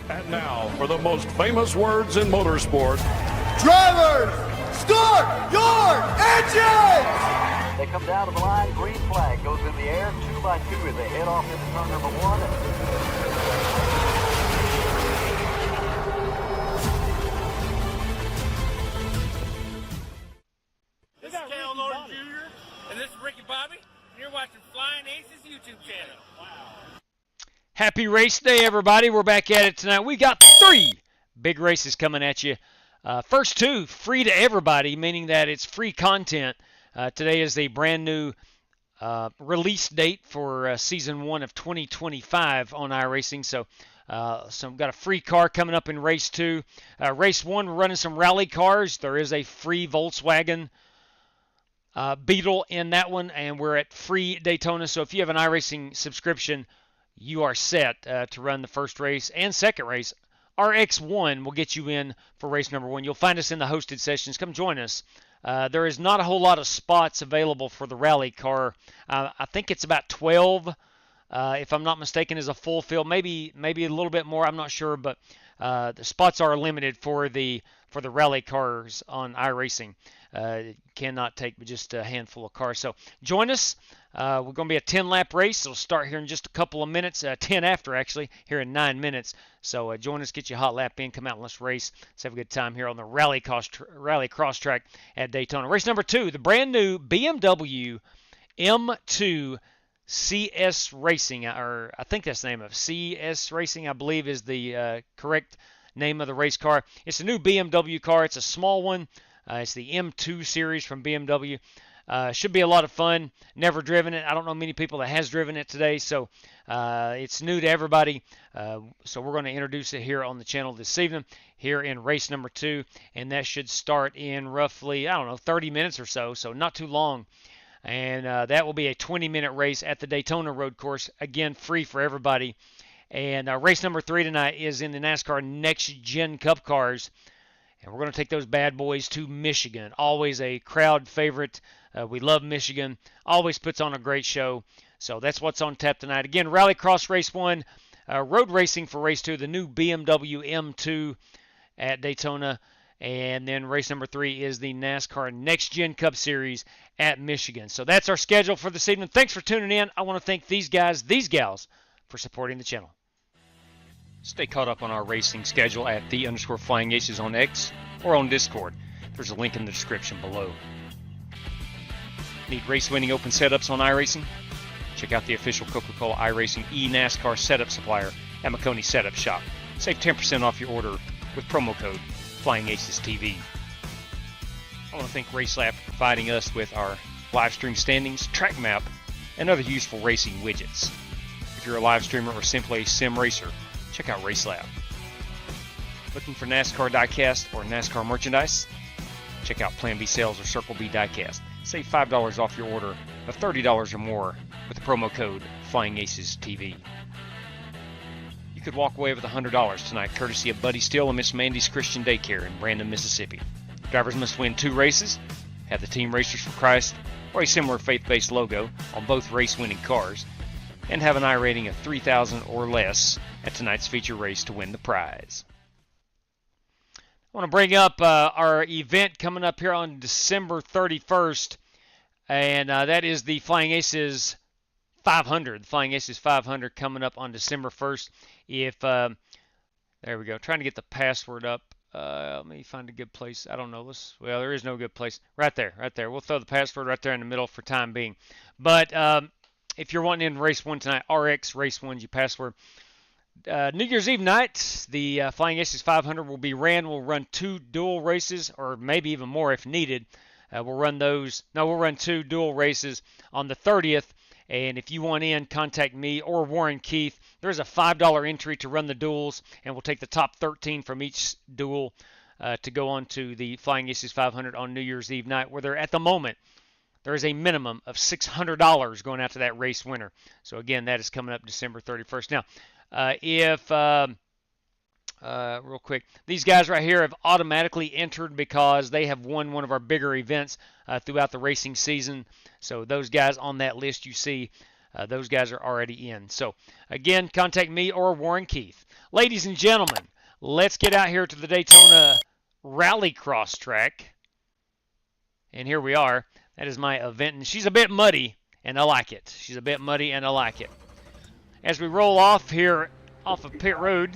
And now for the most famous words in motorsport. Drivers, start your engines! They come down to the line, green flag goes in the air, 2 by 2 as they head off into turn number 1. This is Cal Norton Jr. and this is Ricky Bobby, and you're watching Flying Aces YouTube channel. Wow. Happy race day, everybody. We're back at it tonight. We got 3 big races coming at you. First 2, free to everybody, meaning that it's free content. Today is the brand new release date for Season 1 of 2025 on iRacing. So we've got a free car coming up in Race 2. Race 1, we're running some rally cars. There is a free Volkswagen Beetle in that one, and we're at free Daytona. So if you have an iRacing subscription, you are set to run the first race and second race. RX1 will get you in for race number 1. You'll find us in the hosted sessions. Come join us. There is not a whole lot of spots available for the rally car. I think it's about 12, if I'm not mistaken, is a full field. Maybe a little bit more. I'm not sure, but the spots are limited for the rally cars on iRacing. Cannot take just a handful of cars. So join us. We're going to be a 10-lap race. It'll start here in just a couple of minutes, 10 after actually, here in 9 minutes. So join us, get your hot lap in, come out and let's race. Let's have a good time here on the rally cross track at Daytona. Race number 2, the brand new BMW M2 CS Racing, or I think that's the name of CS Racing, I believe is the correct name of the race car. It's a new BMW car. It's a small one. It's the M2 series from BMW. Should be a lot of fun. Never driven it. I don't know many people that has driven it today, so it's new to everybody. So we're going to introduce it here on the channel this evening, here in race number 2, and that should start in roughly, 30 minutes or so, so not too long. And that will be a 20-minute race at the Daytona road course, again, free for everybody. And race number 3 tonight is in the NASCAR Next Gen Cup cars. And we're going to take those bad boys to Michigan. Always a crowd favorite. We love Michigan. Always puts on a great show. So that's what's on tap tonight. Again, Rallycross Race 1. Road racing for Race 2. The new BMW M2 at Daytona. And then race number 3 is the NASCAR Next Gen Cup Series at Michigan. So that's our schedule for this evening. Thanks for tuning in. I want to thank these guys, these gals, for supporting the channel. Stay caught up on our racing schedule at _FlyingAces on X or on Discord. There's a link in the description below. Need race-winning open setups on iRacing? Check out the official Coca-Cola iRacing eNASCAR setup supplier at McConey Setup Shop. Save 10% off your order with promo code FlyingAcesTV. I want to thank RaceLab for providing us with our live stream standings, track map, and other useful racing widgets. If you're a live streamer or simply a sim racer, check out RaceLab. Looking for NASCAR diecast or NASCAR merchandise? Check out Plan B Sales or Circle B Diecast. Save $5 off your order of $30 or more with the promo code FlyingAcesTV. You could walk away with $100 tonight courtesy of Buddy Steele and Miss Mandy's Christian Daycare in Brandon, Mississippi. Drivers must win 2 races, have the Team Racers for Christ or a similar faith-based logo on both race-winning cars, and have an I rating of 3,000 or less at tonight's feature race to win the prize. I want to bring up our event coming up here on December 31st, and that is the Flying Aces 500. The Flying Aces 500 coming up on December 1st. There we go. Trying to get the password up. Let me find a good place. I don't know. Well, there is no good place. Right there. We'll throw the password right there in the middle for time being. But if you're wanting in race 1 tonight, RX race 1's your password. New Year's Eve night, the Flying Aces 500 will be ran. We'll run 2 dual races, or maybe even more if needed. We'll run 2 dual races on the 30th. And if you want in, contact me or Warren Keith. There's a $5 entry to run the duels, and we'll take the top 13 from each duel to go on to the Flying Aces 500 on New Year's Eve night, where at the moment, there is a minimum of $600 going out to that race winner. So again, that is coming up December 31st. Now, real quick, these guys right here have automatically entered because they have won one of our bigger events throughout the racing season. So those guys on that list you see those guys are already in. So, again, contact me or Warren Keith. Ladies and gentlemen, let's get out here to the Daytona Rallycross track. And here we are. That is my event. And she's a bit muddy, and I like it. She's a bit muddy, and I like it. As we roll off here off of pit road,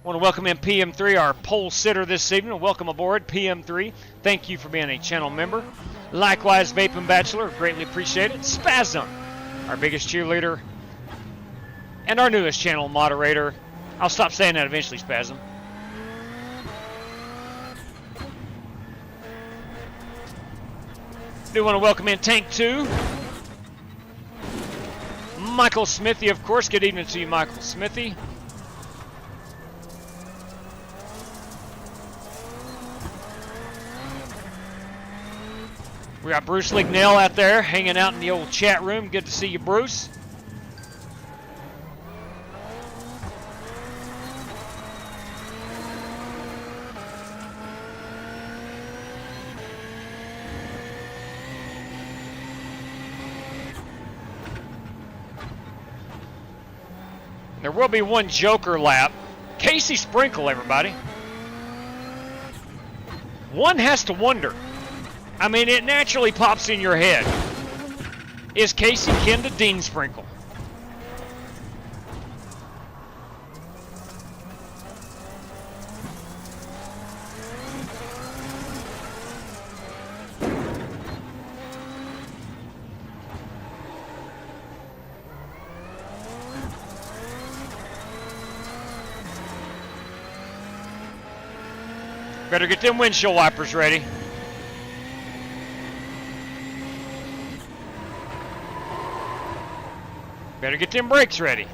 I want to welcome in PM3, our pole sitter this evening. Welcome aboard, PM3. Thank you for being a channel member. Likewise, Vaping Bachelor, greatly appreciate it. Spasm, our biggest cheerleader, and our newest channel moderator. I'll stop saying that eventually, Spasm. Do want to welcome in Tank 2. Michael Smithy, of course. Good evening to you, Michael Smithy. We got Bruce Lignell out there hanging out in the old chat room. Good to see you, Bruce. There will be one Joker lap. Casey Sprinkle, everybody. One has to wonder. I mean, it naturally pops in your head. Is Casey kin to Dean Sprinkle? Better get them windshield wipers ready. Better get them brakes ready.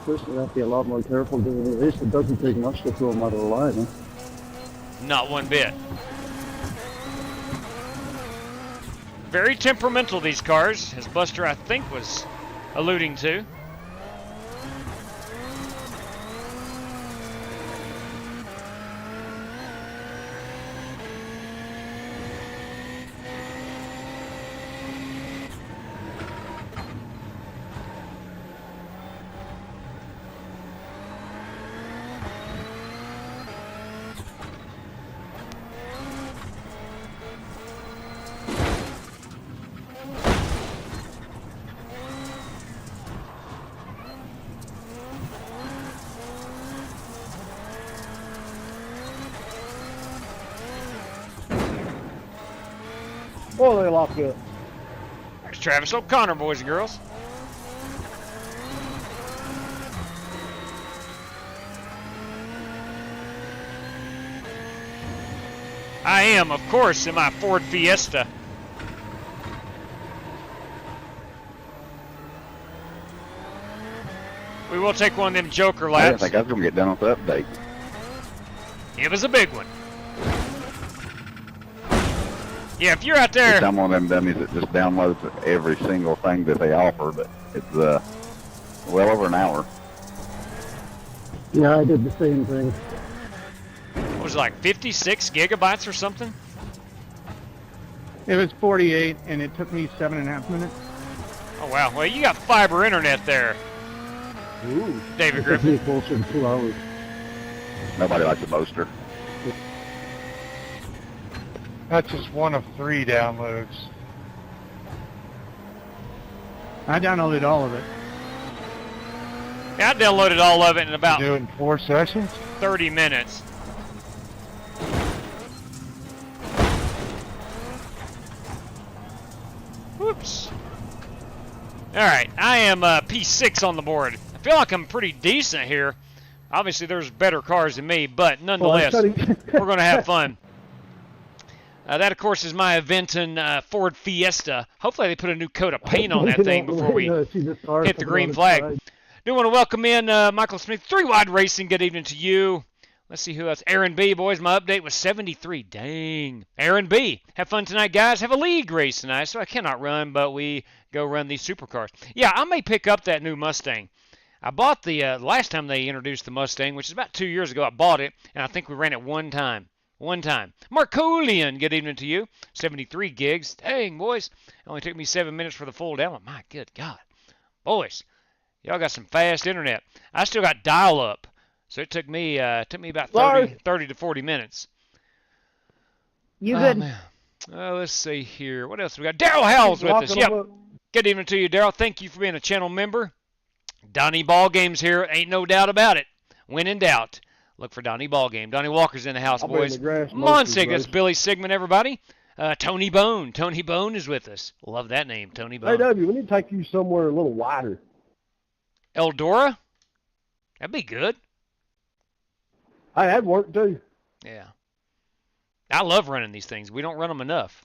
First, we have to be a lot more careful doing this. It doesn't take much to throw them out of the line. Huh? Not one bit. Very temperamental, these cars, as Buster, I think, was alluding to. Oh, they locked it. There's Travis O'Connor, boys and girls. I am, of course, in my Ford Fiesta. We will take one of them Joker laps. I didn't think I was going to get done with the update. It was a big one. Yeah, if you're out there... I'm one of them dummies that just downloads every single thing that they offer, but it's well over an hour. Yeah, I did the same thing. What was it, like 56 gigabytes or something? It was 48, and it took me 7.5 minutes. Oh, wow. Well, you got fiber internet there, Ooh. David It took Griffin. me closer to 2 hours. Nobody likes a boaster. That's just one of 3 downloads. I downloaded all of it. Yeah, I downloaded all of it in about You do it in 4 sessions? 30 minutes. Whoops. All right, I am P6 on the board. I feel like I'm pretty decent here. Obviously, there's better cars than me, but nonetheless, we're going to have fun. That, of course, is my Aventon Ford Fiesta. Hopefully, they put a new coat of paint on that thing before we hit the green flag. Do want to welcome in Michael Smith, 3 Wide Racing. Good evening to you. Let's see who else. Aaron B, boys, my update was 73. Dang. Aaron B, have fun tonight, guys. Have a league race tonight, so I cannot run, but we go run these supercars. Yeah, I may pick up that new Mustang. I bought the last time they introduced the Mustang, which is about 2 years ago. I bought it, and I think we ran it one time. One time. Marcolian, good evening to you. 73 gigs. Dang, boys. It only took me 7 minutes for the full download. My good God. Boys, y'all got some fast internet. I still got dial-up. So it took me about 30 to 40 minutes. You good? Man. Let's see here. What else we got? Daryl Howell's with us. Yep. Good evening to you, Daryl. Thank you for being a channel member. Donnie Ballgame's here. Ain't no doubt about it. When in doubt, look for Donnie Ballgame. Donnie Walker's in the house, boys. Monsig, that's Billy Sigmund, everybody. Tony Bone. Tony Bone is with us. Love that name, Tony Bone. Hey, W, we need to take you somewhere a little wider. Eldora? That'd be good. Hey, that'd work too. Yeah. I love running these things. We don't run them enough.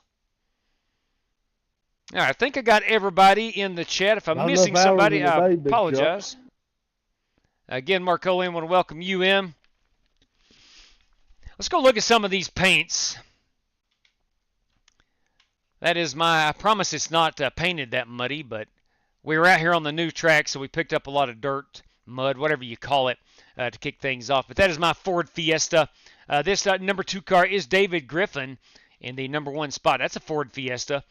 All right, I think I got everybody in the chat. If I'm missing somebody, I apologize. Again, Marcolian, I want to welcome you in. Let's go look at some of these paints. That is I promise it's not painted that muddy, but we were out here on the new track, so we picked up a lot of dirt, mud, whatever you call it, to kick things off. But that is my Ford Fiesta. This number 2 car is David Griffin in the number 1 spot. That's a Ford Fiesta.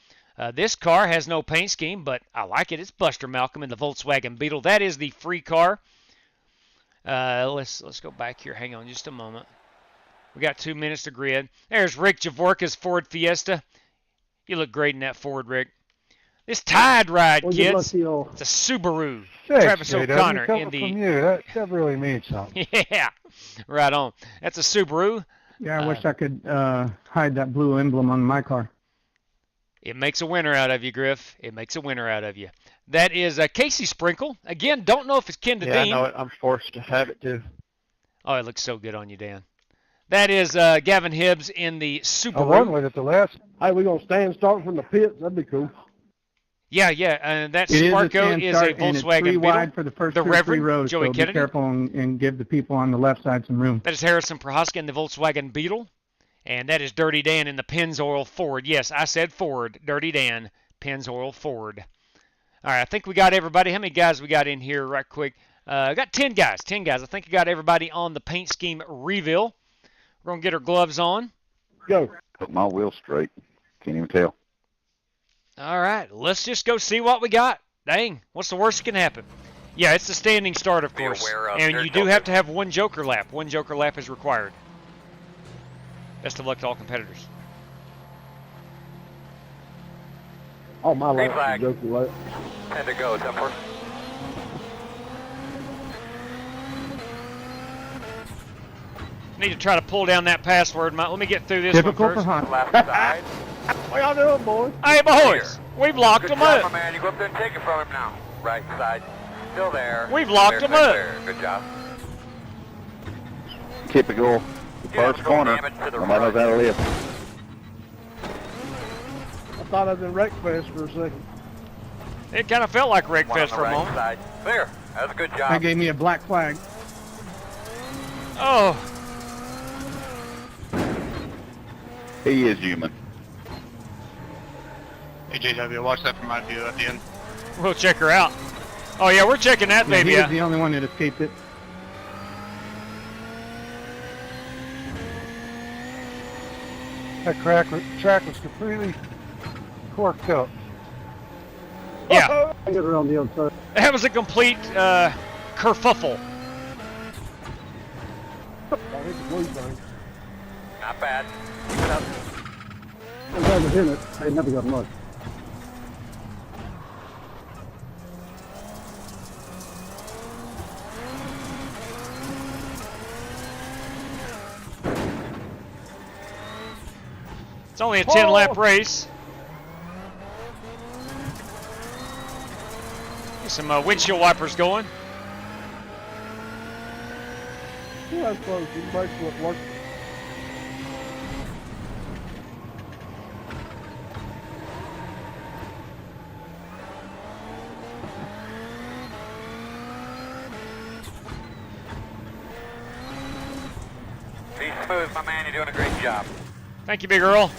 This car has no paint scheme, but I like it. It's Buster Malcolm in the Volkswagen Beetle. That is the free car. Let's go back here. Hang on just a moment. We got 2 minutes to grid. There's Rick Javorka's Ford Fiesta. You look great in that Ford, Rick. This Tide Ride, kids. It's a Subaru. Thanks, Travis O'Connor in the. From you. That really means something. Yeah, right on. That's a Subaru. Yeah, I wish I could hide that blue emblem on my car. It makes a winner out of you, Griff. It makes a winner out of you. That is Casey Sprinkle. Again, don't know if it's Ken to Dean. Yeah, I know it. I'm forced to have it too. Oh, it looks so good on you, Dan. That is Gavin Hibbs in the Subaru. I won with it the last. Hey, we're going to stand starting from the pits. That'd be cool. Yeah, and that Sparko is a Volkswagen Beetle. Wide for the first the 2 or 3 Reverend rows, Joey so Kennedy. Be careful and give the people on the left side some room. That is Harrison Prohaska in the Volkswagen Beetle. And that is Dirty Dan in the Pennzoil Ford. Yes, I said Ford. Dirty Dan, Pennzoil Ford. All right, I think we got everybody. How many guys we got in here right quick? I got 10 guys. 10 guys. I think I got everybody on the paint scheme reveal. We're going to get our gloves on. Go. Put my wheels straight. Can't even tell. All right, let's just go see what we got. Dang, what's the worst that can happen? Yeah, it's the standing start, of course. And you do have to have 1 joker lap. 1 joker lap is required. Best of luck to all competitors. Oh, my Green lap flag. is joking lap. 10 to go, 10-4. Need to try to pull down that password. Let me get through this Difficult one first. for Hunt. Left side. What y'all doing, boys? Hey, boys, we've locked Good them job, up. my man. You go up there and take it from him now. Right side. Still there. We've locked Clear, him up. clear. Good job. Typical. The Yeah, first go corner. damn it to the Nobody knows how to live. I thought I was in Wreckfest for a second. It kind of felt like One on Wreckfest the for a right moment. side. Clear. That was a good job. That gave me a black flag. Oh, He is human. Hey, JW, watch that from my view at the end. we'll check her out. Oh, yeah, we're checking that Yeah, baby he was out. the only one that escaped it. That track was completely corked up. Yeah, Get around the other side. that was a complete kerfuffle. I hit the blue thing. Not bad. Keep it up. I'm glad to hit it. I never got much. It's only a 10-lap race. Get some windshield wipers going. Yeah, that's close. You might work. moves, my man. You're doing a great job. Thank you, Big Earl.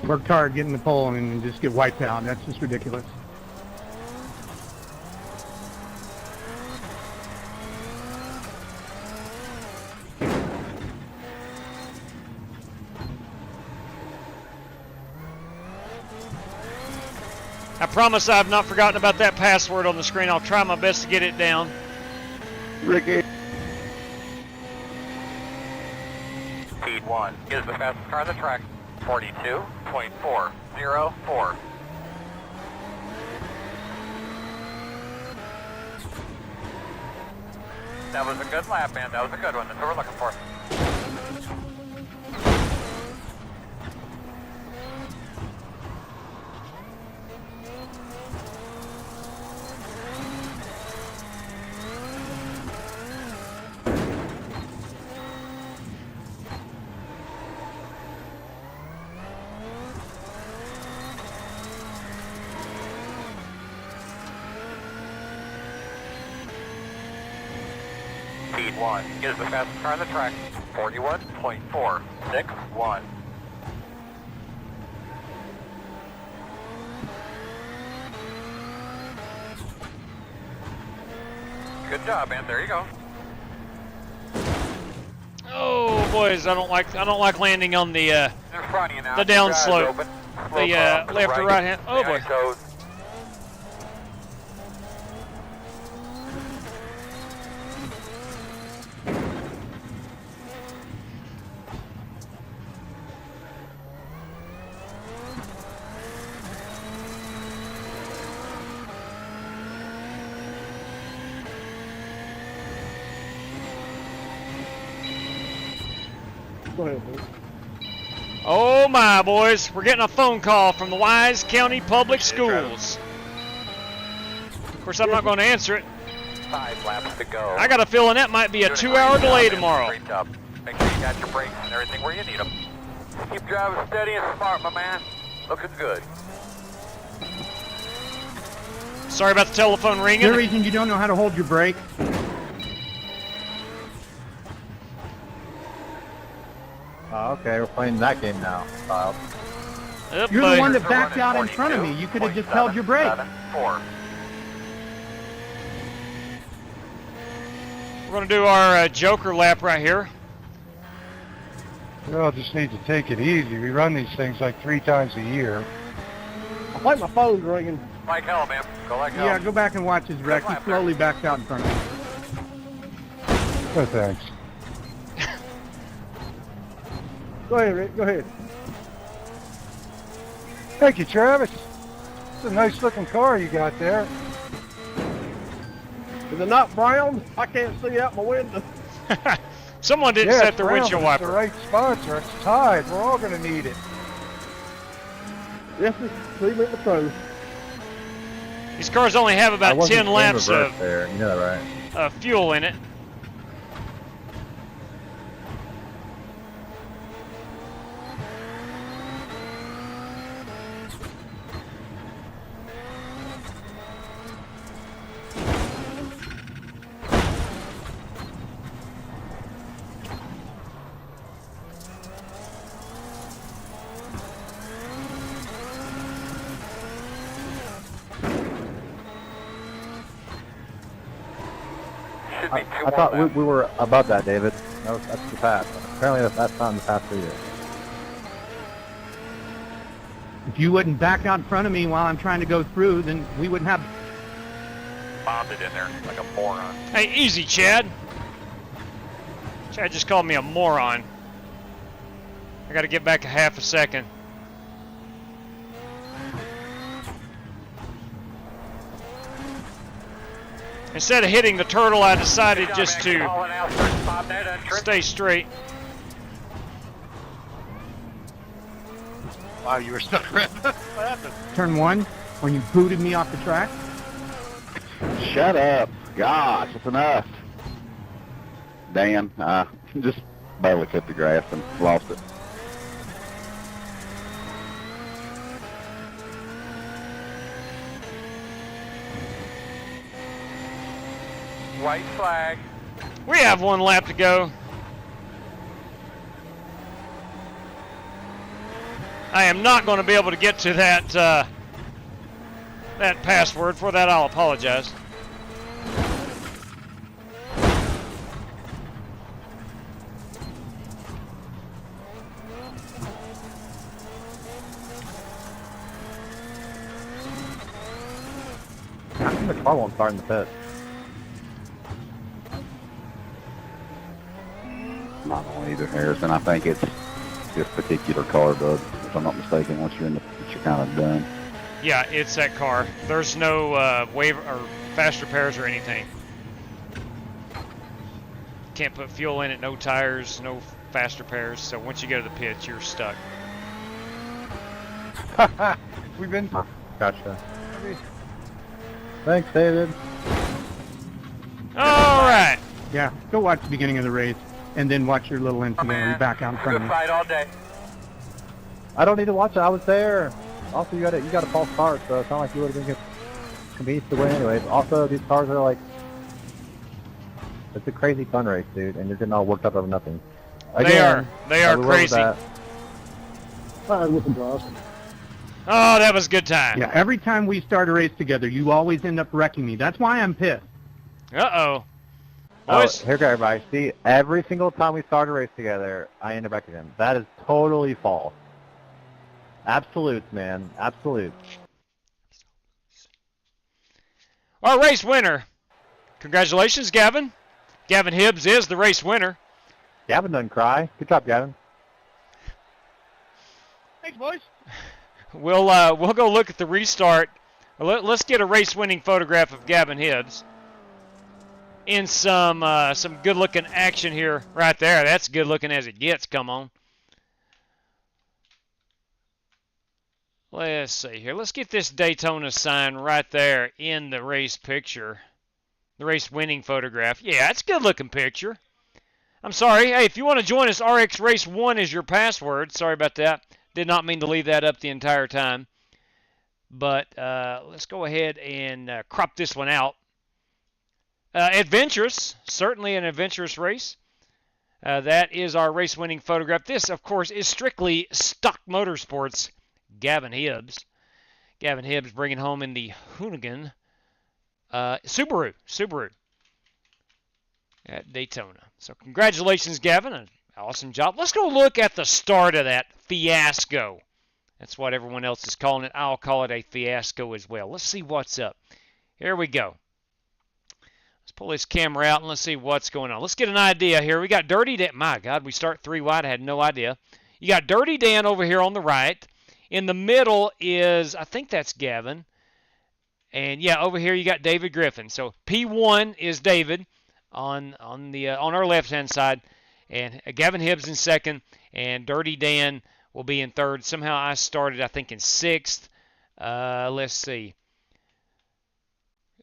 Worked hard getting the pole and then just get wiped out. That's just ridiculous. I promise I've not forgotten about that password on the screen. I'll try my best to get it down. Ricky. Speed 1 is the fastest car on the track. 42.404. That was a good lap, man. That was a good one. That's what we're looking for. Speed 1 is the fastest car on the track. 41.461. Good job, man. There you go. Oh, boys, I don't like landing on the In front of you now. the down Keep your eyes slope. open. The Slow car to the left or right hand. Oh boy. Behind toes. Go ahead, please. Oh my, boys, we're getting a phone call from the Wise County Public Schools. Of course, I'm not going to answer it. 5 laps to go. I got a feeling that might be a 2-hour delay tomorrow. Great job. Make sure you got your brakes and everything where you need them. Keep driving steady and smart, my man. Looking good. Sorry about the telephone Is ringing. there a reason you don't know how to hold your brake? Okay, we're playing that game now, Kyle. Yep, You're the buddy. one that backed out in front of me. You could have just held your brake. 4. We're going to do our Joker lap right here. We all just need to take it easy. We run these things like 3 times a year. I think my phone's ringing. Like hell, man. Go like hell. Yeah, go back and watch his wreck. He slowly backed out in front of me. Oh, thanks. Go ahead, Rick. Go ahead. Thank you, Travis. It's a nice looking car you got there. Is it not brown? I can't see out my window. Someone didn't set their brown, windshield but it's wiper. the right spots or it's tied. We're all going to need it. Yes, leave me at the phone. These cars only have about 10 laps of there. You know that, right? fuel in it. Should be 2 I more thought laps. we were above that, David. That's the pass. Apparently that's not in the pass for you. If you wouldn't back out in front of me while I'm trying to go through, then we wouldn't have... Bombed it in there like a moron. Hey, easy, Chad. Chad just called me a moron. I got to get back a half a second. Instead of hitting the turtle, I decided Good job, just man. to Keep hauling out. Start to bob that entrance. stay straight. Wow, you were stuck around. What happened? Turn 1, when you booted me off the track. Shut up. Gosh, it's enough. Dan, just barely cut the grass and lost it. White flag. We have 1 lap to go. I am not going to be able to get to that that password. For that, I'll apologize. I think the car won't start in the pit. Not on either, Harrison. I think it's this particular car, Doug. If I'm not mistaken, once you're in the pit, you're kind of done. Yeah, it's that car. There's no waiver or fast repairs or anything. Can't put fuel in it, no tires, no fast repairs. So once you go to the pits, you're stuck. We've been. Gotcha. Thanks, David. All right. Yeah, go watch the beginning of the race, and then watch your little incident when you back out in front of Good me. fight all day. I don't need to watch it. I was there. Also, you got a false start, so it's not like you would have been convinced to win anyways. Also, these cars are like, it's a crazy fun race, dude, and you're getting all worked up over nothing. Again, They are crazy. With the glass. Oh, that was a good time. Yeah, every time we start a race together, you always end up wrecking me. That's why I'm pissed. Uh-oh. Oh, Boys, here, everybody. See, every single time we start a race together, I end up wrecking him. That is totally false. Absolutes, man. Absolutes. our race winner. Congratulations, Gavin. Gavin Hibbs is the race winner. Gavin doesn't cry. Good job, Gavin. Thanks, boys. We'll go look at the restart. Let's get a race-winning photograph of Gavin Hibbs in some good-looking action here. Right there, that's good-looking as it gets. Come on. Let's see here. Let's get this Daytona sign right there in the race picture, the race-winning photograph. Yeah, it's a good-looking picture. I'm sorry. Hey, if you want to join us, RX Race 1 is your password. Sorry about that. Did not mean to leave that up the entire time. But let's go ahead and crop this one out. Adventurous, certainly an adventurous race. That is our race-winning photograph. This, of course, is strictly stock motorsports. Gavin Hibbs. Gavin Hibbs bringing home in the Hoonigan Subaru at Daytona. So congratulations, Gavin. An awesome job. Let's go look at the start of that fiasco. That's what everyone else is calling it. I'll call it a fiasco as well. Let's see what's up. Here we go. Let's pull this camera out and let's see what's going on. Let's get an idea here. We got Dirty Dan. My God, we start 3 wide. I had no idea. You got Dirty Dan over here on the right. In the middle is, I think that's Gavin. And yeah, over here you got David Griffin. So P1 is David on our left-hand side. And Gavin Hibbs in second. And Dirty Dan will be in third. Somehow I started, I think, in sixth. Let's see.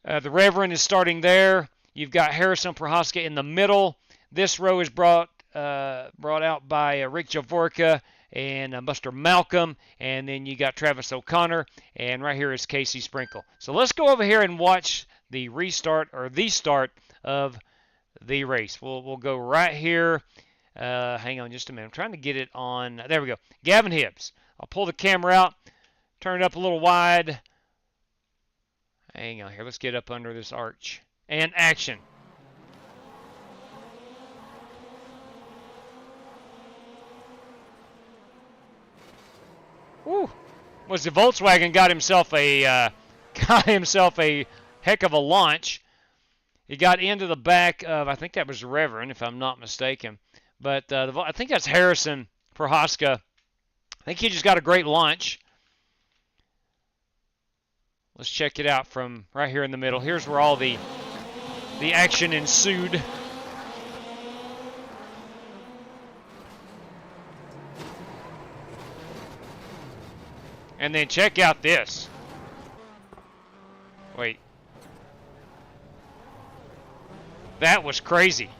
The Reverend is starting there. You've got Harrison Prohaska in the middle. This row is brought out by Rick Javorka and Buster Malcolm. And then you got Travis O'Connor. And right here is Casey Sprinkle. So let's go over here and watch the restart or the start of the race. We'll go right here. Hang on just a minute. I'm trying to get it on. There we go. Gavin Hibbs. I'll pull the camera out, turn it up a little wide. Hang on here. Let's get up under this arch. And action. Woo. Was the Volkswagen got himself a heck of a launch. He got into the back of, I think that was the Reverend, if I'm not mistaken. But I think that's Harrison Prohaska. I think he just got a great launch. Let's check it out from right here in the middle. Here's where all the action ensued. And then check out this. Wait. That was crazy.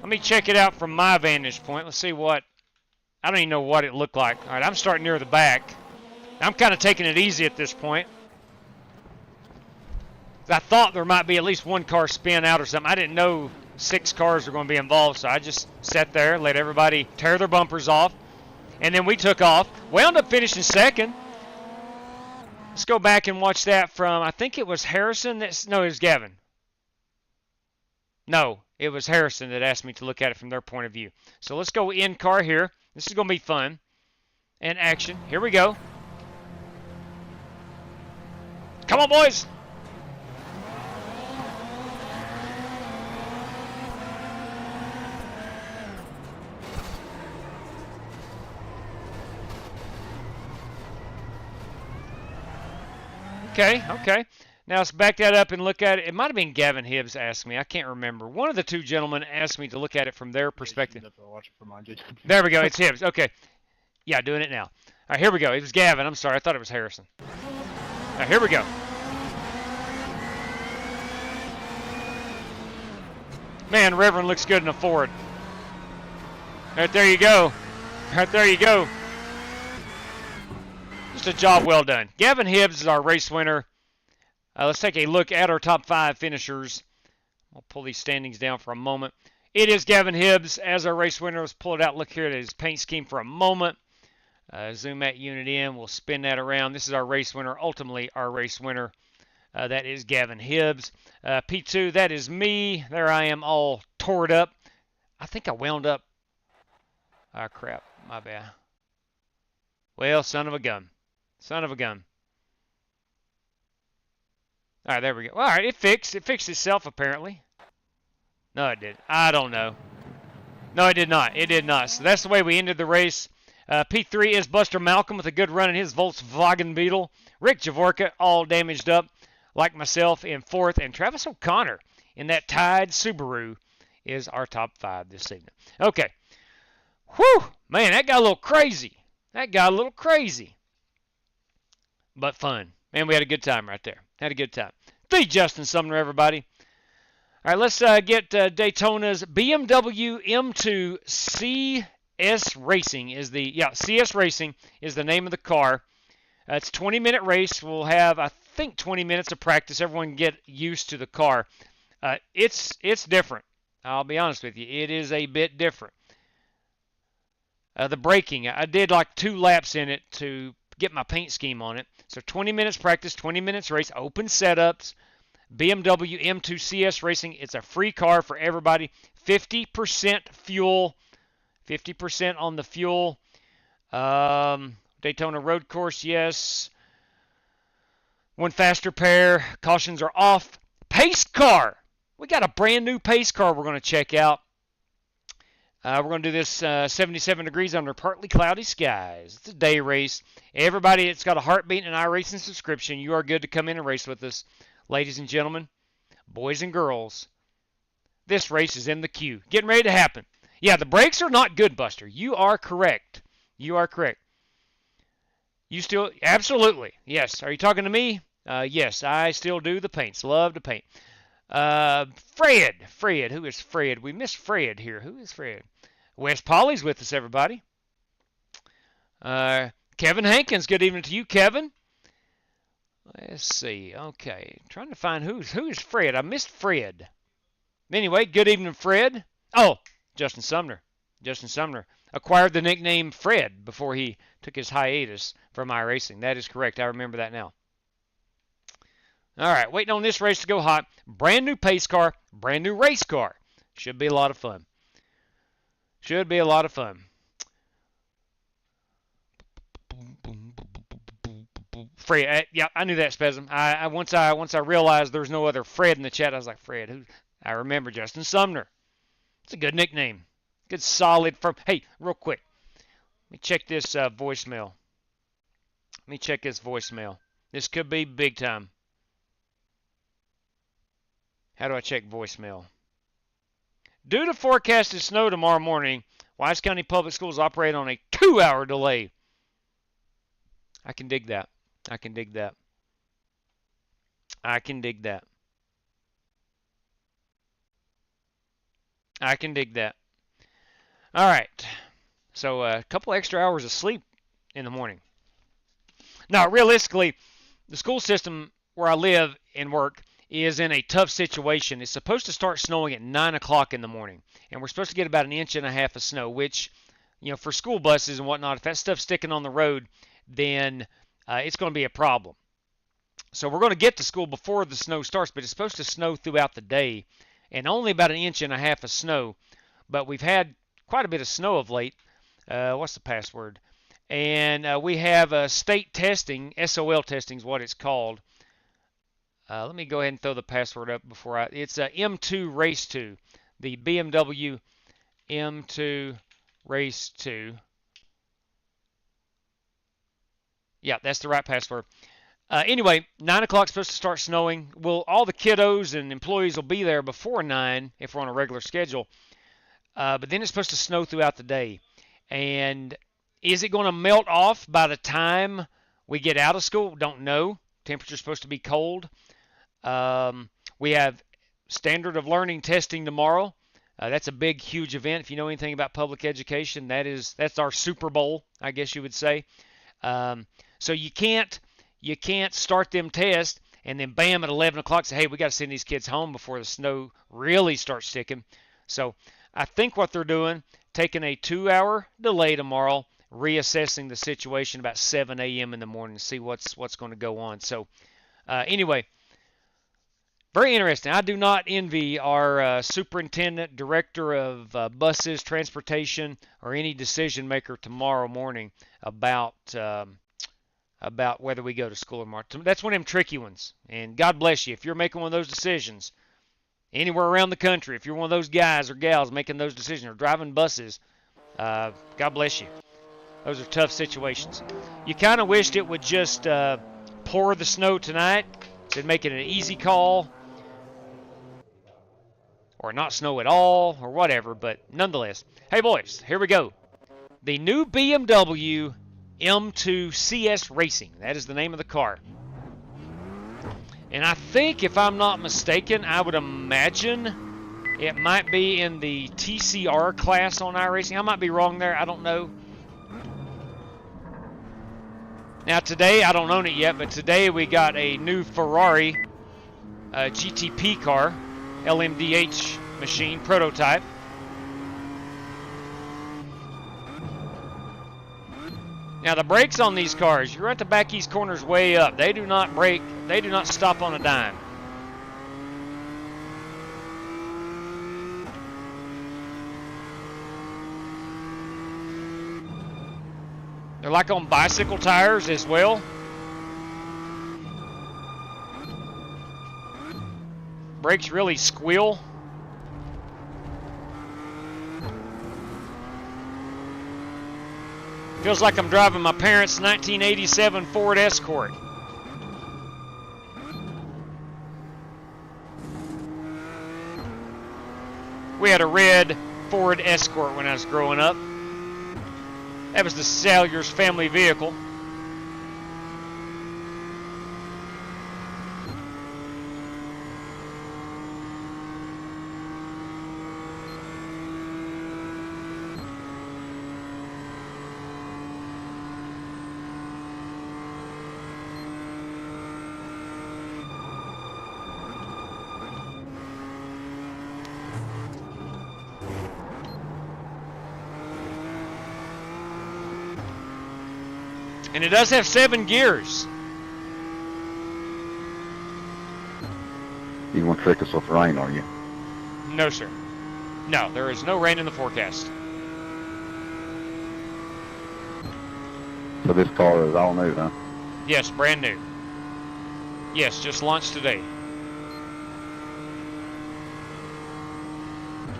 Let me check it out from my vantage point. Let's see what... I don't even know what it looked like. All right, I'm starting near the back. I'm kind of taking it easy at this point. I thought there might be at least one car spin out or something. I didn't know 6 cars were going to be involved, so I just sat there, let everybody tear their bumpers off. And then we took off. Wound up finishing second. Let's go back and watch that from, I think it was Harrison. No, it was Gavin. No, it was Harrison that asked me to look at it from their point of view. So let's go in car here. This is going to be fun. And action. Here we go. Come on, boys. Okay. Now let's back that up and look at it. It might have been Gavin Hibbs asked me. I can't remember. One of the two gentlemen asked me to look at it from their perspective. There we go. It's Hibbs. Okay. Yeah, doing it now. All right, here we go. It was Gavin. I'm sorry. I thought it was Harrison. All right, here we go. Man, Reverend looks good in a Ford. Right there you go. Right there you go. Just a job well done. Gavin Hibbs is our race winner. Let's take a look at our top 5 finishers. I'll pull these standings down for a moment. It is Gavin Hibbs as our race winner. Let's pull it out. Look here at his paint scheme for a moment. Zoom that unit in. We'll spin that around. This is our race winner. Ultimately, our race winner. That is Gavin Hibbs. P2, that is me. There I am all torn up. I think I wound up. Ah, crap. My bad. Well, son of a gun. Son of a gun. All right, there we go. All right, it fixed. It fixed itself, apparently. No, it did. I don't know. No, it did not. It did not. So that's the way we ended the race. P3 is Buster Malcolm with a good run in his Volkswagen Beetle. Rick Javorka, all damaged up, like myself, in 4th. And Travis O'Connor in that Tide Subaru is our top 5 this evening. Okay. Whew. Man, that got a little crazy. That got a little crazy. But fun. Man, we had a good time right there. Had a good time. The Justin Sumner, everybody. All right, let's get Daytona's BMW M2 CS Racing is the, CS Racing is the name of the car. It's a 20-minute race. We'll have, I think, 20 minutes of practice. Everyone can get used to the car. It's different. I'll be honest with you. It is a bit different. The braking, I did like 2 laps in it to get my paint scheme on it. So 20 minutes practice, 20 minutes race, open setups, BMW M2 CS Racing. It's a free car for everybody. 50% fuel, 50% on the fuel. Daytona road course, yes. 1 faster pair. Cautions are off. Pace car. We got a brand new pace car we're going to check out. We're going to do this 77 degrees under partly cloudy skies. It's a day race. Everybody that's got a Heartbeat and iRacing subscription, you are good to come in and race with us. Ladies and gentlemen, boys and girls, this race is in the queue. Getting ready to happen. Yeah, the brakes are not good, Buster. You are correct. You are correct. You still, absolutely. Yes. Are you talking to me? Yes, I still do the paints. Love to paint. Fred. Who is Fred? We missed Fred here. Who is Fred? Wes Polly's with us, everybody. Kevin Hankins. Good evening to you, Kevin. Let's see. Okay. Trying to find who is Fred. I missed Fred. Anyway, good evening, Fred. Oh, Justin Sumner. Justin Sumner acquired the nickname Fred before he took his hiatus from iRacing. That is correct. I remember that now. All right, waiting on this race to go hot. Brand new pace car, brand new race car. Should be a lot of fun. Should be a lot of fun. Fred, yeah, I knew that, Spasm. Once I realized there was no other Fred in the chat, I was like, Fred, who? I remember Justin Sumner. It's a good nickname. Good, solid, firm. Hey, real quick, let me check this voicemail. Let me check this voicemail. This could be big time. How do I check voicemail? Due to forecasted snow tomorrow morning, Wise County Public Schools operate on a 2-hour delay. I can dig that. I can dig that. I can dig that. I can dig that. All right. So a couple extra hours of sleep in the morning. Now, realistically, the school system where I live and work is in a tough situation. It's supposed to start snowing at 9 o'clock in the morning, and we're supposed to get about 1.5 inches of snow, which for school buses and whatnot, if that stuff's sticking on the road, then it's going to be a problem. So we're going to get to school before the snow starts, but it's supposed to snow throughout the day, and only about 1.5 inches of snow. But we've had quite a bit of snow of late. What's the password? And we have state testing, SOL testing is what it's called. Let me go ahead and throw the password up before it's M2 Race 2, the BMW M2 Race 2. Yeah, that's the right password. Anyway, 9 o'clock is supposed to start snowing. All the kiddos and employees will be there before 9 if we're on a regular schedule. But then it's supposed to snow throughout the day. And is it going to melt off by the time we get out of school? Don't know. Temperature's supposed to be cold. We have standard of learning testing tomorrow. That's a big, huge event. If you know anything about public education, that's our Super Bowl, I guess you would say. So you can't start them tests and then bam at 11 o'clock say, hey, we got to send these kids home before the snow really starts sticking. So I think what they're doing, taking a 2-hour delay tomorrow, reassessing the situation about 7 a.m. in the morning to see what's going to go on. So anyway, very interesting. I do not envy our superintendent, director of buses, transportation, or any decision maker tomorrow morning about whether we go to school or not. That's one of them tricky ones. And God bless you if you're making one of those decisions anywhere around the country. If you're one of those guys or gals making those decisions or driving buses, God bless you. Those are tough situations. You kind of wished it would just pour the snow tonight, so it'd make it an easy call, or not snow at all, or whatever. But nonetheless, hey boys, here we go. The new BMW M2 CS Racing. That is the name of the car. And I think, if I'm not mistaken, I would imagine it might be in the TCR class on iRacing. I might be wrong there. I don't know. Now today, I don't own it yet, but today we got a new Ferrari GTP car, LMDH machine prototype. Now the brakes on these cars, you're at the back east corners way up. They do not brake. They do not stop on a dime. They're like on bicycle tires as well. Brakes really squeal. Feels like I'm driving my parents' 1987 Ford Escort. We had a red Ford Escort when I was growing up. That was the Salyers family vehicle. And it does have 7 gears. You want to trick us with rain, are you? No, sir. No, there is no rain in the forecast. So this car is all new, huh? Yes, brand new. Yes, just launched today.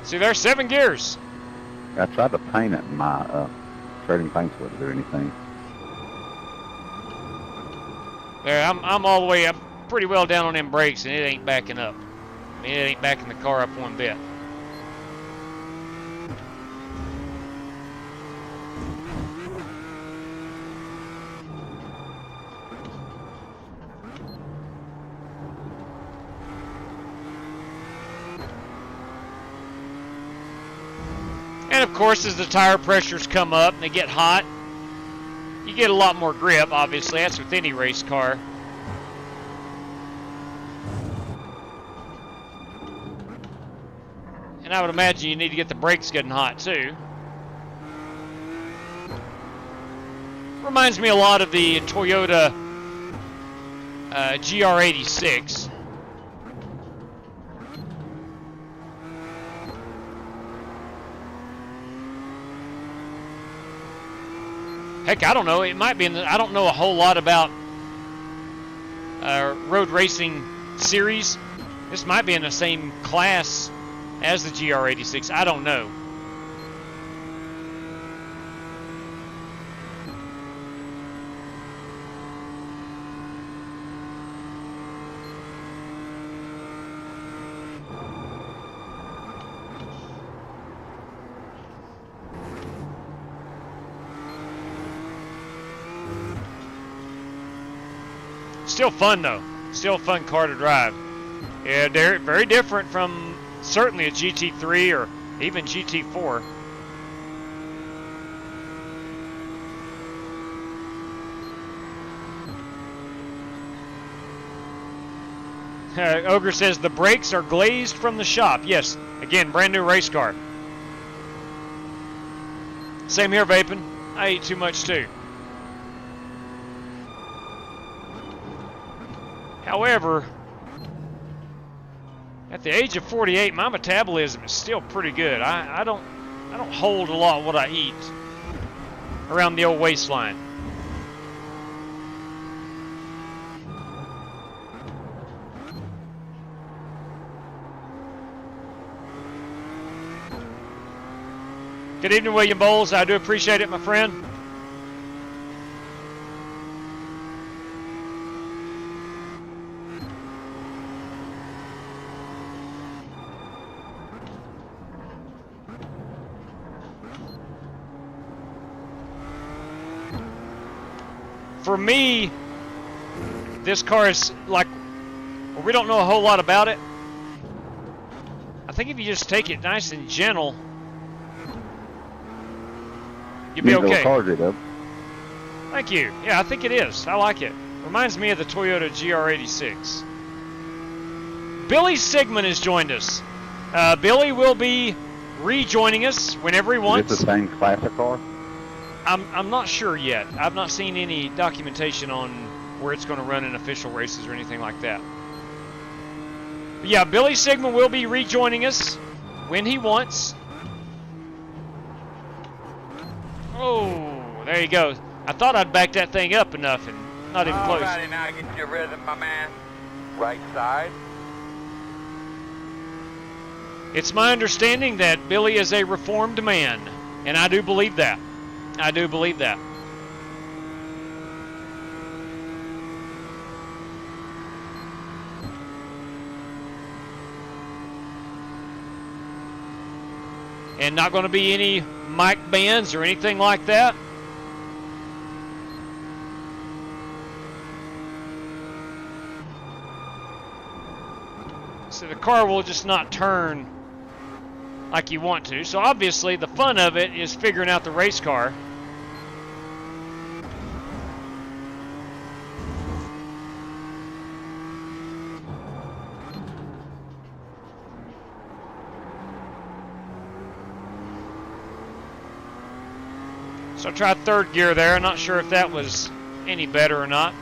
See, there's 7 gears. I tried to paint it, and my trading paints wouldn't do anything. There, I'm all the way up, pretty well down on them brakes, and it ain't backing up. I mean, it ain't backing the car up one bit. And of course, as the tire pressures come up and they get hot, you get a lot more grip, obviously. That's with any race car. And I would imagine you need to get the brakes getting hot, too. reminds me a lot of the Toyota GR86. Heck, I don't know. It might be in the, I don't know a whole lot about road racing series. This might be in the same class as the GR86. I don't know. Still fun though. Still a fun car to drive. Yeah, they're very different from certainly a GT3 or even GT4. Ogre says the brakes are glazed from the shop. Yes, again, brand new race car. Same here, Vaping. I ate too much too. However, at the age of 48, my metabolism is still pretty good. I don't hold a lot of what I eat around the old waistline. Good evening, William Bowles. I do appreciate it, my friend. For me, this car is like, well, we don't know a whole lot about it. I think if you just take it nice and gentle, you'll be okay. Thank you. Yeah, I think it is. I like it. Reminds me of the Toyota GR86. Billy Sigmund has joined us. Billy will be rejoining us whenever he wants. Is it the same classic car? I'm not sure yet. I've not seen any documentation on where it's going to run in official races or anything like that. But yeah, Billy Sigmund will be rejoining us when he wants. Oh, there you go. I thought I'd back that thing up enough and not even close. Alrighty, now get your rhythm, my man. Right side. It's my understanding that Billy is a reformed man, and I do believe that. I do believe that. And not going to be any mic bands or anything like that. So the car will just not turn like you want to. So obviously the fun of it is figuring out the race car. So I tried third gear there. I'm not sure if that was any better or not.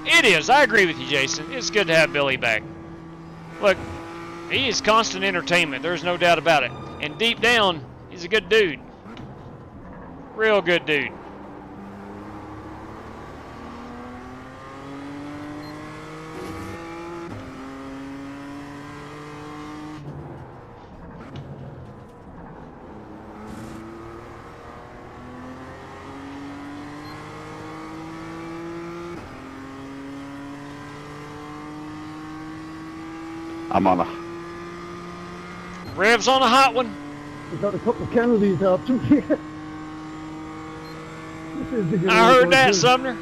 It is. I agree with you, Jason. It's good to have Billy back. Look, he is constant entertainment. There's no doubt about it. And deep down, he's a good dude. Real good dude. I'm on a... Rev's on a hot one. We've got a couple of Kennedys after me. I heard that, Sumner.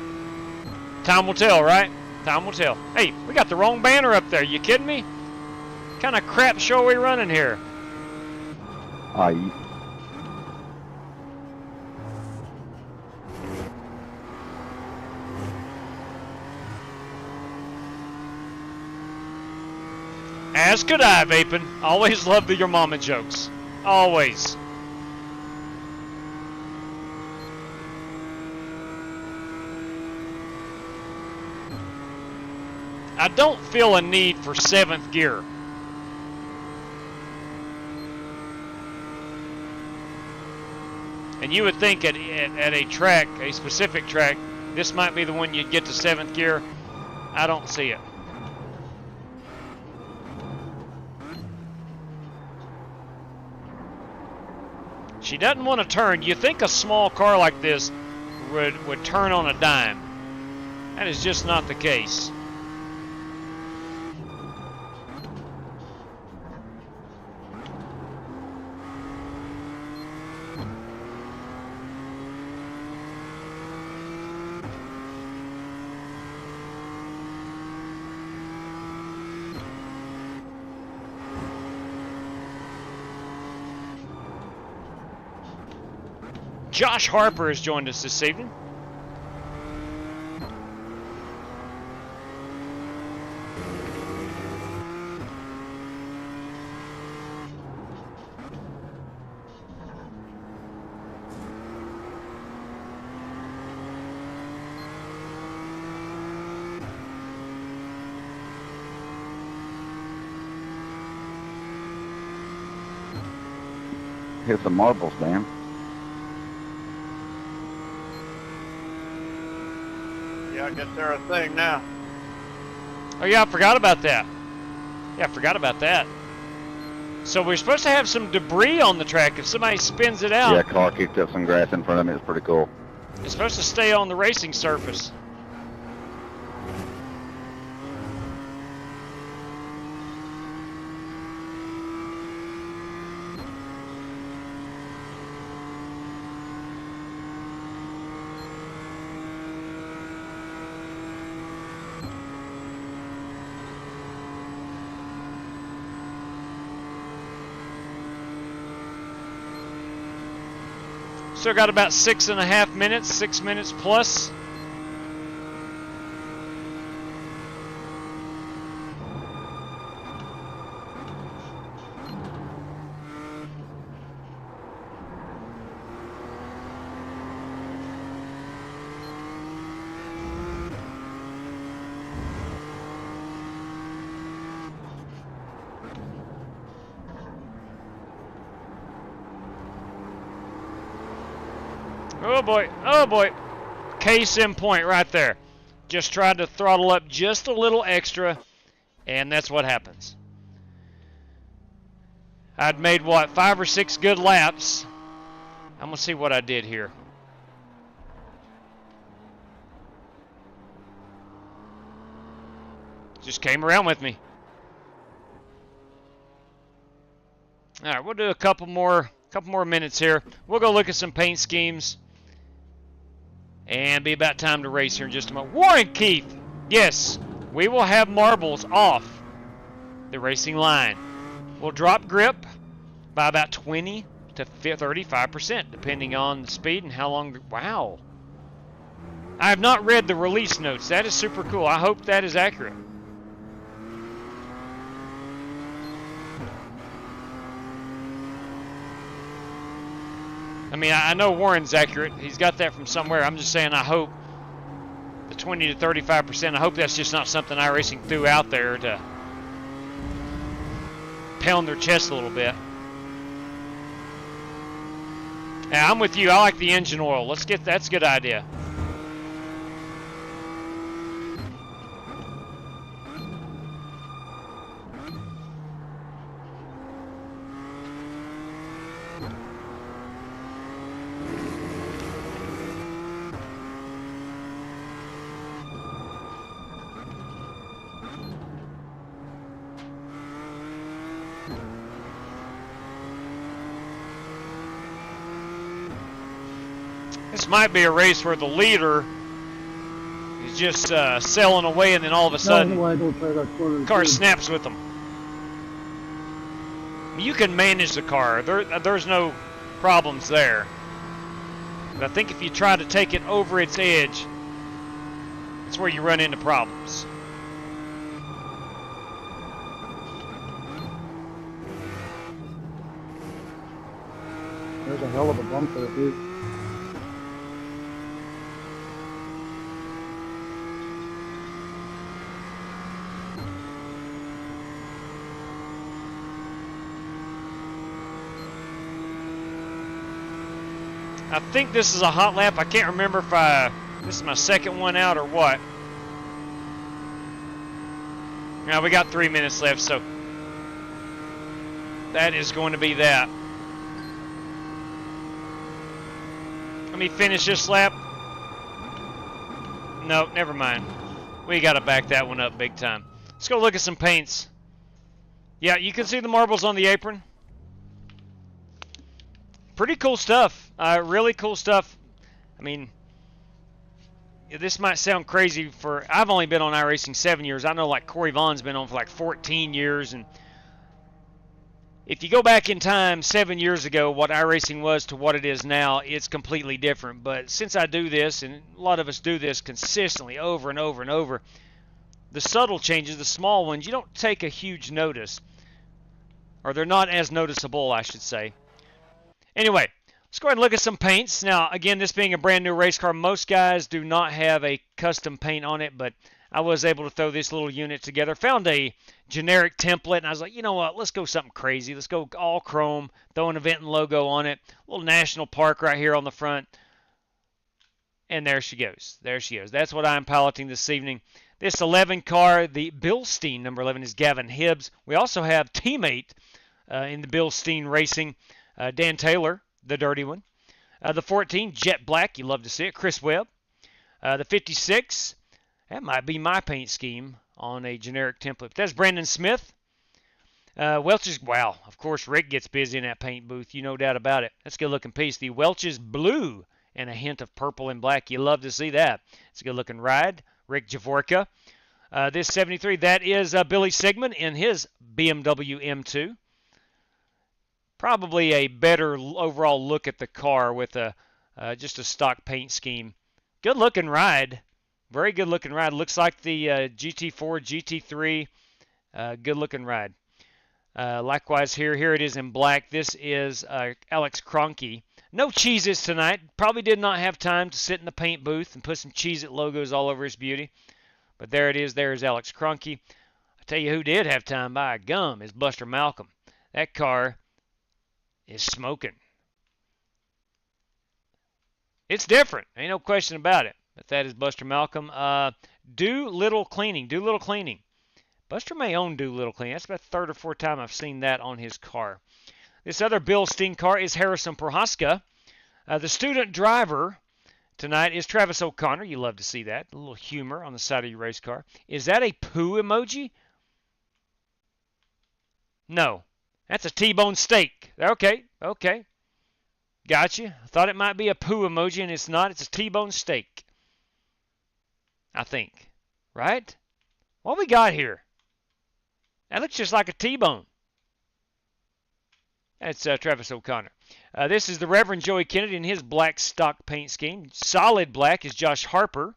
Time will tell, right? Time will tell. Hey, we got the wrong banner up there. You kidding me? What kind of crap show are we running here? As could I, Vapin. Always love your mama jokes. Always. don't feel a need for 7th gear. And you would think at a track, a specific track, this might be the one you'd get to 7th gear. I don't see it. She doesn't want to turn. You think a small car like this would turn on a dime. That is just not the case. Josh Harper has joined us this evening. Hit some marbles, man. Yeah, I guess they're a thing now. Oh yeah, I forgot about that. Yeah, I forgot about that. So we're supposed to have some debris on the track if somebody spins it out. Yeah, car kicked up some grass in front of me. It's pretty cool. It's supposed to stay on the racing surface. Still got about 6.5 minutes, 6 minutes plus. Oh boy, oh boy. Case in point right there. Just tried to throttle up just a little extra, and that's what happens. I'd made, what, 5 or 6 good laps. I'm going to see what I did here. Just came around with me. All right, we'll do a couple more minutes here. We'll go look at some paint schemes. And be about time to race here in just a moment. Warren Keith, yes, we will have marbles off the racing line. We'll drop grip by about 20 to 35%, depending on the speed and how long. Wow. I have not read the release notes. That is super cool. I hope that is accurate. I mean, I know Warren's accurate. He's got that from somewhere. I'm just saying I hope the 20 to 35%, I hope that's just not something iRacing threw out there to pound their chest a little bit. Yeah, I'm with you. I like the engine oil. Let's get that's a good idea. This might be a race where the leader is just sailing away, and then all of a sudden, the car snaps with them. You can manage the car. There's no problems there. But I think if you try to take it over its edge, that's where you run into problems. There's a hell of a bump there, dude. I think this is a hot lap. I can't remember if this is my second one out or what. Now we got 3 minutes left, so that is going to be that. Let me finish this lap. No, never mind. We got to back that one up big time. Let's go look at some paints. Yeah, you can see the marbles on the apron. Pretty cool stuff. Really cool stuff. I mean, this might sound crazy for... I've only been on iRacing 7 years. I know like Corey Vaughn's been on for like 14 years. And if you go back in time 7 years ago, what iRacing was to what it is now, it's completely different. But since I do this, and a lot of us do this consistently over and over and over, the subtle changes, the small ones, you don't take a huge notice. Or they're not as noticeable, I should say. Anyway, let's go ahead and look at some paints. Now, again, this being a brand new race car, most guys do not have a custom paint on it, but I was able to throw this little unit together. Found a generic template, and I was like, you know what, let's go something crazy. Let's go all chrome, throw an event and logo on it, a little national park right here on the front. And there she goes. There she goes. That's what I'm piloting this evening. This 11 car, the Bilstein number 11, is Gavin Hibbs. We also have teammate in the Bilstein Racing, Dan Taylor, the dirty one. The 14, Jet Black, you love to see it, Chris Webb. The 56, that might be my paint scheme on a generic template. That's Brandon Smith. Welch's, wow, of course Rick gets busy in that paint booth, you no doubt about it. That's a good looking piece. The Welch's Blue and a hint of purple and black, you love to see that. It's a good looking ride. Rick Javorka. This 73, that is Billy Sigmund in his BMW M2. Probably a better overall look at the car with just a stock paint scheme. Good looking ride. Very good looking ride. Looks like the GT4, GT3. Good looking ride. Likewise here it is in black. This is Alex Kroenke. No Cheez-Its tonight. Probably did not have time to sit in the paint booth and put some Cheez-It logos all over his beauty. But there it is. There's Alex Kroenke. I tell you who did have time, by gum, is Buster Malcolm. That car is smoking. It's different. Ain't no question about it. But that is Buster Malcolm. Do Little Cleaning. Do Little Cleaning. Buster may own Do Little Cleaning. That's about the third or fourth time I've seen that on his car. This other Bilstein car is Harrison Prohaska. The student driver tonight is Travis O'Connor. You love to see that. A little humor on the side of your race car. Is that a poo emoji? No. That's a T-bone steak. Okay. Gotcha. I thought it might be a poo emoji, and it's not. It's a T-bone steak. I think. Right? What we got here? That looks just like a T-bone. That's Travis O'Connor. This is the Reverend Joey Kennedy in his black stock paint scheme. Solid black is Josh Harper.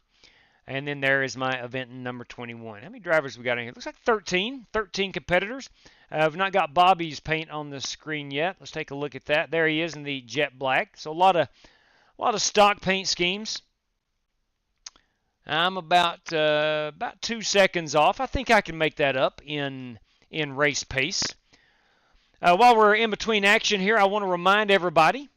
And then there is my event number 21. How many drivers we got in here? Looks like 13. 13 competitors. I've not got Bobby's paint on the screen yet. Let's take a look at that. There he is in the jet black. So a lot of stock paint schemes. I'm about 2 seconds off. I think I can make that up in race pace. While we're in between action here, I want to remind everybody,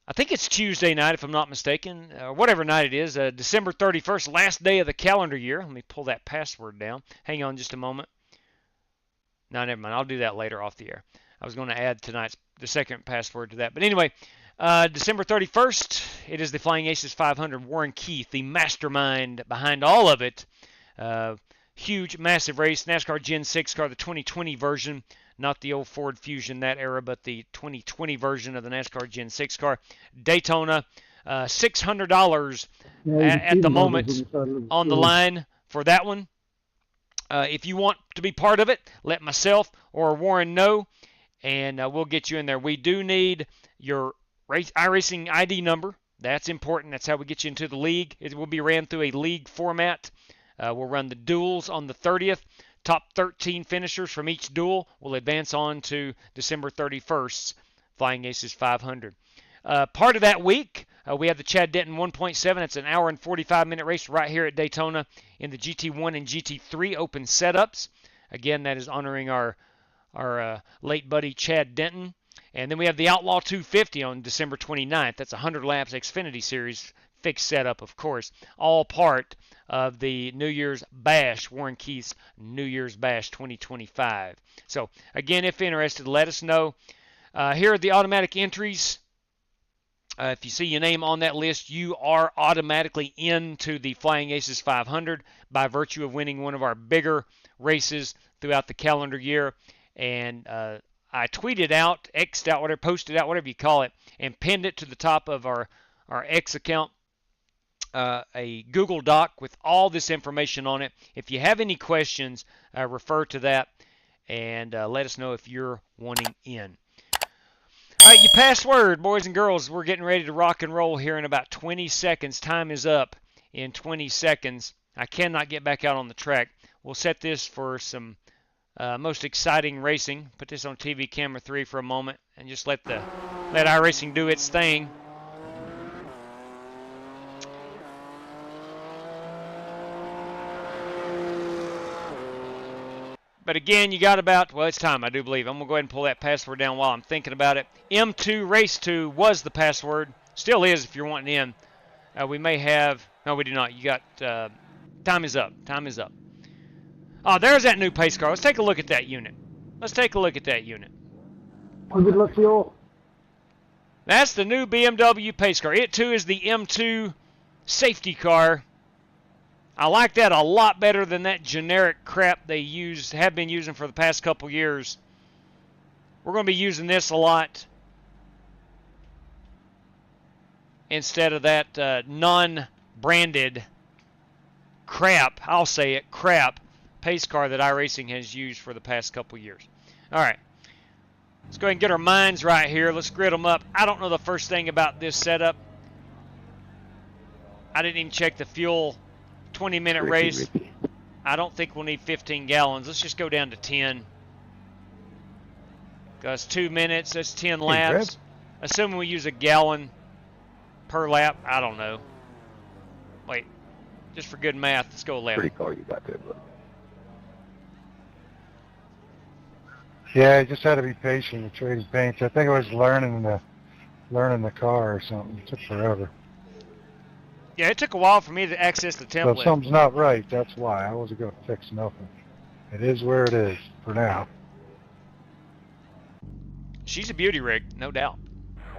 I think it's Tuesday night, if I'm not mistaken, or whatever night it is, December 31st, last day of the calendar year. Let me pull that password down. Hang on just a moment. No, never mind. I'll do that later off the air. I was going to add the second password to that. But anyway, December 31st, it is the Flying Aces 500. Warren Keith, the mastermind behind all of it. Huge, massive race. NASCAR Gen 6 car, the 2020 version. Not the old Ford Fusion, that era, but the 2020 version of the NASCAR Gen 6 car. Daytona, $600 at the moment on the line for that one. If you want to be part of it, let myself or Warren know, and we'll get you in there. We do need your iRacing ID number. That's important. That's how we get you into the league. It will be ran through a league format. We'll run the duels on the 30th. Top 13 finishers from each duel will advance on to December 31st's Flying Aces 500. Part of that week, we have the Chad Denton 1.7. It's an hour and 45-minute race right here at Daytona in the GT1 and GT3 open setups. Again, that is honoring our late buddy Chad Denton. And then we have the Outlaw 250 on December 29th. That's 100 laps Xfinity Series fixed setup, of course, all part of the New Year's Bash, Warren Keith's New Year's Bash 2025. So, again, if interested, let us know. Here are the automatic entries. If you see your name on that list, you are automatically into the Flying Aces 500 by virtue of winning one of our bigger races throughout the calendar year. And I tweeted out, X'd out, whatever, posted out, whatever you call it, and pinned it to the top of our X account, a Google Doc with all this information on it. If you have any questions, refer to that and let us know if you're wanting in. All right, your password, boys and girls. We're getting ready to rock and roll here in about 20 seconds. Time is up in 20 seconds. I cannot get back out on the track. We'll set this for some most exciting racing. Put this on TV camera 3 for a moment and just let iRacing do its thing. But again, you got about, well, it's time, I do believe. I'm going to go ahead and pull that password down while I'm thinking about it. M2 Race 2 was the password. Still is if you're wanting in. We may have, no, we do not. You got, time is up. Time is up. Oh, there's that new pace car. Let's take a look at that unit. Let's take a look at that unit. Oh, good luck to you all. That's the new BMW pace car. It, too, is the M2 safety car. I like that a lot better than that generic crap they have been using for the past couple years. We're going to be using this a lot instead of that non-branded crap, I'll say it, crap, pace car that iRacing has used for the past couple years. All right. Let's go ahead and get our minds right here. Let's grid them up. I don't know the first thing about this setup. I didn't even check the fuel. 20-minute race. I don't think we'll need 15 gallons. Let's just go down to 10. Because 2 minutes, that's 10 laps. Assuming we use a gallon per lap. I don't know. Wait. Just for good math, let's go 11. Pretty car you got there, buddy. Yeah, I just had to be patient with trading paints. I think I was learning the car or something. It took forever. Yeah, it took a while for me to access the template. So something's not right, that's why. I wasn't going to fix nothing. It is where it is for now. She's a beauty rig, no doubt.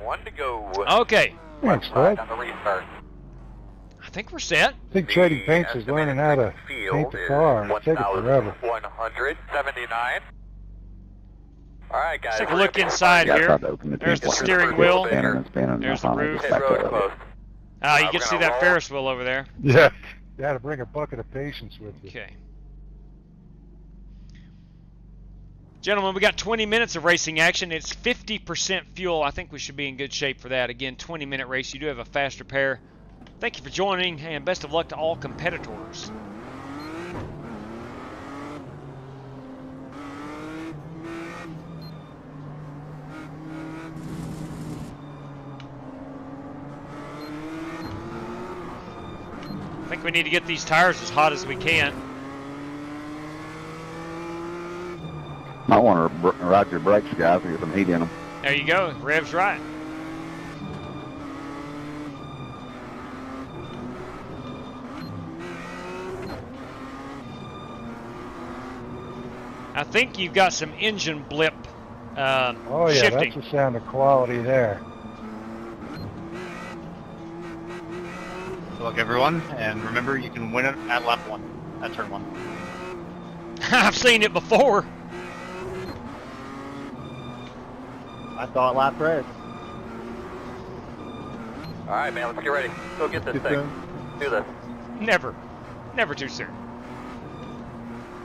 1 to go. Okay. Thanks, Fred. On the restart. I think we're set. I think trading paints is learning how to paint the car. It's taking forever. 179. All right, guys. Let's take a look inside here. There's the steering wheel. There's There's the roof. Hit road close. You can see that Ferris wheel over there. Yeah. You had to bring a bucket of patience with you. Okay. Gentlemen, we got 20 minutes of racing action. It's 50% fuel. I think we should be in good shape for that. Again, 20-minute race. You do have a faster pair. Thank you for joining, and best of luck to all competitors. I think we need to get these tires as hot as we can. Might want to ride your brakes, guys, to get some heat in them. There you go. Rev's right. I think you've got some engine blip Oh yeah, shifting. that's the sound of quality there. Good luck, everyone, and remember, you can win it at lap 1, at turn 1. I've seen it before. I thought lap race. All right, man, let's get ready. Go get this thing. Do this. Never. Never too soon.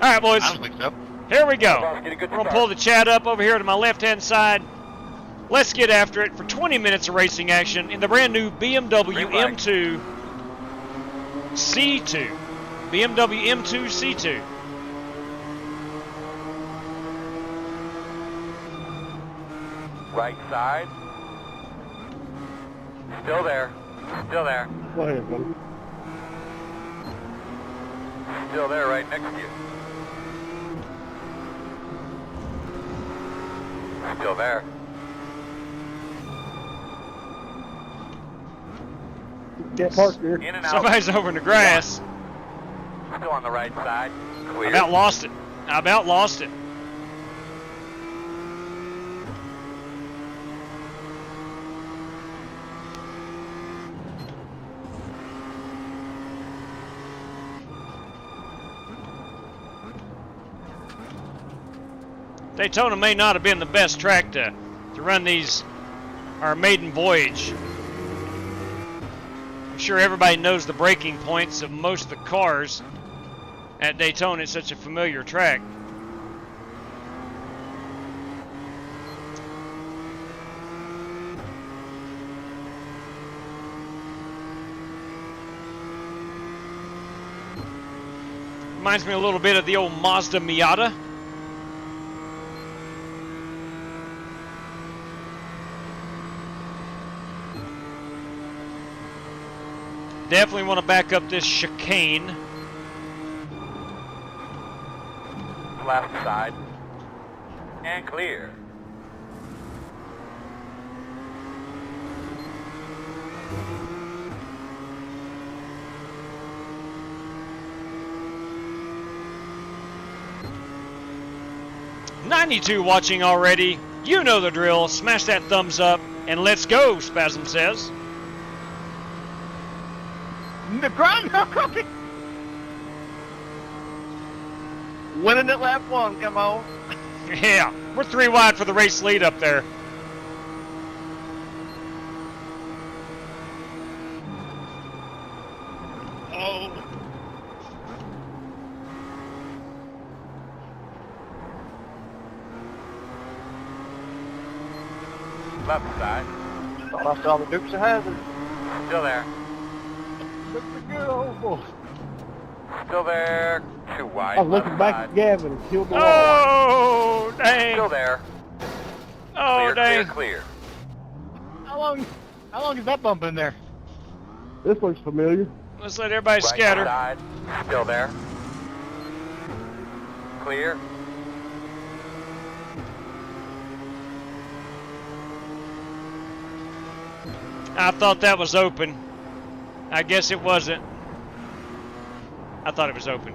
All right, boys. I don't think so. Here we go. Boss, get a good We're going to start. pull the chat up over here to my left-hand side. Let's get after it for 20 minutes of racing action in the brand new BMW M2 C2. BMW M2 C2. Right side. Still there. Still there. Go ahead, buddy. Still there right next to you. Still there. Can't park here. In and out. Somebody's over in the grass. Still on the right side. I Clear. about lost it. I about lost it. Daytona may not have been the best track to run our maiden voyage. I'm sure everybody knows the braking points of most of the cars at Daytona. It's such a familiar track. Reminds me a little bit of the old Mazda Miata. Definitely want to back up this chicane. Left side. And clear. '92 watching already. You know the drill. Smash that thumbs up and let's go, Spasm says. The grind cookie. Winning at lap 1, come on. Yeah, we're 3 wide for the race lead up there. Oh. Left side. Thought I saw the Dukes of Hazzard. Still there. Look at the good old boy. Still there. Too wide. I was looking left back side. at Gavin and killed the wall. Oh, dang. Still there. Oh, Clear, dang. clear, clear. How long is that bump in there? This looks familiar. Let's let everybody Right scatter. side. Still there. Clear. I thought that was open. I guess it wasn't. I thought it was open.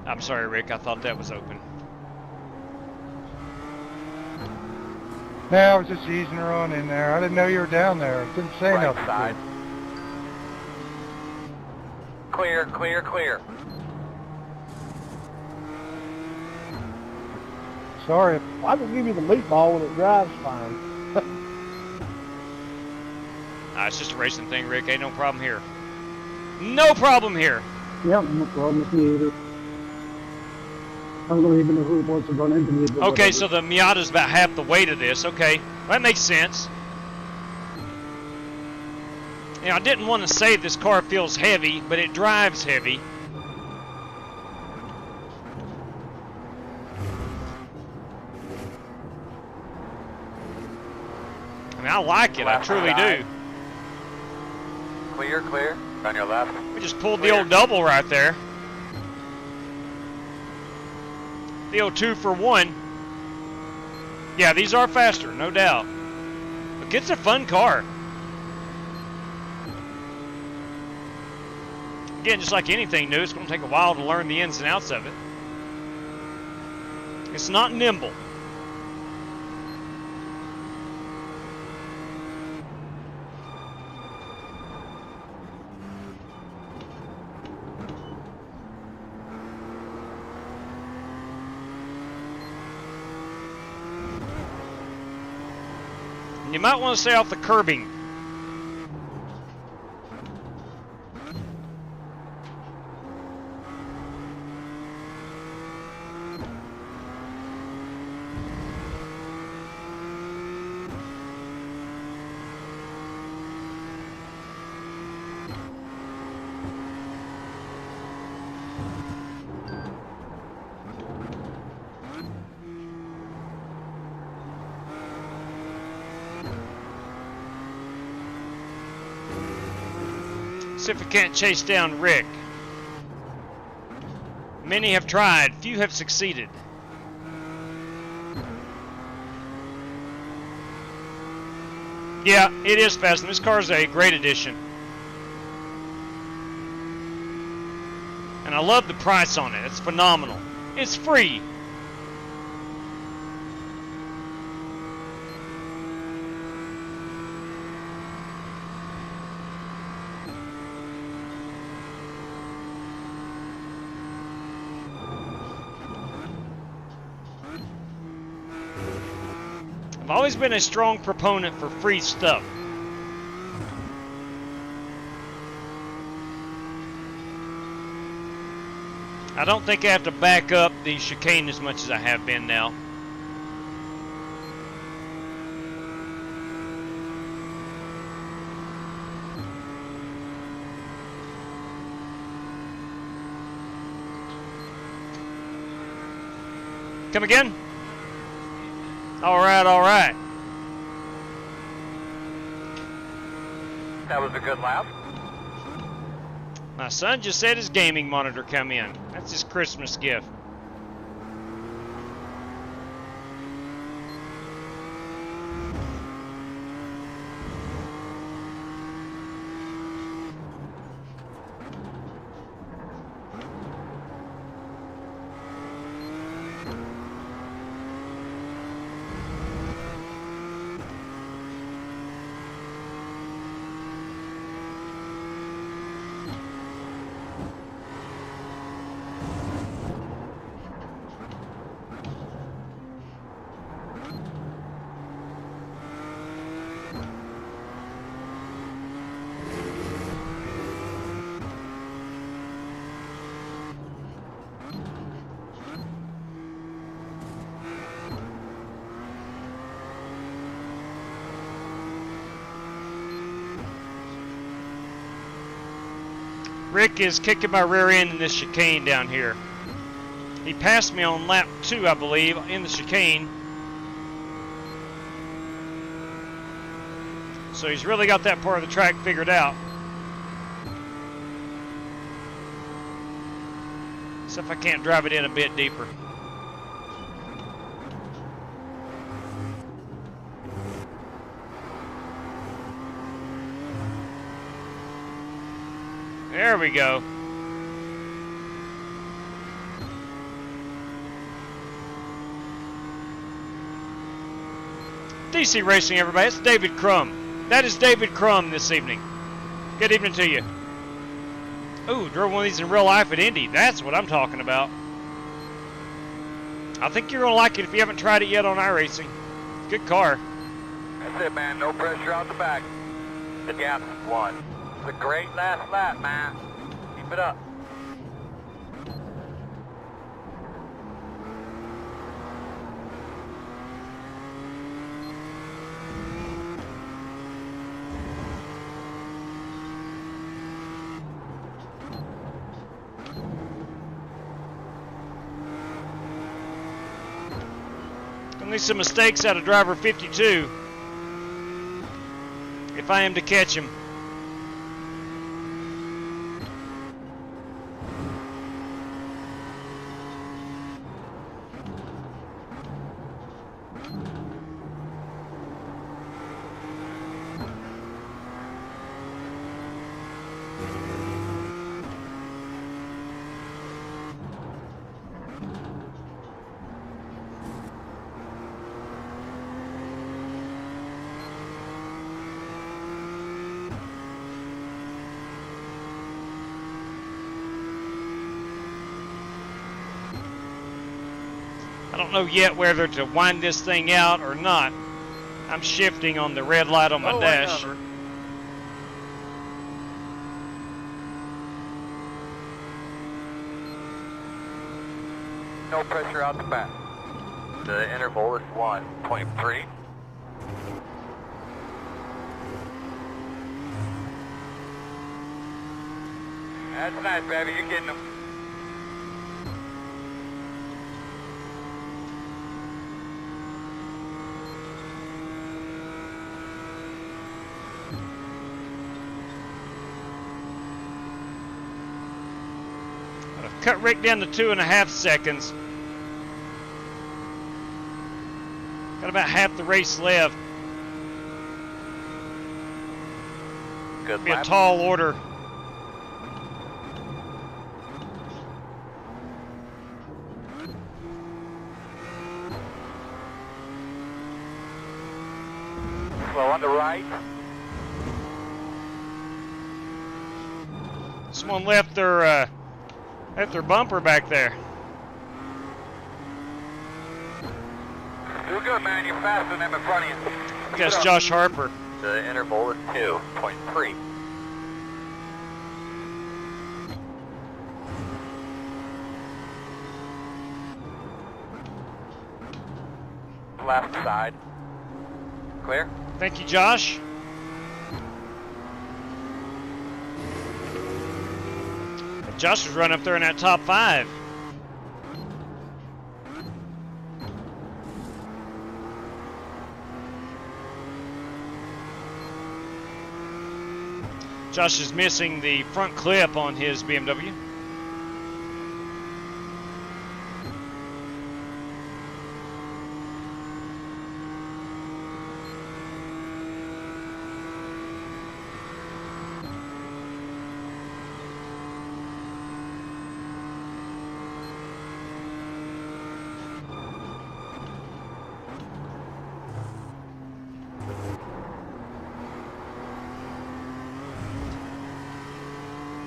I'm sorry, Rick. I thought that was open. No, I was just easing her on in there. I didn't know you were down there. It didn't say Right nothing. side. Clear, clear, clear. Sorry. I can give you the meatball when it drives fine. It's just a racing thing, Rick. Ain't no problem here. No problem here. Yep, no problem with me either. I don't even know who it was that run into me. but Okay, whatever. so the Miata's about half the weight of this. Okay, that makes sense. You know, I didn't want to say this car feels heavy, but it drives heavy. I mean, I like it. I Left truly side. do. Clear, clear. On your left. We just pulled the Clear. old double right there. The old 2 for 1. Yeah, these are faster, no doubt. But it's a fun car. Again, just like anything new, it's going to take a while to learn the ins and outs of it. It's not nimble. You might want to stay off the curbing. See if we can't chase down Rick. Many have tried, few have succeeded. Yeah, it is fast, and this car is a great addition. And I love the price on it. It's phenomenal. It's free. I've always been a strong proponent for free stuff. I don't think I have to back up the chicane as much as I have been now. Come again? All right, all right. That was a good lap. My son just said his gaming monitor come in. That's his Christmas gift. Rick is kicking my rear end in this chicane down here. He passed me on lap 2, I believe, in the chicane. So he's really got that part of the track figured out. Except if I can't drive it in a bit deeper. There we go. DC Racing, everybody. It's David Crum. That is David Crum this evening. Good evening to you. Ooh, drove one of these in real life at Indy. That's what I'm talking about. I think you're going to like it if you haven't tried it yet on iRacing. Good car. That's it, man. No pressure out the back. The gap's 1. It's a great last lap, man. Keep it up. Gonna need some mistakes out of driver 52 if I am to catch him. I don't know yet whether to wind this thing out or not. I'm shifting on the red light on my dash. No pressure out the back. The interval is 1.3. That's nice, baby. You're getting them. Cut Rick down to 2.5 seconds. Got about half the race left. Good Be a lap. tall order. Slow on the right. Someone left their bumper back there. You're good, man. You're faster than them in front of you. I guess Josh Harper. The interval is 2.3. Left side. Clear? Thank you, Josh. Josh was running up there in that top 5. Josh is missing the front clip on his BMW.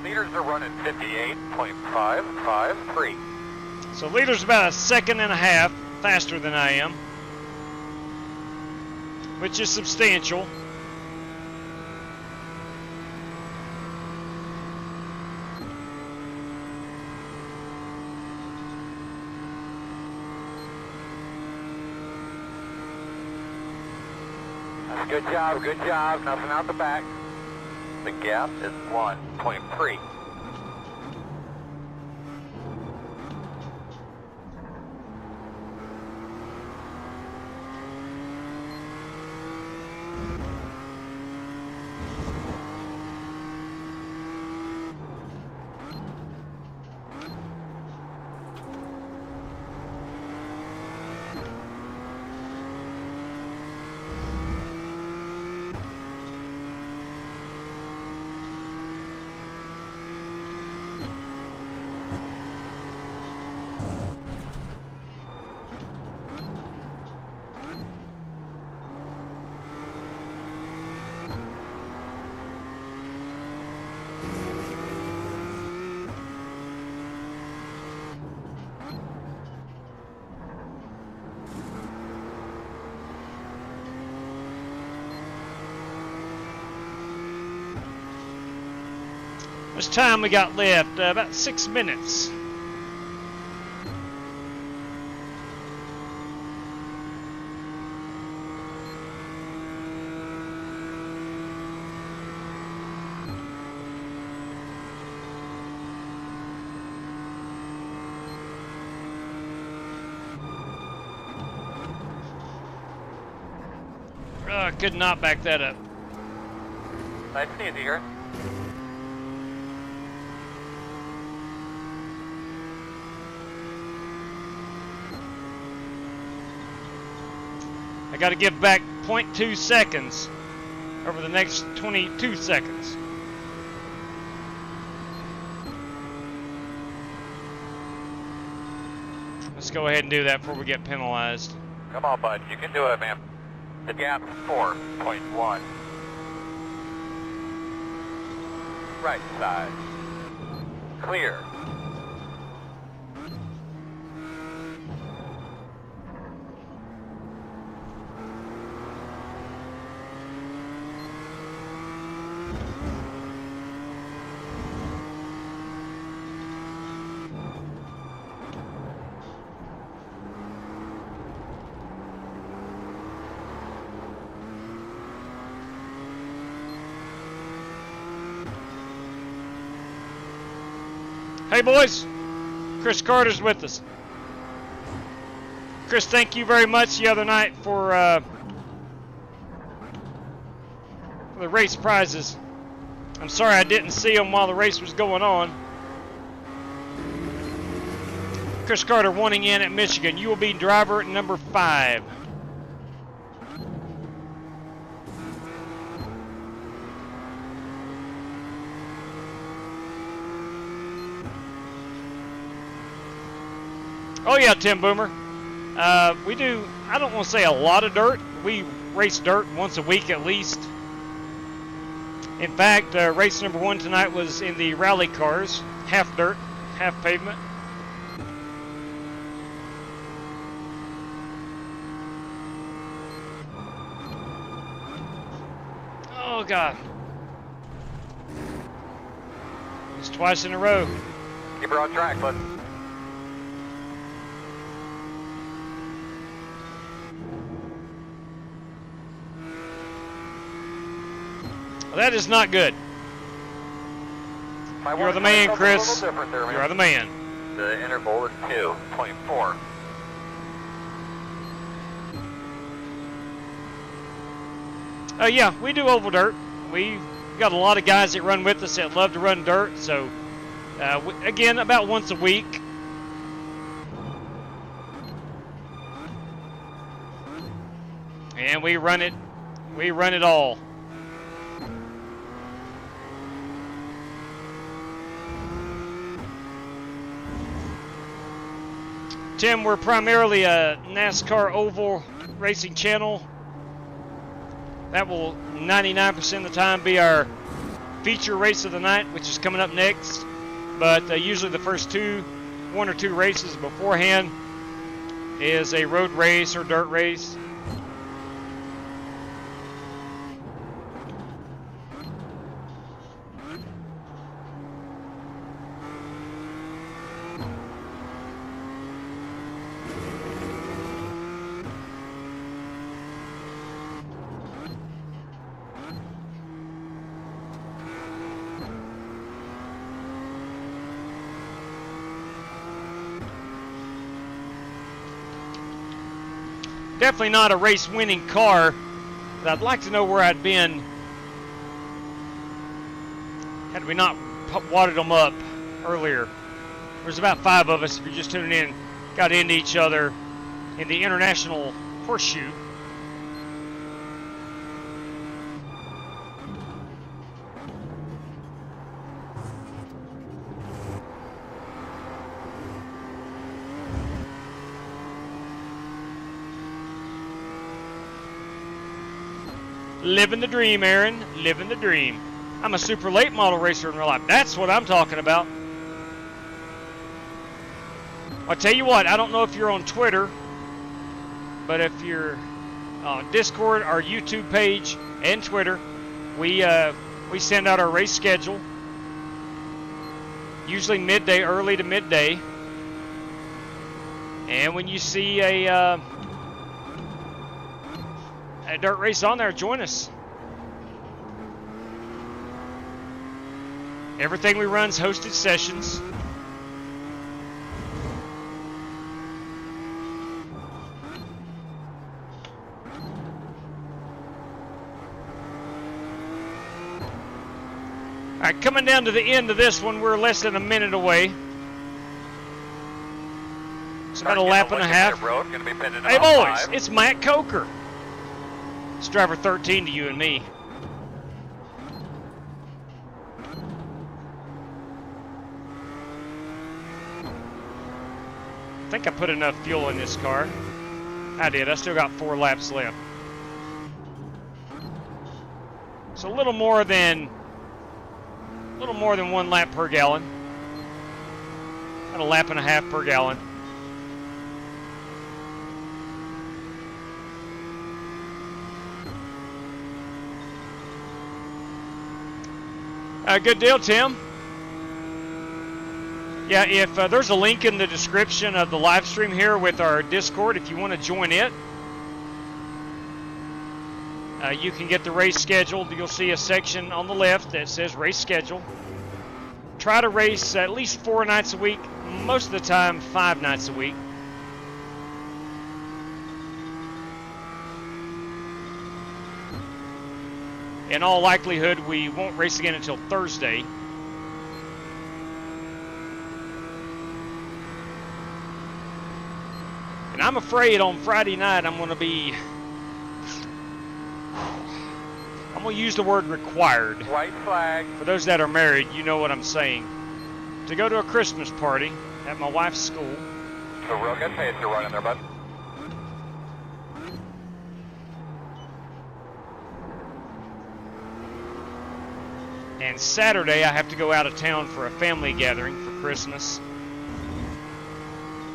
Leaders are running 58.553. So leader's about a second and a half faster than I am, which is substantial. That's a good job, good job. Nothing out the back. The gap is 1.3. How much time we got left? About 6 minutes. Could not back that up. Nice to see you here. I got to give back 0.2 seconds over the next 22 seconds. Let's go ahead and do that before we get penalized. Come on, bud. You can do it, man. The gap is 4.1. Right side. Clear. Hey boys, Chris Carter's with us. Chris, thank you very much the other night for the race prizes. I'm sorry I didn't see them while the race was going on. Chris Carter wanting in at Michigan. You will be driver number 5. Oh yeah, Tim Boomer. We do, I don't want to say a lot of dirt. We race dirt once a week at least. In fact, race number 1 tonight was in the rally cars. Half dirt, half pavement. Oh God. It's twice in a row. Keep her on track, bud. Well, that is not good. You're the man, Chris. You are the man. The interval is 2.4. Yeah, we do oval dirt. We've got a lot of guys that run with us that love to run dirt. So, again, about once a week. And we run it. We run it all. Tim, we're primarily a NASCAR oval racing channel. That will 99% of the time be our feature race of the night, which is coming up next. But usually the first 1 or 2 races beforehand is a road race or dirt race. Definitely not a race-winning car, but I'd like to know where I'd been had we not wadded them up earlier. There's about 5 of us, if you're just tuning in, got into each other in the International Horseshoe. Living the dream, Aaron. Living the dream. I'm a super late model racer in real life. That's what I'm talking about. I'll tell you what, I don't know if you're on Twitter, but if you're on Discord, our YouTube page, and Twitter, we send out our race schedule. Usually midday, early to midday. And when you see a dirt race on there, join us. Everything we run is hosted sessions. All right, coming down to the end of this one, we're less than a minute away. It's about a lap and a half. Hey boys, it's Matt Coker. It's driver 13 to you and me. I think I put enough fuel in this car. I did. I still got 4 laps left. It's a little more than 1 lap per gallon. About a lap and a half per gallon. Good deal, Tim. Yeah, if there's a link in the description of the live stream here with our Discord, if you want to join it, you can get the race scheduled. You'll see a section on the left that says race schedule. Try to race at least 4 nights a week, most of the time 5 nights a week. In all likelihood, we won't race again until Thursday. And I'm afraid on Friday night I'm going to use the word required. White flag. For those that are married, you know what I'm saying. To go to a Christmas party at my wife's school. a real good pace you're running there, bud. And Saturday, I have to go out of town for a family gathering for Christmas.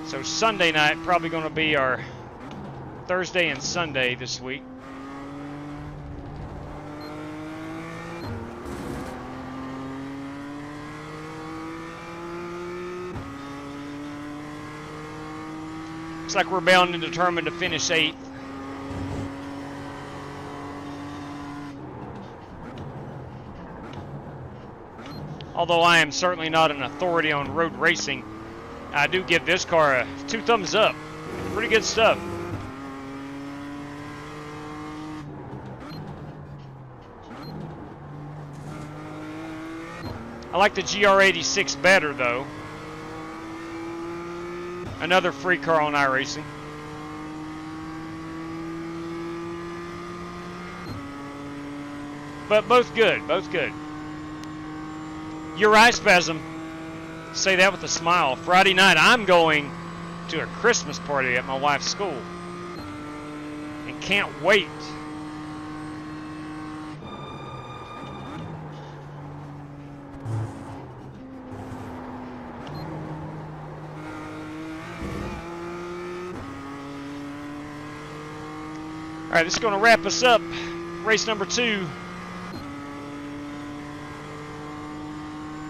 So Sunday night, probably going to be our Thursday and Sunday this week. Looks like we're bound and determined to finish 8th. Although I am certainly not an authority on road racing, I do give this car 2 thumbs up. Pretty good stuff. I like the GR86 better, though. Another free car on iRacing. But both good, both good. Your eye spasm. Say that with a smile. Friday night, I'm going to a Christmas party at my wife's school. And can't wait. All right, this is going to wrap us up. Race number 2.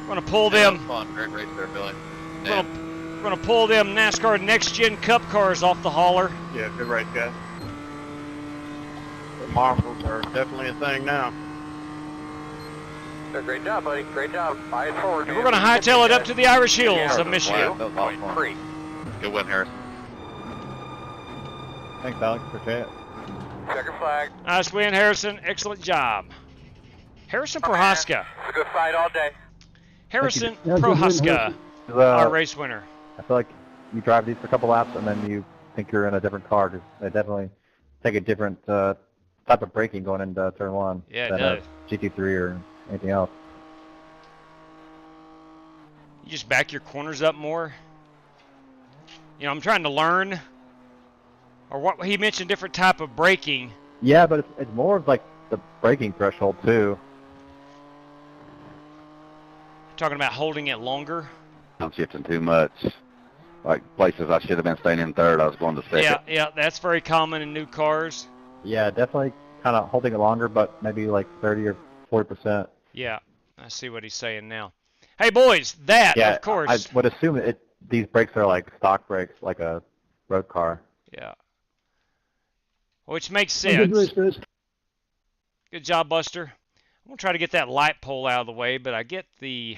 We're going to pull them. Fun. Great race there, Billy. We're going to pull them NASCAR Next Gen Cup cars off the hauler. Yeah, good race, guys. The marshals are definitely a thing now. Great job, buddy. Great job. Eyes forward. And we're going to hightail it up to the Irish Hills of Michigan. That was a lot of fun. Good win, Harrison. Thanks, Alex. Appreciate it. Checker flag. Nice win, Harrison. Excellent job. Harrison Prohaska. It's a good fight all day. Harrison Yeah, good win, Prohaska, Harrison. our race winner. I feel like you drive these for a couple laps and then you think you're in a different car. They definitely take a different type of braking going into turn 1 Yeah, it than does. a GT3 or anything else. You just back your corners up more. You know, I'm trying to learn. Or what he mentioned, different type of braking. Yeah, but it's more of like the braking threshold too. Talking about holding it longer. I'm shifting too much. Like places I should have been staying in 3rd, I was going to 2nd. Yeah, that's very common in new cars. Yeah, definitely kind of holding it longer, but maybe like 30 or 40%. Yeah, I see what he's saying now. Hey, boys, that, Yeah, of course. I would assume these brakes are like stock brakes, like a road car. Yeah. Which makes Good race, sense. guys. Good job, Buster. I'm going to try to get that light pole out of the way, but I think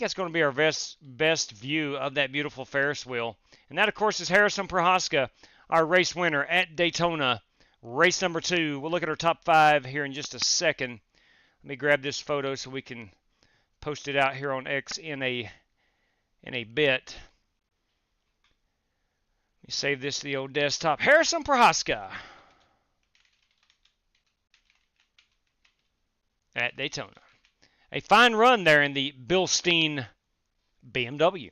that's going to be our best view of that beautiful Ferris wheel. And that, of course, is Harrison Prohaska, our race winner at Daytona, race number 2. We'll look at our top 5 here in just a second. Let me grab this photo so we can post it out here on X in a bit. Let me save this to the old desktop. Harrison Prohaska at Daytona. A fine run there in the Bilstein BMW.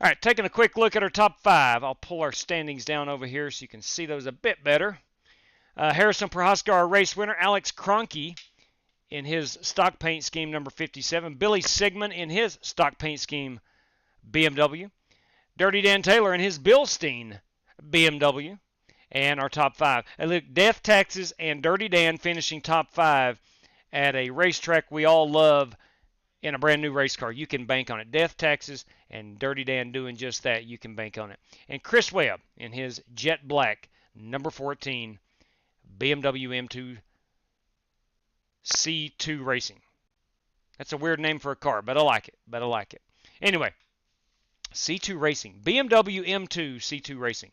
All right, taking a quick look at our top 5. I'll pull our standings down over here so you can see those a bit better. Harrison Prohaska, our race winner. Alex Kroenke in his stock paint scheme number 57. Billy Sigmund in his stock paint scheme BMW. Dirty Dan Taylor in his Bilstein BMW. And our top 5. And look, Death Taxes and Dirty Dan finishing top 5 at a racetrack we all love in a brand new race car. You can bank on it. Death Taxes and Dirty Dan doing just that. You can bank on it. And Chris Webb in his Jet Black number 14 BMW M2 C2 Racing. That's a weird name for a car, but I like it. Anyway, C2 Racing. BMW M2 C2 Racing.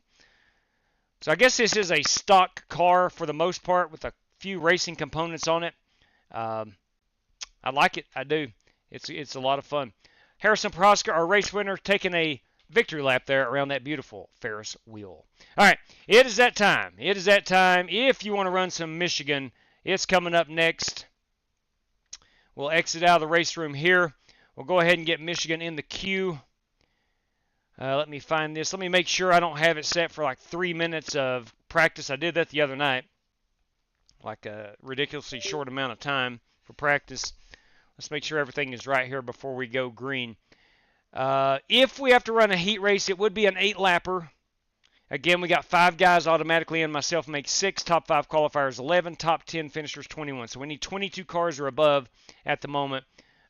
So I guess this is a stock car for the most part with a few racing components on it. I like it. I do. It's a lot of fun. Harrison Prohaska, our race winner, taking a victory lap there around that beautiful Ferris wheel. All right, it is that time. If you want to run some Michigan, it's coming up next. We'll exit out of the race room here. We'll go ahead and get Michigan in the queue. Let me find this. Let me make sure I don't have it set for like 3 minutes of practice. I did that the other night, like a ridiculously short amount of time for practice. Let's make sure everything is right here before we go green. If we have to run a heat race, it would be an 8-lapper. Again, we got 5 guys automatically in. Myself makes 6. Top 5 qualifiers 11. Top 10 finishers 21. So we need 22 cars or above at the moment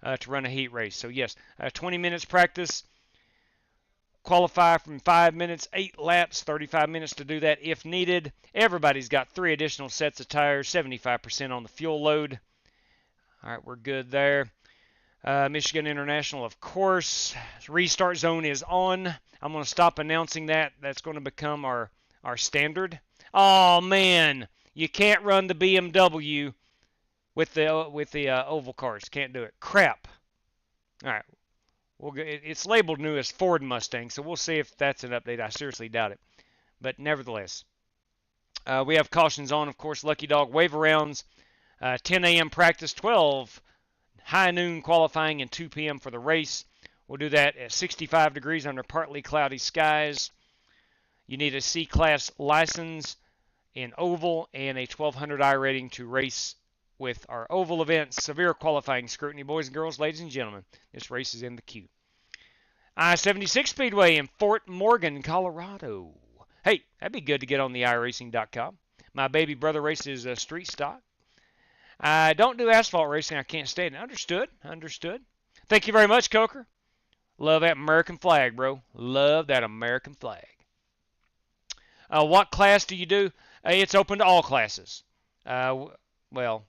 to run a heat race. So yes, 20 minutes practice. Qualify from 5 minutes, 8 laps, 35 minutes to do that if needed. Everybody's got 3 additional sets of tires, 75% on the fuel load. All right, we're good there. Michigan International, of course. Restart zone is on. I'm going to stop announcing that. That's going to become our standard. Oh, man. You can't run the BMW with the oval cars. Can't do it. Crap. All right. It's labeled new as Ford Mustang, so we'll see if that's an update. I seriously doubt it. But nevertheless, we have cautions on, of course. Lucky Dog waiver rounds. 10 a.m. practice, 12 high noon qualifying, and 2 p.m. for the race. We'll do that at 65 degrees under partly cloudy skies. You need a C-Class license in oval and a 1200 I rating to race with our oval events. Severe qualifying scrutiny, boys and girls, ladies and gentlemen. This race is in the queue. I-76 Speedway in Fort Morgan, Colorado. Hey, that'd be good to get on the iRacing.com. My baby brother races street stock. I don't do asphalt racing. I can't stand it. Understood. Understood. Thank you very much, Coker. Love that American flag, bro. Love that American flag. What class do you do? It's open to all classes. Well,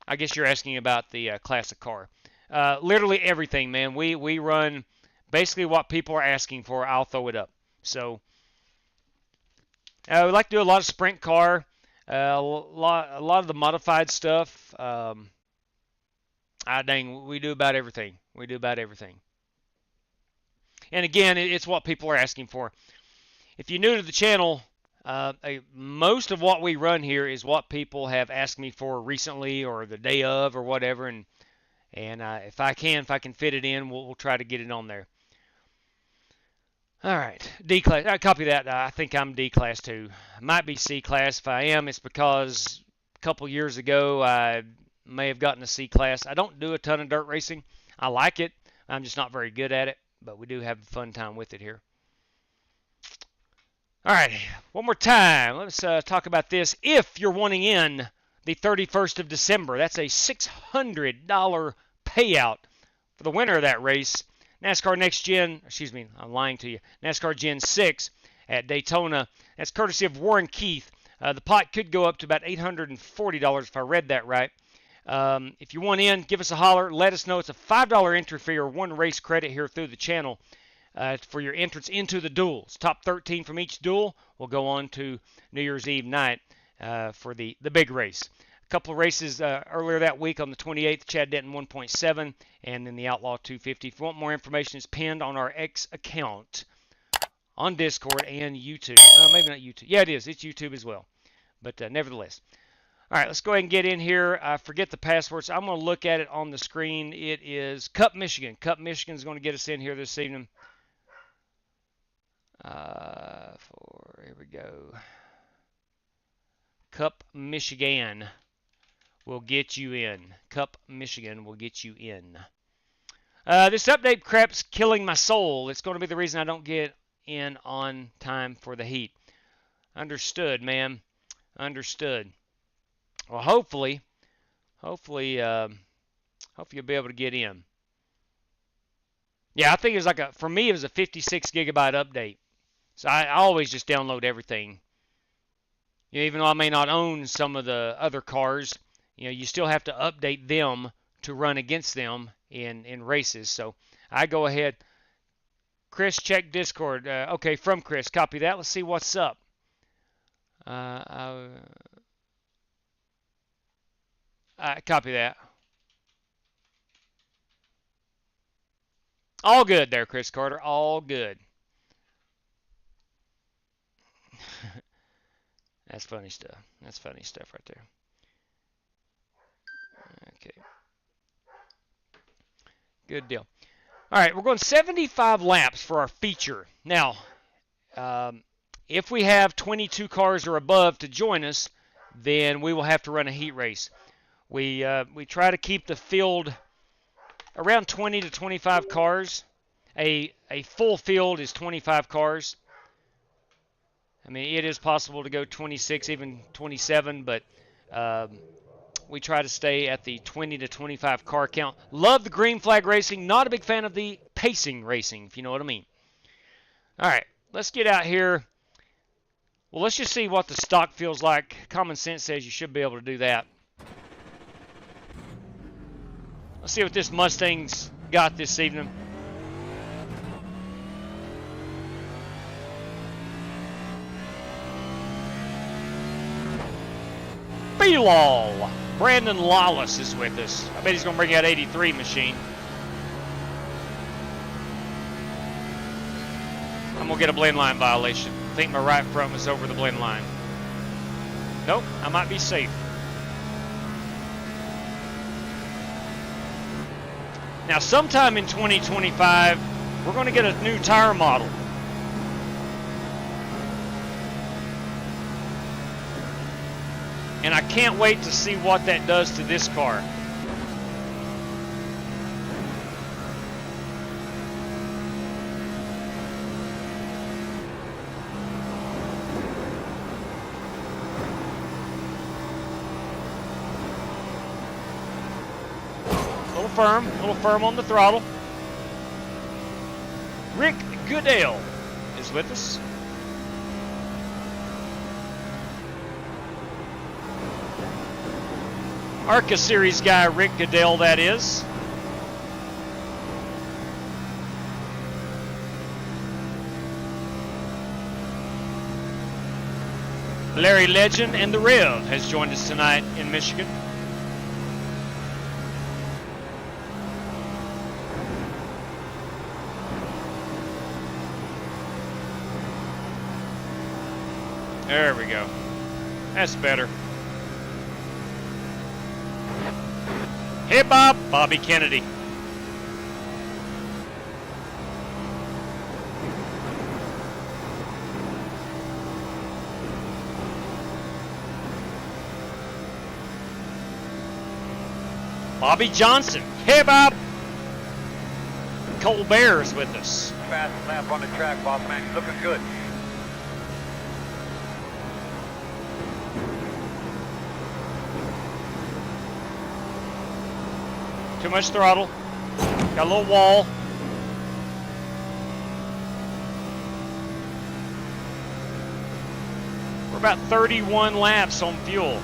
I guess you're asking about the class of car. Literally everything, man. We run basically what people are asking for. I'll throw it up. So we like to do a lot of sprint car. A lot of the modified stuff. Dang, we do about everything. We do about everything. And again, it's what people are asking for. If you're new to the channel, most of what we run here is what people have asked me for recently or the day of or whatever. And if I can fit it in, we'll try to get it on there. All right, D class. Copy that. I think I'm D class too. Might be C class. If I am, it's because a couple years ago I may have gotten a C class. I don't do a ton of dirt racing. I like it. I'm just not very good at it, but we do have a fun time with it here. All right, one more time. Let's talk about this. If you're wanting in the 31st of December, that's a $600 payout for the winner of that race. NASCAR Next Gen, excuse me, I'm lying to you. NASCAR Gen 6 at Daytona. That's courtesy of Warren Keith. The pot could go up to about $840 if I read that right. If you want in, give us a holler. Let us know. It's a $5 entry fee or 1 race credit here through the channel for your entrance into the duels. Top 13 from each duel will go on to New Year's Eve night for the big race. A couple of races earlier that week on the 28th, Chad Denton 1.7, and then the Outlaw 250. If you want more information, it's pinned on our X account on Discord and YouTube. Maybe not YouTube. Yeah, it is. It's YouTube as well. But nevertheless. All right, let's go ahead and get in here. I forget the passwords. I'm going to look at it on the screen. It is Cup Michigan. Cup Michigan is going to get us in here this evening. Here we go. Cup Michigan will get you in. Cup Michigan will get you in. This update crap's killing my soul. It's going to be the reason I don't get in on time for the heat. Understood, man. Understood. Well, hopefully you'll be able to get in. Yeah, I think it was for me, it was a 56 gigabyte update. So I always just download everything. You know, even though I may not own some of the other cars, you know, you still have to update them to run against them in races. So I go ahead. Chris, check Discord. Okay, from Chris. Copy that. Let's see what's up. Copy that. All good there, Chris Carter. All good. That's funny stuff. That's funny stuff right there. Okay. Good deal. All right, we're going 75 laps for our feature. Now, if we have 22 cars or above to join us, then we will have to run a heat race. We try to keep the field around 20 to 25 cars. A full field is 25 cars. I mean, it is possible to go 26, even 27, but we try to stay at the 20 to 25 car count. Love the green flag racing. Not a big fan of the pacing racing, if you know what I mean. All right, let's get out here. Well, let's just see what the stock feels like. Common sense says you should be able to do that. Let's see what this Mustang's got this evening. B-Law. Brandon Lawless is with us. I bet he's going to bring out 83 machine. I'm going to get a blend line violation. I think my right front was over the blend line. Nope, I might be safe. Now, sometime in 2025, we're going to get a new tire model. And I can't wait to see what that does to this car. A little firm on the throttle. Rick Goodale is with us. ARCA Series guy Rick Goodale, that is. Larry Legend and the Rev has joined us tonight in Michigan. There we go. That's better. Hey, Bob. Bobby Kennedy. Bobby Johnson. Hey, Bob. Cole Bear is with us. Fast lap on the track, boss man. He's looking good. Too much throttle. Got a little wall. We're about 31 laps on fuel.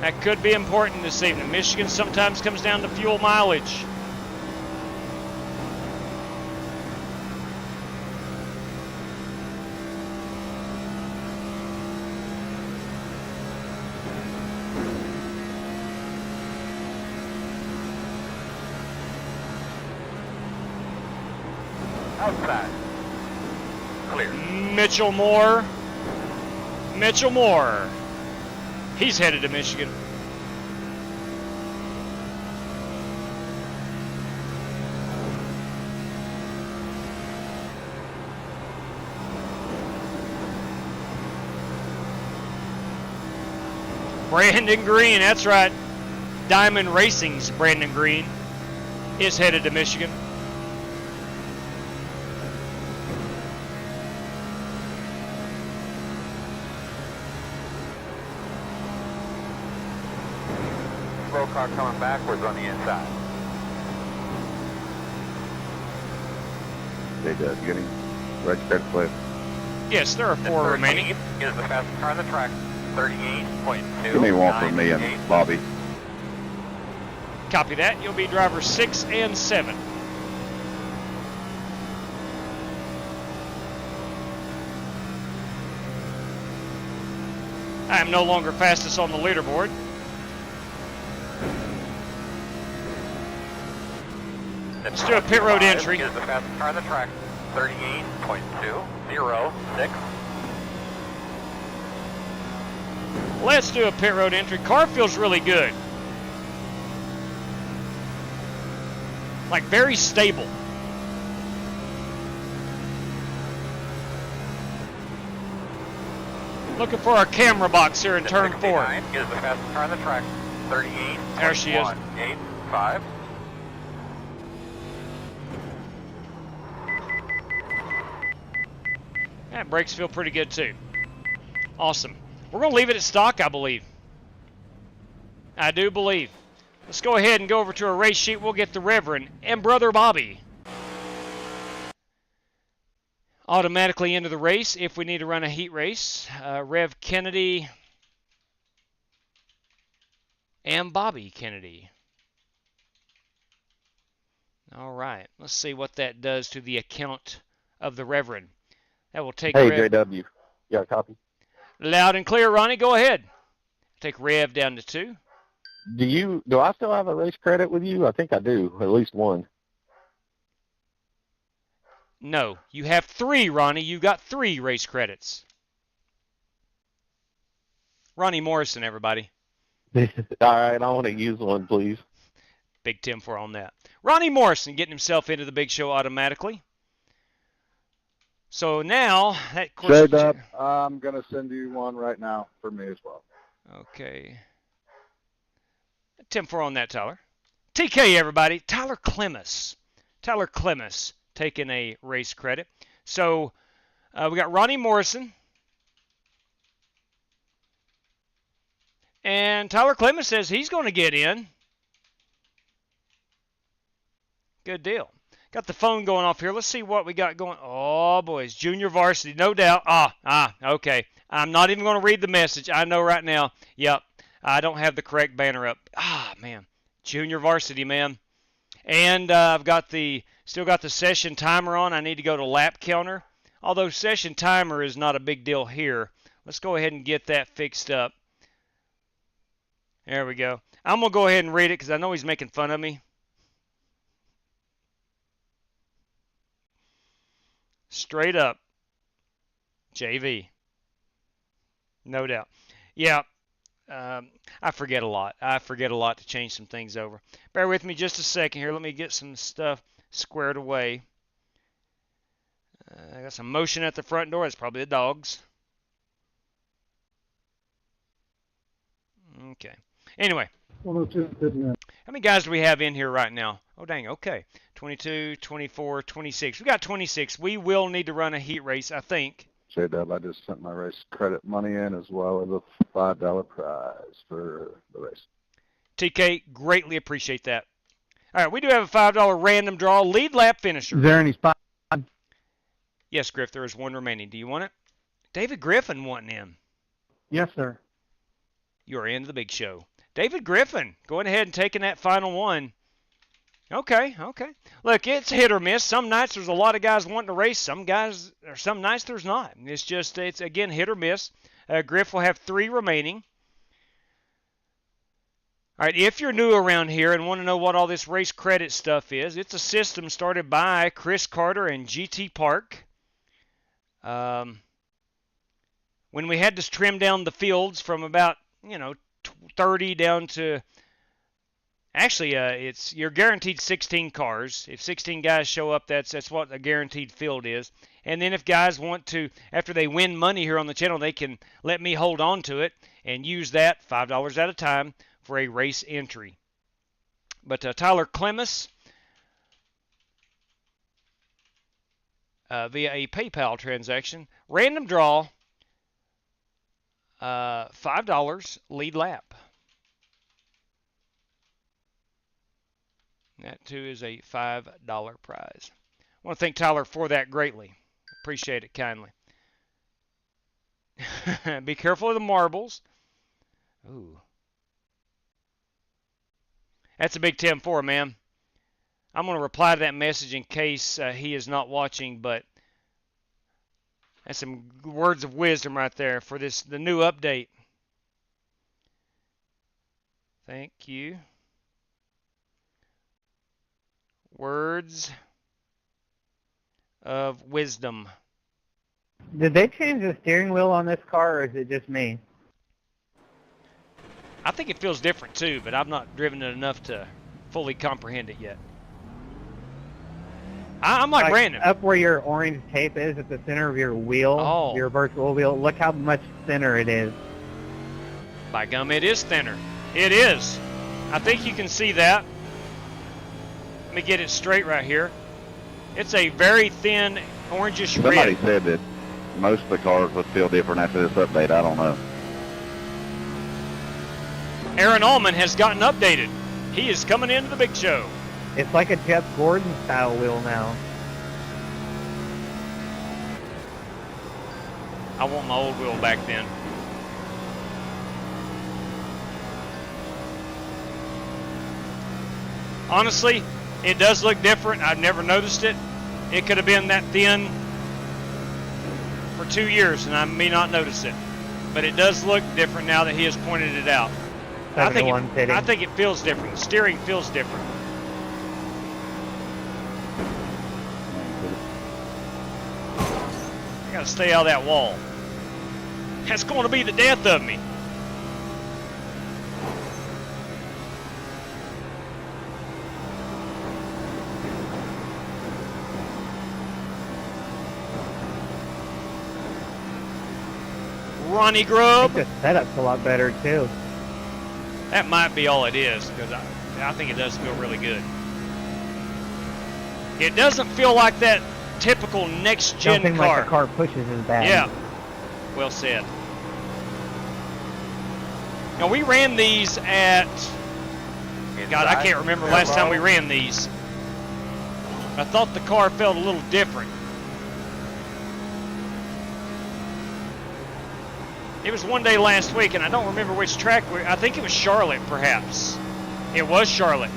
That could be important this evening. Michigan sometimes comes down to fuel mileage. Outside. Clear. Mitchell Moore. Mitchell Moore. He's headed to Michigan. Brandon Green, that's right. Diamond Racing's Brandon Green is headed to Michigan. Slow car coming backwards on the inside. They did. You getting red card plate? Yes, there are 4 remaining. Is the fastest car on the track. 38.2. Give me one for me and Bobby. Copy that. You'll be drivers 6 and 7. I am no longer fastest on the leaderboard. Let's do a pit road entry. Is the fastest car on the track. 38.206. Let's do a pit road entry. Car feels really good. Like very stable. Looking for our camera box here in turn 4. Is the fastest car on the track. 38. There she is. 8-5. That brakes feel pretty good too. Awesome. We're going to leave it at stock, I believe. I do believe. Let's go ahead and go over to our race sheet. We'll get the Reverend and Brother Bobby automatically into the race if we need to run a heat race. Rev Kennedy and Bobby Kennedy. All right. Let's see what that does to the account of the Reverend. That will take Rev. JW. You got a copy? Loud and clear, Ronnie. Go ahead. Take Rev down to 2. Do I still have a race credit with you? I think I do, at least one. No, you have 3, Ronnie. You've got 3 race credits. Ronnie Morrison, everybody. All right, I want to use one, please. Big 10-4 on that. Ronnie Morrison getting himself into the big show automatically. So now, that course. Straight up, I'm going to send you one right now for me as well. Okay. 10-4 on that, Tyler. TK, everybody. Tyler Clemmis. Tyler Clemmis taking a race credit. So we got Ronnie Morrison. And Tyler Clemmis says he's going to get in. Good deal. Got the phone going off here. Let's see what we got going. Oh, boys. Junior varsity, no doubt. Okay. I'm not even going to read the message. I know right now. Yep. I don't have the correct banner up. Man. Junior varsity, man. And I've got still got the session timer on. I need to go to lap counter. Although session timer is not a big deal here. Let's go ahead and get that fixed up. There we go. I'm going to go ahead and read it because I know he's making fun of me. Straight up. JV. No doubt. Yeah. I forget a lot. I forget a lot to change some things over. Bear with me just a second here. Let me get some stuff squared away. I got some motion at the front door. It's probably the dogs. Okay. Anyway. 102.59. How many guys do we have in here right now? Oh, dang. Okay. 22, 24, 26. We got 26. We will need to run a heat race, I think. J-Dub, I just sent my race credit money in as well as a $5 prize for the race. TK, greatly appreciate that. All right, we do have a $5 random draw lead lap finisher. Is there any spot? Yes, Griff, there is one remaining. Do you want it? David Griffin wanting in. Yes, sir. You're into the big show. David Griffin, going ahead and taking that final one. Okay. Look, it's hit or miss. Some nights there's a lot of guys wanting to race. Some nights there's not. It's again, hit or miss. Griff will have 3 remaining. All right, if you're new around here and want to know what all this race credit stuff is, it's a system started by Chris Carter and GT Park. When we had to trim down the fields from about, 30 down to, actually, you're guaranteed 16 cars. If 16 guys show up, that's what a guaranteed field is. And then if guys want to, after they win money here on the channel, they can let me hold on to it and use that $5 at a time for a race entry. But Tyler Clemmis, via a PayPal transaction, random draw, $5 lead lap. That too is a $5 prize. I want to thank Tyler for that greatly. Appreciate it kindly. Be careful of the marbles. Ooh. That's a big 10-4, man. I'm going to reply to that message in case he is not watching, but that's some words of wisdom right there for the new update. Thank you. Words of wisdom. Did they change the steering wheel on this car, or is it just me? I think it feels different too, but I've not driven it enough to fully comprehend it yet. I'm like Brandon. Up where your orange tape is at the center of your wheel, your virtual wheel, look how much thinner it is. By gum, it is thinner. It is. I think you can see that. Let me get it straight right here. It's a very thin orangish red. Somebody said that most of the cars would feel different after this update. I don't know. Aaron Allman has gotten updated. He is coming into the big show. It's like a Jeff Gordon style wheel now. I want my old wheel back then. Honestly, it does look different. I've never noticed it. It could have been that thin for 2 years, and I may not notice it. But it does look different now that he has pointed it out. I think it feels different. The steering feels different. I gotta stay out of that wall. That's going to be the death of me. Ronnie Grubb. The setup's a lot better too. That might be all it is, because I think it does feel really good. It doesn't feel like that typical next-gen car. Nothing like the car pushes as bad. Yeah, well said. Now, we ran these at... God, I can't remember last time we ran these. I thought the car felt a little different. It was one day last week, and I don't remember which track. I think it was Charlotte, perhaps. It was Charlotte.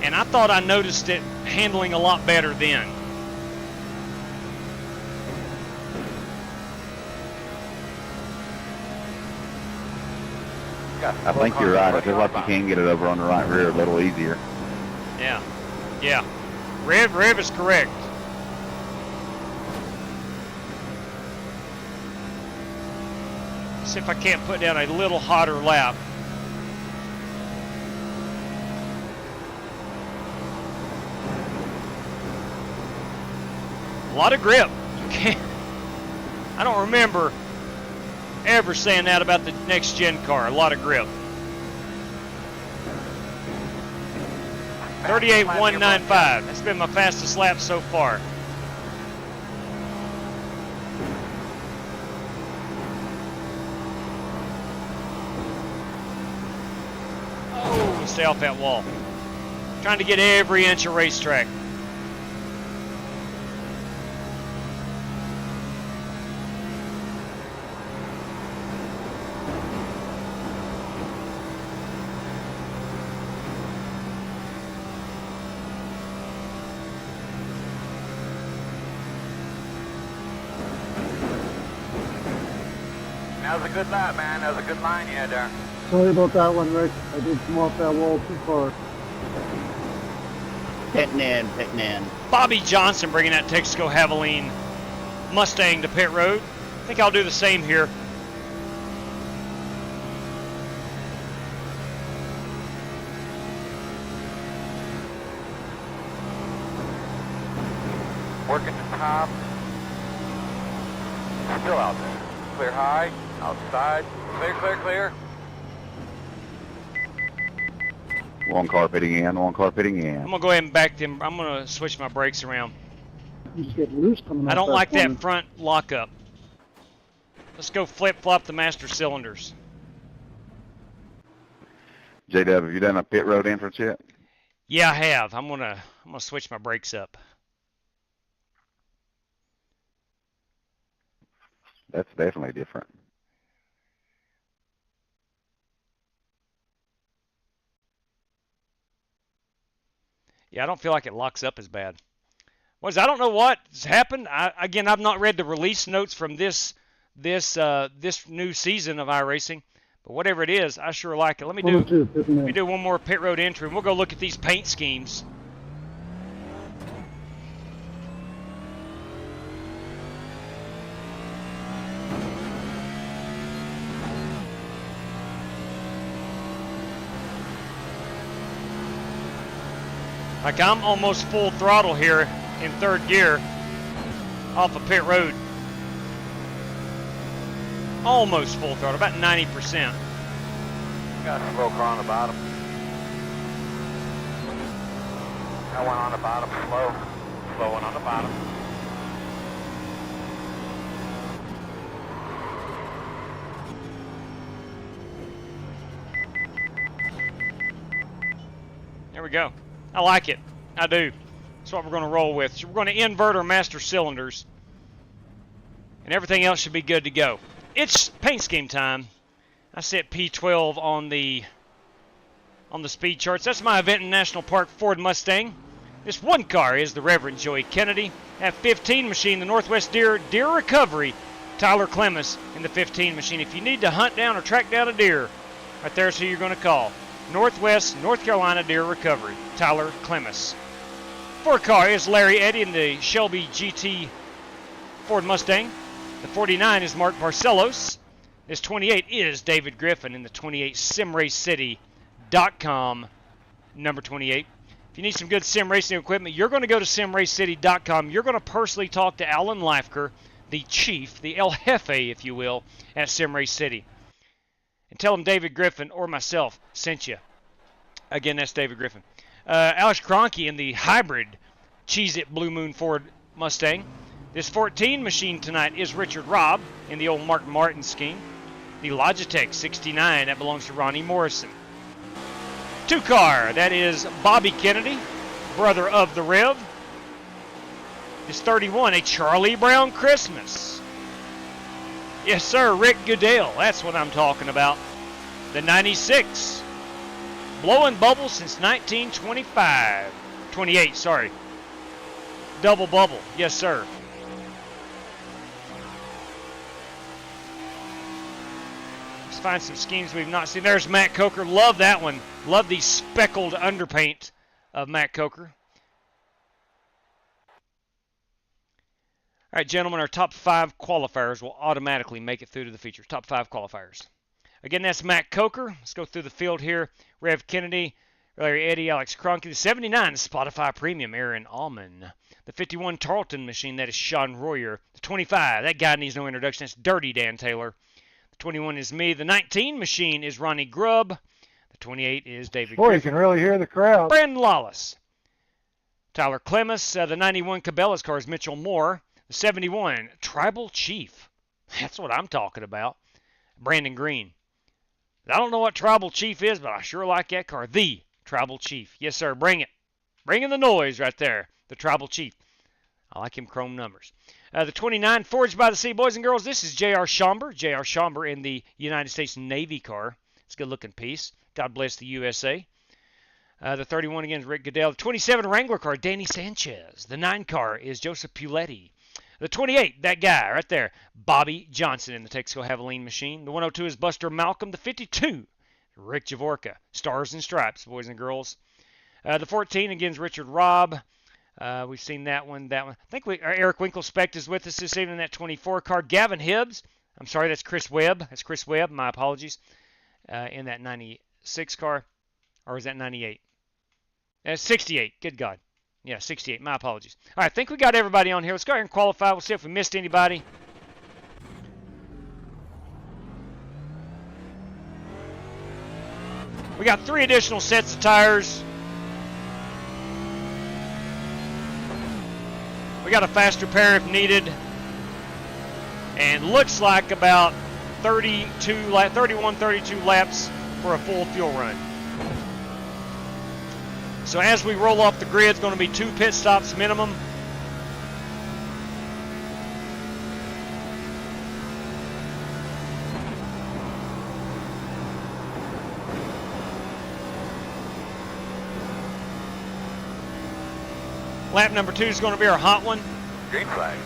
And I thought I noticed it handling a lot better then. I think you're right. I feel like you can get it over on the right rear a little easier. Yeah. Yeah. Rev is correct. See if I can't put down a little hotter lap. A lot of grip. I don't remember ever saying that about the next gen car. A lot of grip. 38.195. That's been my fastest lap so far. Oh, stay off that wall. Trying to get every inch of racetrack. That was a good lap, man. That was a good line you had there. Sorry about that one, Rick. I did come off that wall too far. Pitting in. Bobby Johnson bringing that Texaco Havoline Mustang to pit road. I think I'll do the same here. Working the top. Still out there. Clear high. Outside. Clear, clear, clear. One car pitting in, one car pitting in. I'm going to go ahead and back them. I'm going to switch my brakes around. You just get loose coming I off don't like corner. that front lockup. Let's go flip-flop the master cylinders. JW, have you done a pit road entrance yet? Yeah, I have. I'm gonna switch my brakes up. That's definitely different. Yeah, I don't feel like it locks up as bad. I don't know what's happened. Again, I've not read the release notes from this new season of iRacing, but whatever it is, I sure like it. Let me do one more pit road entry, and we'll go look at these paint schemes. Like I'm almost full throttle here in third gear off of pit road. Almost full throttle, about 90%. Got a slow car on the bottom. Got one on the bottom, slow. Slow one on the bottom. There we go. I like it. I do. That's what we're going to roll with. So we're going to invert our master cylinders. And everything else should be good to go. It's paint scheme time. I set P12 on the speed charts. That's my event in National Park Ford Mustang. This one car is the Reverend Joey Kennedy. That 15 machine, the Northwest Deer Recovery, Tyler Clemens in the 15 machine. If you need to hunt down or track down a deer, right there's who you're going to call. Northwest North Carolina Deer Recovery, Tyler Clemens. For car is Larry Eddy in the Shelby GT Ford Mustang. The 49 is Mark Barcelos. This 28 is David Griffin in the 28 SimRaceCity.com, number 28. If you need some good sim racing equipment, you're going to go to SimRaceCity.com. You're going to personally talk to Alan Leifker, the chief, the El Jefe, if you will, at Sim Race City. And tell him David Griffin or myself sent you. Again, that's David Griffin. Alex Kroenke in the hybrid Cheez-It Blue Moon Ford Mustang. This 14 machine tonight is Richard Robb in the old Mark Martin scheme. The Logitech 69, that belongs to Ronnie Morrison. Two car, that is Bobby Kennedy, brother of the Rev. This 31, a Charlie Brown Christmas. Yes, sir, Rick Goodell. That's what I'm talking about. The 96. Blowing bubbles since 1925. 28, sorry. Double bubble. Yes, sir. Let's find some schemes we've not seen. There's Matt Coker. Love that one. Love the speckled underpaint of Matt Coker. All right, gentlemen, our top 5 qualifiers will automatically make it through to the features. Top 5 qualifiers. Again, that's Matt Coker. Let's go through the field here. Rev Kennedy, Larry Eddy, Alex Kroenke. The 79, Spotify Premium, Aaron Allman. The 51 Tarleton machine, that is Sean Royer. The 25, that guy needs no introduction. That's Dirty Dan Taylor. The 21 is me. The 19 machine is Ronnie Grubb. The 28 is David Boy, Griffin. you can really hear the crowd. Brandon Lawless. Tyler Clemens. The 91 Cabela's car is Mitchell Moore. The 71, Tribal Chief. That's what I'm talking about. Brandon Green. I don't know what Tribal Chief is, but I sure like that car. The Tribal Chief. Yes, sir. Bring it. Bring in the noise right there. The Tribal Chief. I like him chrome numbers. The 29, Forged by the Sea. Boys and girls, this is J.R. Schomburg. J.R. Schomburg in the United States Navy car. It's a good-looking piece. God bless the USA. The 31 again is Rick Goodell. The 27 Wrangler car, Danny Sanchez. The 9 car is Joseph Puletti. The 28, that guy right there, Bobby Johnson in the Texaco Havoline machine. The 102 is Buster Malcolm. The 52, Rick Javorka. Stars and Stripes, boys and girls. The 14, again, is Richard Robb. We've seen that one. I think Eric Winkelspect is with us this evening in that 24 car. Gavin Hibbs. I'm sorry, that's Chris Webb. That's Chris Webb. My apologies. In that 96 car. Or is that 98? 68. Good God. Yeah, 68. My apologies. All right, I think we got everybody on here. Let's go ahead and qualify. We'll see if we missed anybody. We got 3 additional sets of tires. We got a faster pair if needed. And looks like about 31, 32 laps for a full fuel run. So as we roll off the grid, it's going to be 2 pit stops minimum. Lap number 2 is going to be our hot one. Green flag.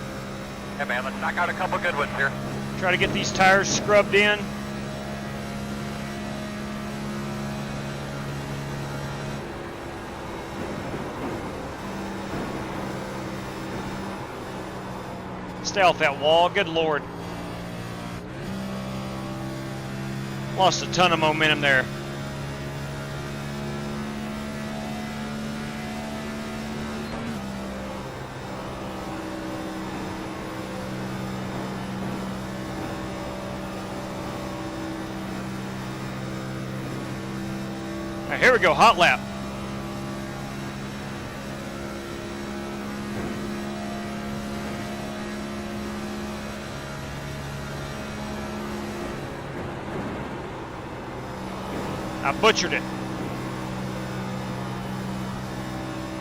Hey man, let's knock out a couple good ones here. Try to get these tires scrubbed in. Stay off that wall. Good Lord. Lost a ton of momentum there. Right, here we go, hot lap. I butchered it.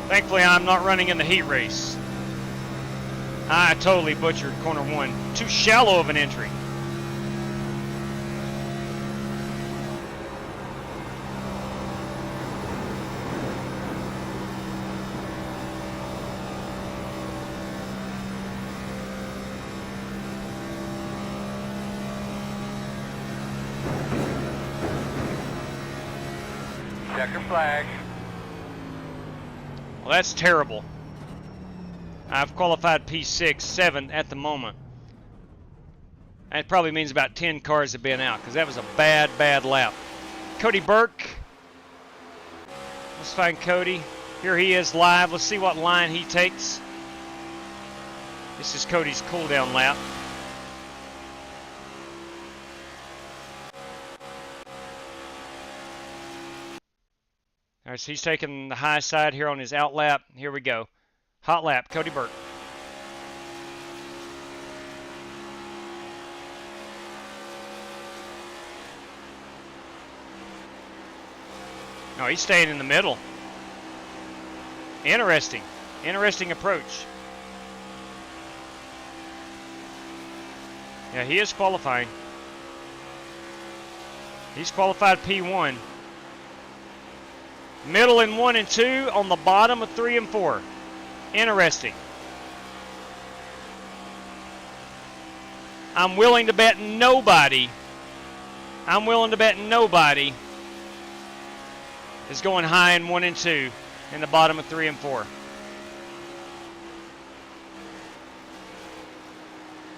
Thankfully, I'm not running in the heat race. I totally butchered corner 1. Too shallow of an entry. Checker flag. Well, that's terrible. I've qualified P6, 7 at the moment. That probably means about 10 cars have been out, because that was a bad, bad lap. Cody Burke. Let's find Cody. Here he is live. Let's see what line he takes. This is Cody's cool down lap. All right, so he's taking the high side here on his out lap. Here we go. Hot lap, Cody Burke. No, he's staying in the middle. Interesting. Interesting approach. Yeah, he is qualifying. He's qualified P1. Middle in 1 and 2, on the bottom of 3 and 4. Interesting. I'm willing to bet nobody is going high in 1 and 2 in the bottom of 3 and 4.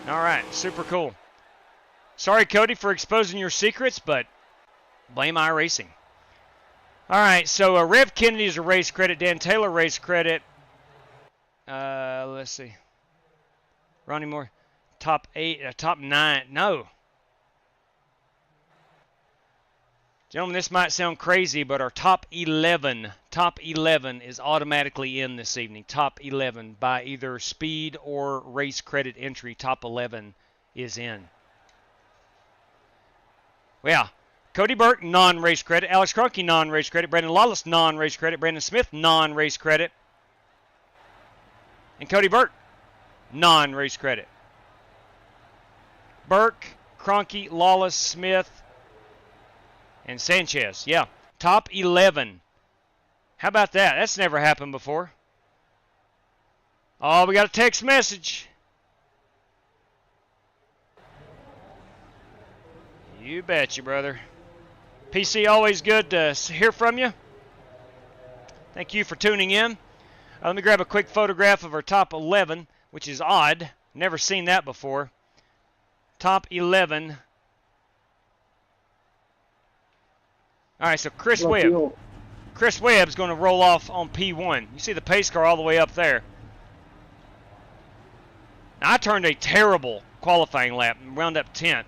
All right, super cool. Sorry, Cody, for exposing your secrets, but blame iRacing. All right, so Rev Kennedy is a race credit. Dan Taylor race credit. Let's see. Ronnie Moore, top 8, top 9. No. Gentlemen, this might sound crazy, but our top 11 is automatically in this evening. Top 11 by either speed or race credit entry. Top 11 is in. Yeah. Cody Burke, non-race credit. Alex Cronky, non-race credit. Brandon Lawless, non-race credit. Brandon Smith, non-race credit. And Cody Burke, non-race credit. Burke, Cronky, Lawless, Smith, and Sanchez. Yeah, top 11. How about that? That's never happened before. Oh, we got a text message. You betcha, brother. PC, always good to hear from you. Thank you for tuning in. Let me grab a quick photograph of our top 11, which is odd. Never seen that before. Top 11. All right, so Chris Webb. Chris Webb's going to roll off on P1. You see the pace car all the way up there. Now, I turned a terrible qualifying lap and wound up 10th.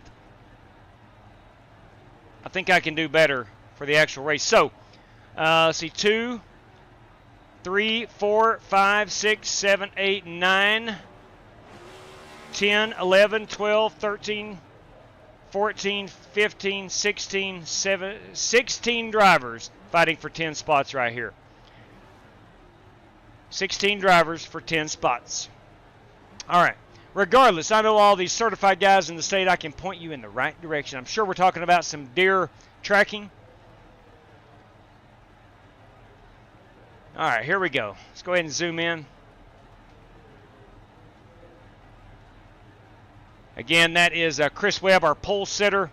I think I can do better for the actual race. So, let's see, 2, 3, 4, 5, 6, 7, 8, 9, 10, 11, 12, 13, 14, 15, 16, 16 drivers fighting for 10 spots right here. 16 drivers for 10 spots. All right. Regardless, I know all these certified guys in the state. I can point you in the right direction. I'm sure we're talking about some deer tracking. All right, here we go. Let's go ahead and zoom in. Again, that is Chris Webb, our pole sitter.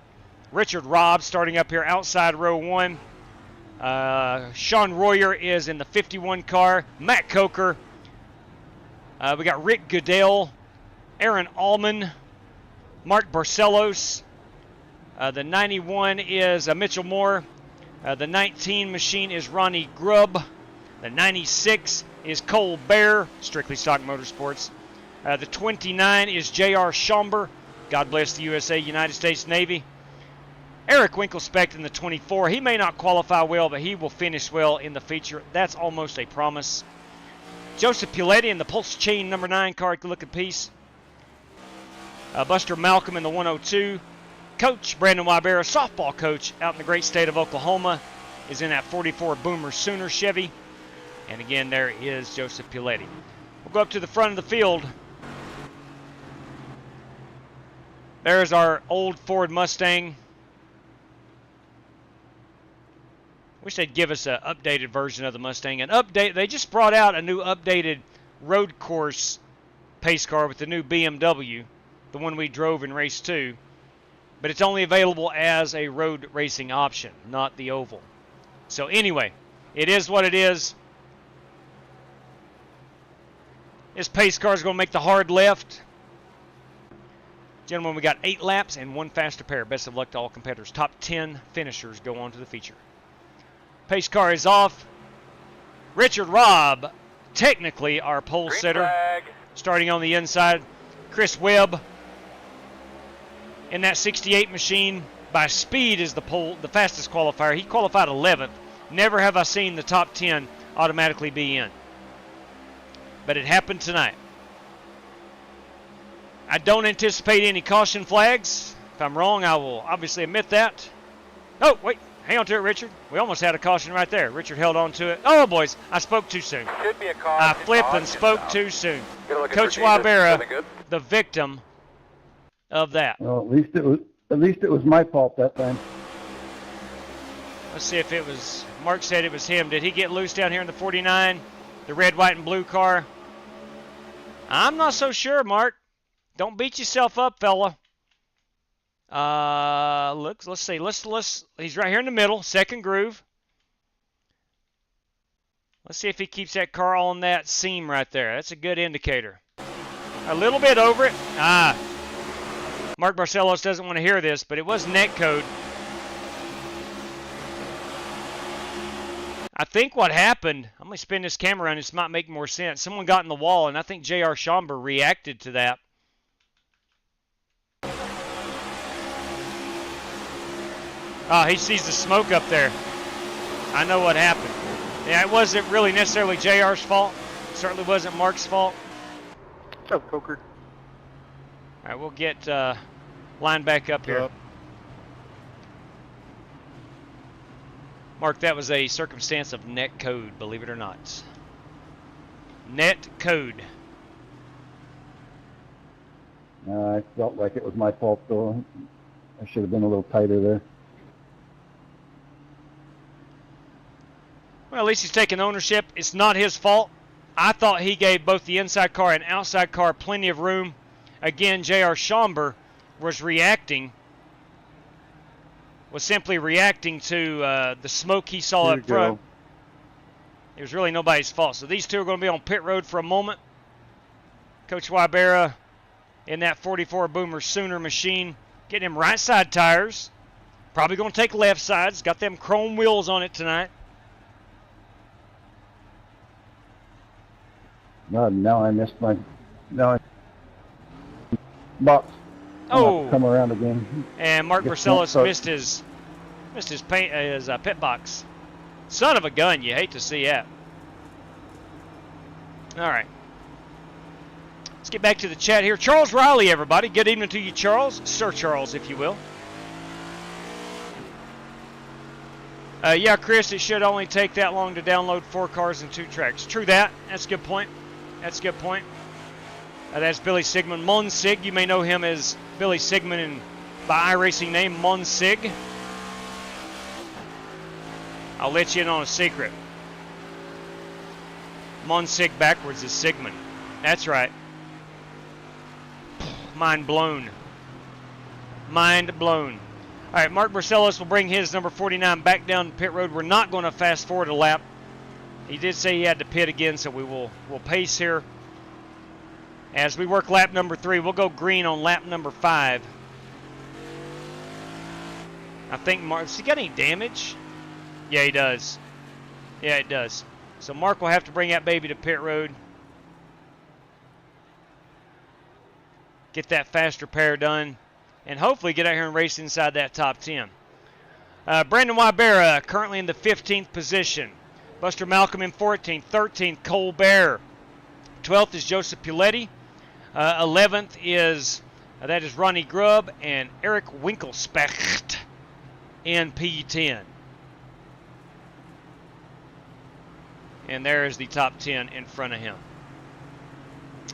Richard Robb starting up here outside row 1. Sean Royer is in the 51 car. Matt Coker. We got Rick Goodell. Aaron Allman, Mark Barcelos. The 91 is Mitchell Moore. The 19 machine is Ronnie Grubb. The 96 is Cole Bear, Strictly Stock Motorsports. The 29 is J.R. Schomber. God bless the USA, United States Navy. Eric Winkelspect in the 24. He may not qualify well, but he will finish well in the feature. That's almost a promise. Joseph Puletti in the Pulse Chain number 9 car. Good looking piece. Buster Malcolm in the 102. Coach Brandon Wybera, softball coach out in the great state of Oklahoma, is in that 44 Boomer Sooner Chevy. And again, there is Joseph Puletti. We'll go up to the front of the field. There's our old Ford Mustang. Wish they'd give us an updated version of the Mustang. They just brought out a new updated road course pace car with the new BMW, the one we drove in race 2. But it's only available as a road racing option, not the oval. So anyway, it is what it is. This pace car is going to make the hard left. Gentlemen, we got 8 laps and 1 faster pair. Best of luck to all competitors. Top 10 finishers go on to the feature. Pace car is off. Richard Robb, technically our pole sitter. Starting on the inside. Chris Webb in that 68 machine by speed is the fastest qualifier. He qualified 11th. Never have I seen the top 10 automatically be in. But it happened tonight. I don't anticipate any caution flags. If I'm wrong, I will obviously admit that. Oh, wait. Hang on to it, Richard. We almost had a caution right there. Richard held on to it. Oh, boys, I spoke too soon. Should be a caution. I flipped and spoke too soon. Coach Wybera, the victim of that. Well, at least it was my fault that time. Let's see if it was. Mark said it was him. Did he get loose down here in the 49? The red, white, and blue car? I'm not so sure, Mark. Don't beat yourself up, fella. Let's see. He's right here in the middle, second groove. Let's see if he keeps that car on that seam right there. That's a good indicator. A little bit over it. Mark Barcelos doesn't want to hear this, but it was net code. I think what happened, I'm going to spin this camera around. This might make more sense. Someone got in the wall, and I think J.R. Schomburg reacted to that. He sees the smoke up there. I know what happened. Yeah, it wasn't really necessarily JR's fault. It certainly wasn't Mark's fault. What's up, Coker? All right, we'll get line back up here. Mark, that was a circumstance of net code, believe it or not. Net code. I felt like it was my fault, though. I should have been a little tighter there. Well, at least he's taking ownership. It's not his fault. I thought he gave both the inside car and outside car plenty of room. Again, J.R. Schomburg was simply reacting to the smoke he saw up front. It was really nobody's fault. So these two are going to be on pit road for a moment. Coach Wybera in that 44 Boomer Sooner machine, getting him right side tires. Probably going to take left sides. Got them chrome wheels on it tonight. Now I missed my box. Oh, come around again. And Mark Barcelos missed his pit box. Son of a gun! You hate to see that. All right, let's get back to the chat here. Charles Riley, everybody. Good evening to you, Charles, Sir Charles, if you will. Yeah, Chris, it should only take that long to download 4 cars and 2 tracks. True that. That's a good point. That's a good point. That's Billy Sigmund Monsig. You may know him as Billy Sigmund and by iRacing name Monsig. I'll let you in on a secret. Monsig backwards is Sigmund. That's right. Mind blown. Mind blown. All right, Mark Barcelos will bring his number 49 back down pit road. We're not going to fast forward a lap. He did say he had to pit again, so we'll pace here. As we work lap number 3, we'll go green on lap number 5. I think Mark, has he got any damage? Yeah, he does. Yeah, it does. So Mark will have to bring that baby to pit road. Get that faster pair done. And hopefully get out here and race inside that top 10. Brandon Wybera currently in the 15th position. Buster Malcolm in 14th. 13th, Cole Bear. 12th is Joseph Puletti. 11th is, that is Ronnie Grubb and Eric Winkelspecht in P10. And there is the top 10 in front of him.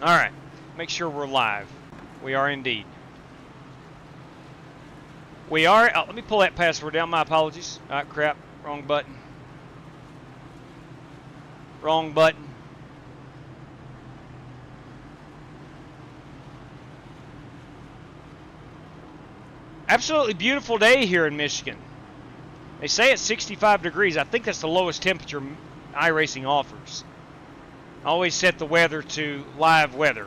All right, make sure we're live. We are indeed. We are, let me pull that password down, my apologies. Ah, crap, wrong button. Wrong button. Absolutely beautiful day here in Michigan. They say it's 65 degrees. I think that's the lowest temperature iRacing offers. Always set the weather to live weather.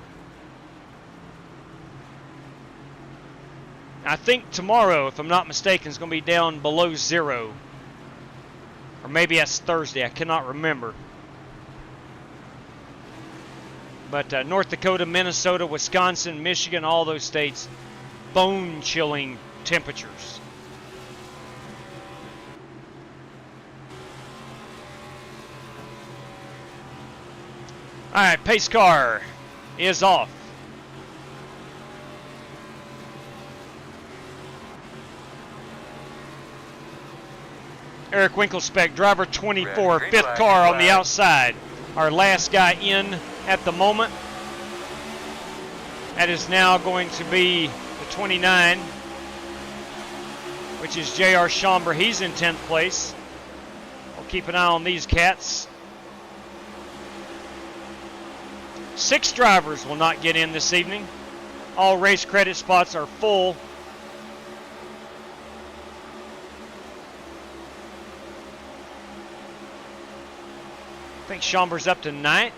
I think tomorrow, if I'm not mistaken, is going to be down below 0. Or maybe that's Thursday. I cannot remember. But North Dakota, Minnesota, Wisconsin, Michigan, all those states, bone-chilling temperatures. All right, pace car is off. Eric Winkelspecht, driver 24, fifth car on the outside. Our last guy in at the moment. That is now going to be the 29, which is J.R. Schomburg. He's in 10th place. We'll keep an eye on these cats. 6 drivers will not get in this evening. All race credit spots are full. I think Schomburg's up to 9th.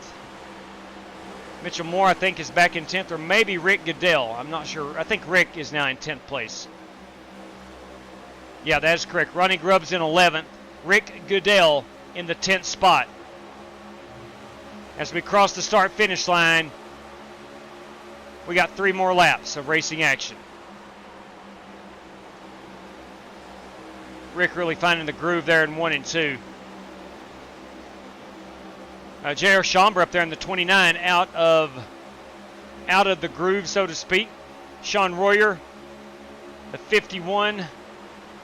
Mitchell Moore, I think, is back in 10th, or maybe Rick Goodell. I'm not sure. I think Rick is now in 10th place. Yeah, that is correct. Ronnie Grubb's in 11th. Rick Goodell in the 10th spot. As we cross the start-finish line, we got 3 more laps of racing action. Rick really finding the groove there in 1 and 2. J.R. Schomburg up there in the 29, out of the groove, so to speak. Sean Royer, the 51.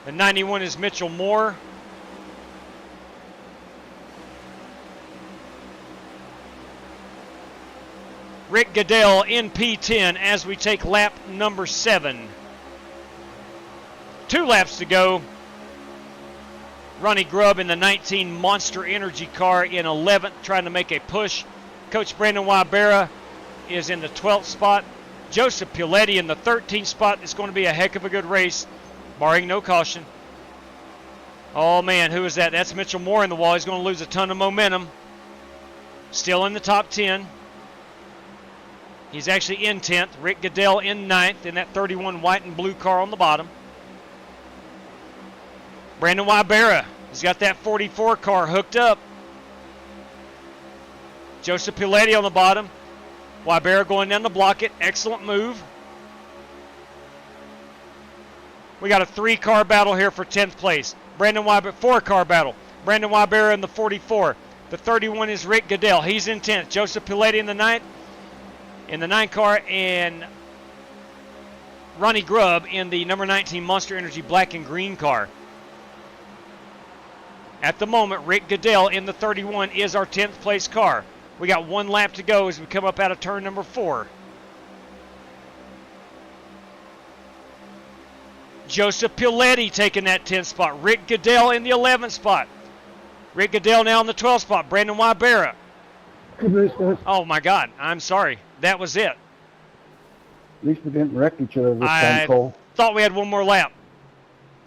The 91 is Mitchell Moore. Rick Goodell in P10 as we take lap number 7. 2 laps to go. Ronnie Grubb in the 19 Monster Energy car in 11th, trying to make a push. Coach Brandon Wybera is in the 12th spot. Joseph Puletti in the 13th spot. It's going to be a heck of a good race, barring no caution. Oh, man, who is that? That's Mitchell Moore in the wall. He's going to lose a ton of momentum. Still in the top 10. He's actually in 10th. Rick Goodell in 9th in that 31 white and blue car on the bottom. Brandon Wybera has got that 44 car hooked up. Joseph Puletti on the bottom. Wybera going down to block it. Excellent move. We got a 3-car battle here for 10th place. Brandon Wybera, 4-car battle. Brandon Wybera in the 44. The 31 is Rick Goodell. He's in 10th. Joseph Puletti in the 9th. In the 9 car, and Ronnie Grubb in the number 19 Monster Energy black and green car. At the moment, Rick Goodell in the 31 is our 10th place car. We got 1 lap to go as we come up out of turn number 4. Joseph Puletti taking that 10th spot. Rick Goodell in the 11th spot. Rick Goodell now in the 12th spot. Brandon Wybera. Oh, my God. I'm sorry. That was it. At least we didn't wreck each other this time, Cole. I thought we had 1 more lap.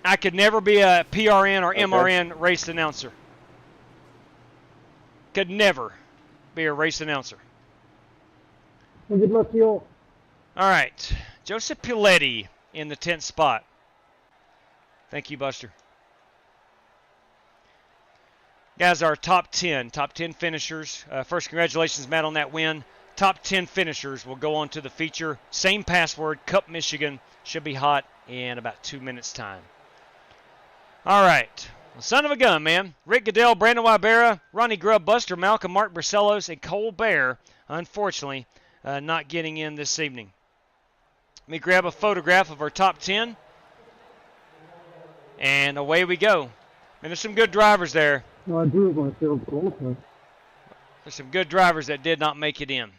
I could never be a PRN or MRN race announcer. Could never be a race announcer. Well, good luck to you all. All right. Joseph Puletti in the 10th spot. Thank you, Buster. Guys, our top 10 finishers. First, congratulations, Matt, on that win. Top 10 finishers will go on to the feature. Same password, Cup Michigan. Should be hot in about 2 minutes' time. All right. Son of a gun, man. Rick Goodell, Brandon Wybera, Ronnie Grubb, Buster Malcolm, Mark Barcelos, and Cole Bear, unfortunately, not getting in this evening. Let me grab a photograph of our top 10. And away we go. And there's some good drivers there. No, I do want to field qualify. There's some good drivers that did not make it in.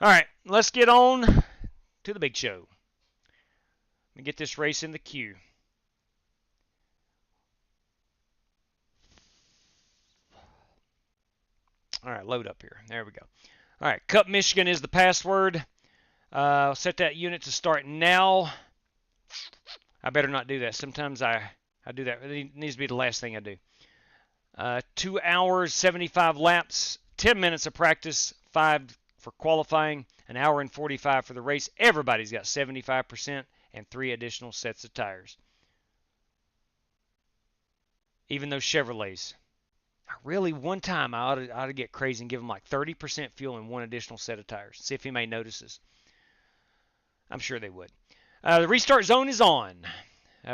All right, let's get on to the big show. Let me get this race in the queue. All right, load up here. There we go. All right, Cup Michigan is the password. I'll set that unit to start now. I better not do that. Sometimes I do that. It needs to be the last thing I do. 2 hours, 75 laps, 10 minutes of practice, 5 for qualifying, an hour and 45 for the race. Everybody's got 75% and 3 additional sets of tires. Even those Chevrolets. Really, one time I ought to get crazy and give them like 30% fuel and 1 additional set of tires. See if anybody notices. I'm sure they would. The restart zone is on.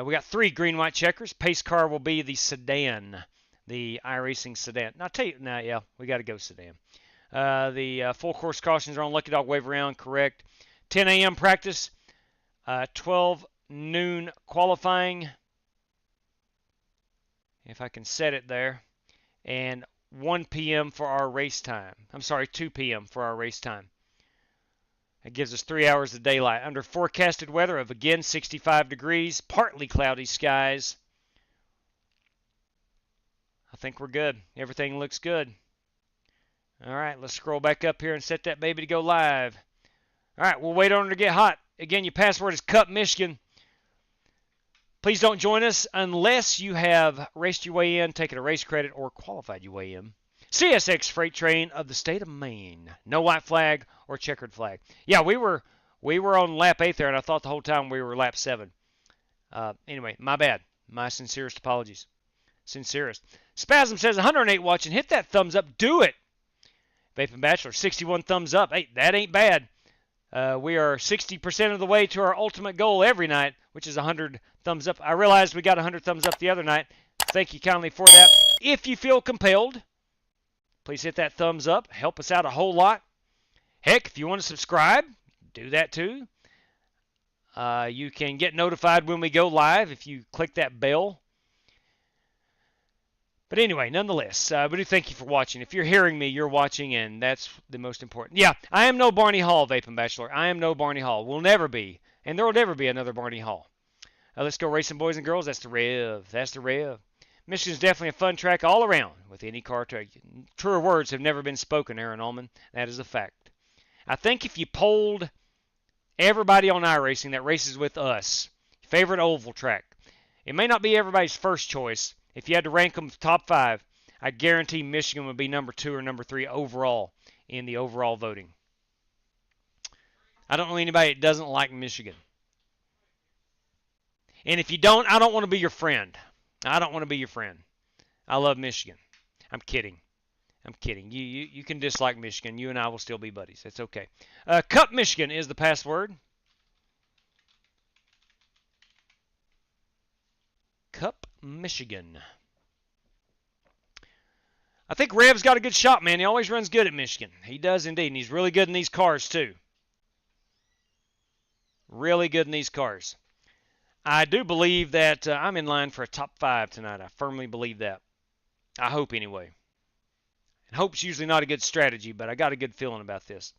We got 3 green-white checkers. Pace car will be the sedan, the iRacing sedan. Now, I'll tell you, yeah, we got to go sedan. The full course cautions are on. Lucky Dog wave around, correct. 10 a.m. practice, 12 noon qualifying, if I can set it there, and 1 p.m. for our race time. I'm sorry, 2 p.m. for our race time. That gives us 3 hours of daylight. Under forecasted weather of, again, 65 degrees, partly cloudy skies. I think we're good. Everything looks good. All right, let's scroll back up here and set that baby to go live. All right, we'll wait on her to get hot. Again, your password is Cup Michigan. Please don't join us unless you have raced your way in, taken a race credit, or qualified your way in. CSX Freight Train of the state of Maine. No white flag or checkered flag. Yeah, we were on lap 8 there, and I thought the whole time we were lap 7. Anyway, my bad. My sincerest apologies. Sincerest. Spasm says 108 watching. Hit that thumbs up. Do it. Vaping Bachelor, 61 thumbs up. Hey, that ain't bad. We are 60% of the way to our ultimate goal every night, which is 100 thumbs up. I realized we got 100 thumbs up the other night. Thank you kindly for that. If you feel compelled, please hit that thumbs up. Help us out a whole lot. Heck, if you want to subscribe, do that too. You can get notified when we go live if you click that bell. But anyway, nonetheless, we do thank you for watching. If you're hearing me, you're watching, and that's the most important. Yeah, I am no Barney Hall, Vaping Bachelor. I am no Barney Hall. Will never be. And there will never be another Barney Hall. Let's go racing, boys and girls. That's the Rev. That's the Rev. Michigan's definitely a fun track all around with any car. Truer words have never been spoken, Aaron Allman. That is a fact. I think if you polled everybody on iRacing that races with us, favorite oval track, it may not be everybody's first choice. If you had to rank them top 5, I guarantee Michigan would be number 2 or number 3 overall in the overall voting. I don't know anybody that doesn't like Michigan. And if you don't, I don't want to be your friend. I don't want to be your friend. I love Michigan. I'm kidding. I'm kidding. You can dislike Michigan. You and I will still be buddies. It's okay. Cup Michigan is the password. Cup Michigan. I think Rev's got a good shot, man. He always runs good at Michigan. He does indeed, and he's really good in these cars too. Really good in these cars. I do believe that I'm in line for a top 5 tonight. I firmly believe that. I hope anyway. And hope's usually not a good strategy, but I got a good feeling about this.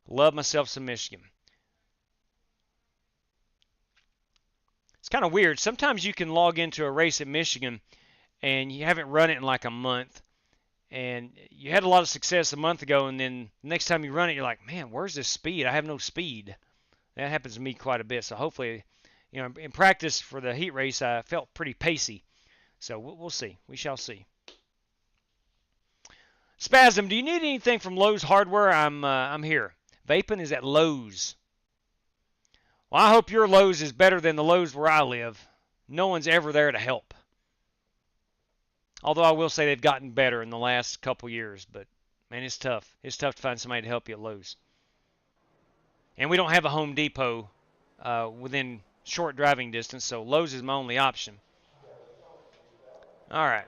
Love myself some Michigan. It's kind of weird. Sometimes you can log into a race at Michigan and you haven't run it in like a month. And you had a lot of success a month ago, and then the next time you run it, you're like, man, where's this speed? I have no speed. That happens to me quite a bit. So hopefully, you know, in practice for the heat race, I felt pretty pacey. So we'll see. We shall see. Spasm, do you need anything from Lowe's Hardware? I'm here. Vaping is at Lowe's. Well, I hope your Lowe's is better than the Lowe's where I live. No one's ever there to help. Although I will say they've gotten better in the last couple years, but man, it's tough. It's tough to find somebody to help you at Lowe's. And we don't have a Home Depot within short driving distance, so lows is my only option. All right.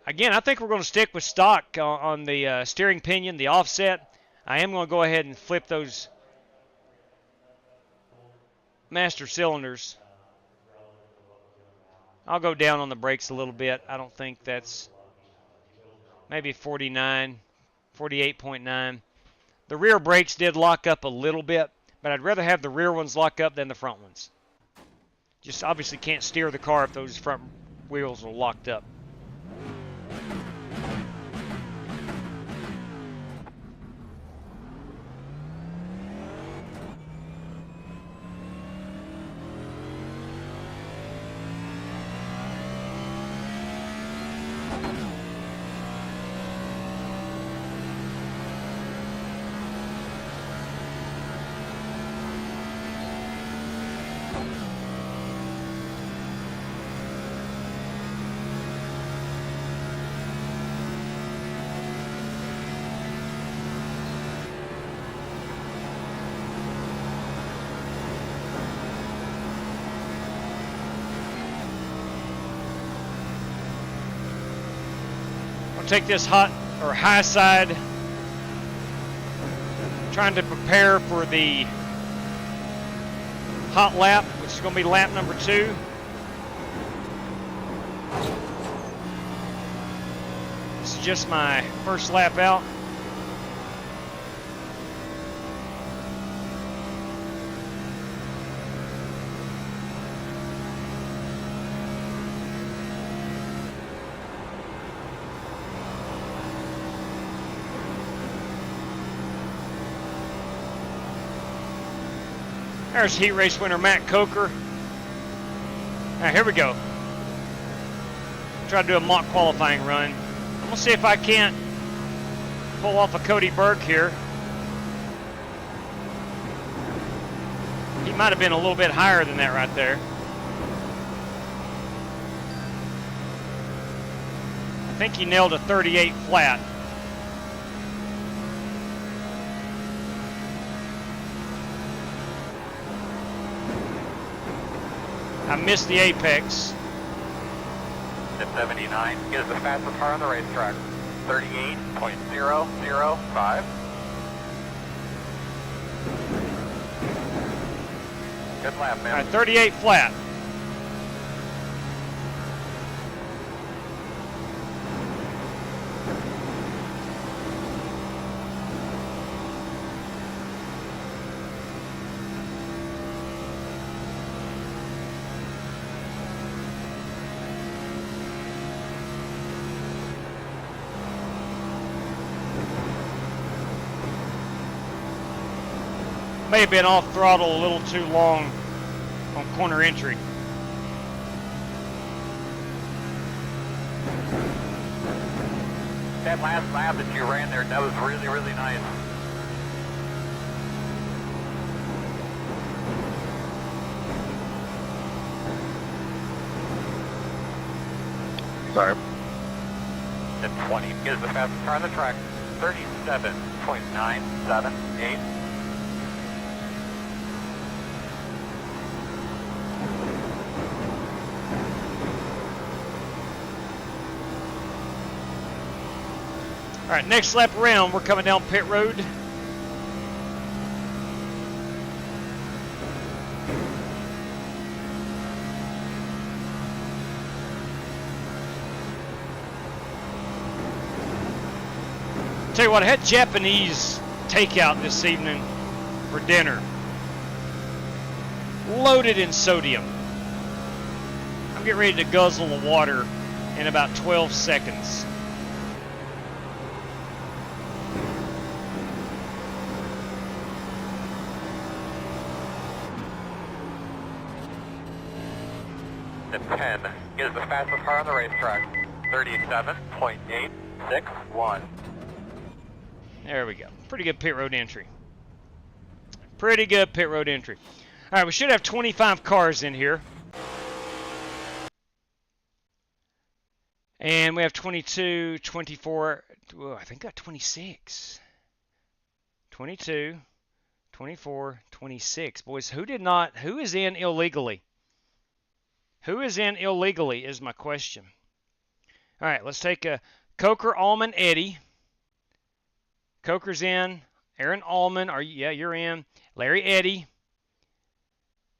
Again, I think we're going to stick with stock on the steering pinion, the offset. I am going to go ahead and flip those master cylinders. I'll go down on the brakes a little bit. I don't think that's maybe 49, 48.9. The rear brakes did lock up a little bit, but I'd rather have the rear ones lock up than the front ones. Just obviously can't steer the car if those front wheels are locked up. Take this high side, trying to prepare for the hot lap, which is going to be lap number 2. This is just my first lap out. There's heat race winner Matt Coker. Now here we go. Try to do a mock qualifying run. I'm gonna see if I can't pull off a Cody Burke here. He might have been a little bit higher than that right there. I think he nailed a 38 flat. I missed the apex. At 79 is the fastest car on the racetrack. 38.005. Good lap, man. All right, 38 flat. May have been off throttle a little too long on corner entry. That last lap that you ran there, that was really, really nice. Sorry. At 20 is the fastest car on the track. 37.978. All right, next lap around, we're coming down pit road. Tell you what, I had Japanese takeout this evening for dinner. Loaded in sodium. I'm getting ready to guzzle the water in about 12 seconds. At 10 is the fastest car on the racetrack. 37.861. There we go. Pretty good pit road entry. Pretty good pit road entry. All right, we should have 25 cars in here. And we have 22, 24, oh, I think I got 26. 22, 24, 26. Boys, who is in illegally? Who is in illegally is my question. All right, let's take a Coker, Allman, Eddie. Coker's in. Aaron Allman, yeah, you're in. Larry Eddy.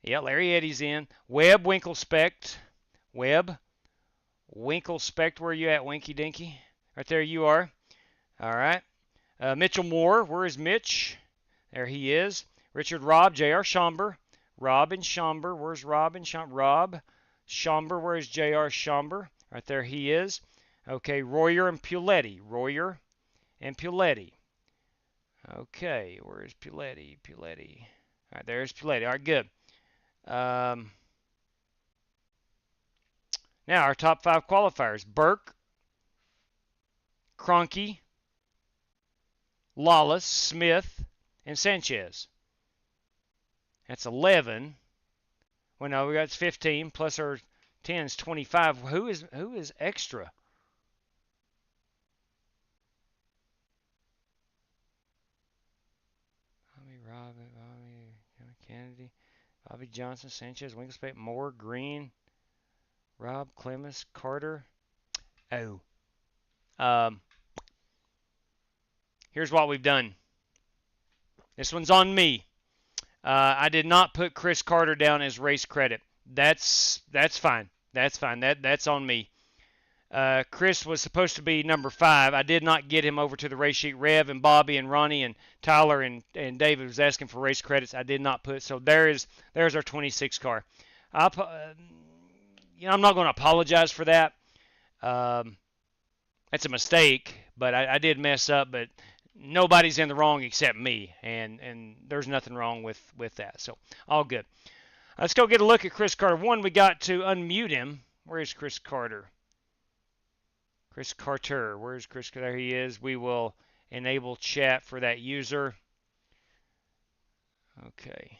Yeah, Larry Eddy's in. Webb Winklespect. Webb Winklespect, where are you at, Winky Dinky? Right there you are. All right. Mitchell Moore, where is Mitch? There he is. Richard Robb, J.R. Schomber. Rob and Schomber, where's Rob and Schomber? Rob Schomber, where is J.R. Schomber? Right there he is. Okay, Royer and Puletti. Royer and Puletti. Okay, where is Puletti? Puletti. All right, there's Puletti. All right, good. Now, our top 5 qualifiers. Burke, Cronky, Lawless, Smith, and Sanchez. That's 11. Well, no, we got 15, plus our 10 is 25. Who is extra? Bobby, Kennedy, Bobby Johnson, Sanchez, Winklespect, Moore, Green, Rob, Clemens, Carter. Oh. Here's what we've done. This one's on me. I did not put Chris Carter down as race credit. That's fine. That's fine. That's on me. Chris was supposed to be number 5. I did not get him over to the race sheet. Rev and Bobby and Ronnie and Tyler and David was asking for race credits. I did not put. So there's our 26 car. I'm not going to apologize for that. That's a mistake, but I did mess up. But nobody's in the wrong except me, and there's nothing wrong with that. So all good. Let's go get a look at Chris Carter. One, we got to unmute him. Where is Chris Carter? Chris Carter. Where's Chris? There he is. We will enable chat for that user. Okay.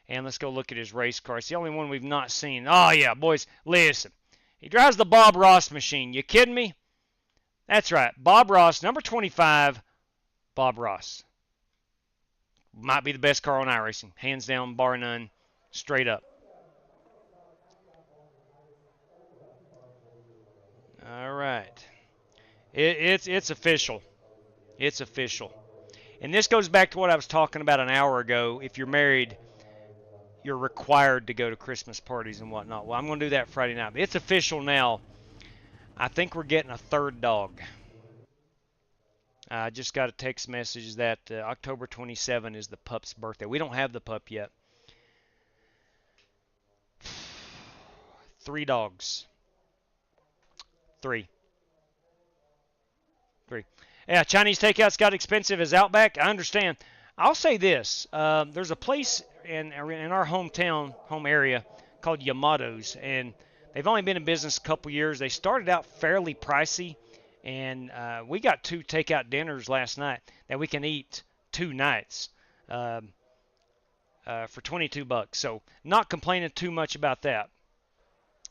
And let's go look at his race car. It's the only one we've not seen. Oh, yeah, boys, listen. He drives the Bob Ross machine. You kidding me? That's right. Bob Ross, number 25, Bob Ross. Might be the best car on iRacing. Hands down, bar none, straight up. All right. It's official. It's official. And this goes back to what I was talking about an hour ago. If you're married, you're required to go to Christmas parties and whatnot. Well, I'm going to do that Friday night. But it's official now. I think we're getting a 3rd dog. I just got a text message that October 27 is the pup's birthday. We don't have the pup yet. 3 dogs. 3. Yeah, Chinese takeouts got expensive as Outback. I understand. I'll say this. There's a place in our home area called Yamato's, and they've only been in business a couple years. They started out fairly pricey, and we got 2 takeout dinners last night that we can eat 2 nights for $22. So not complaining too much about that.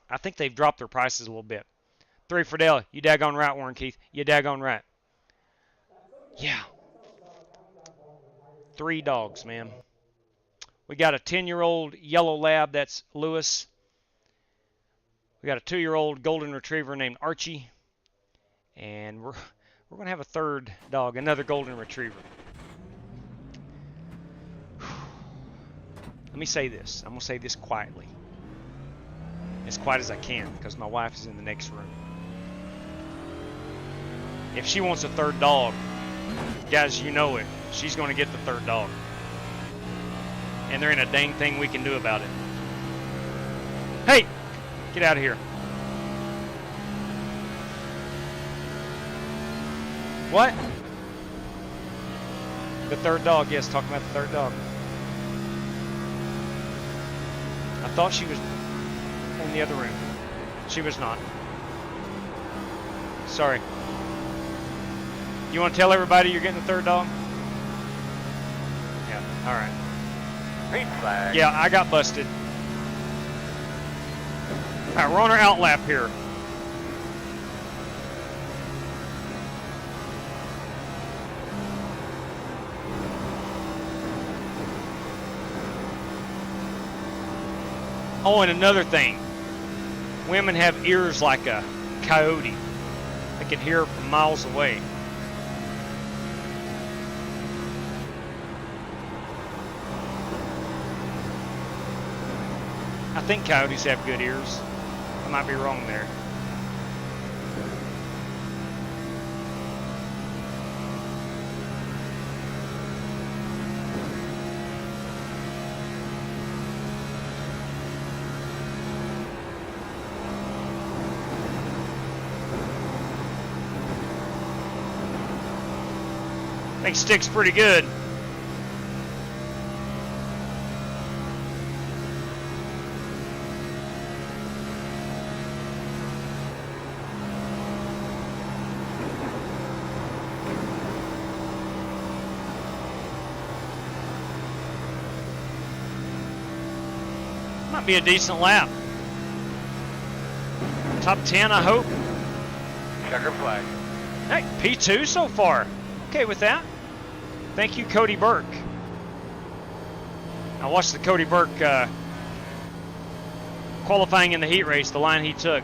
I think they've dropped their prices a little bit. 3 for Dale. You daggone right, Warren Keith. You daggone right. Yeah. 3 dogs, man. We got a 10-year-old yellow lab, that's Lewis. We got a 2-year-old golden retriever named Archie. And we're going to have a 3rd dog, another golden retriever. Let me say this. I'm going to say this quietly. As quiet as I can, because my wife is in the next room. If she wants a 3rd dog, guys, you know it. She's going to get the 3rd dog. And there ain't a dang thing we can do about it. Hey! Get out of here. What? The 3rd dog. Yes, talking about the 3rd dog. I thought she was in the other room. She was not. Sorry. You want to tell everybody you're getting the 3rd dog? Yeah, all right. Green flag. Yeah, I got busted. All right, we're on our out lap here. Oh, and another thing. Women have ears like a coyote. They can hear from miles away. I think coyotes have good ears. I might be wrong there. I think stick's pretty good. Might be a decent lap. Top 10, I hope. Checker flag. Hey, P2 so far. Okay with that. Thank you, Cody Burke. I watched the Cody Burke qualifying in the heat race, the line he took.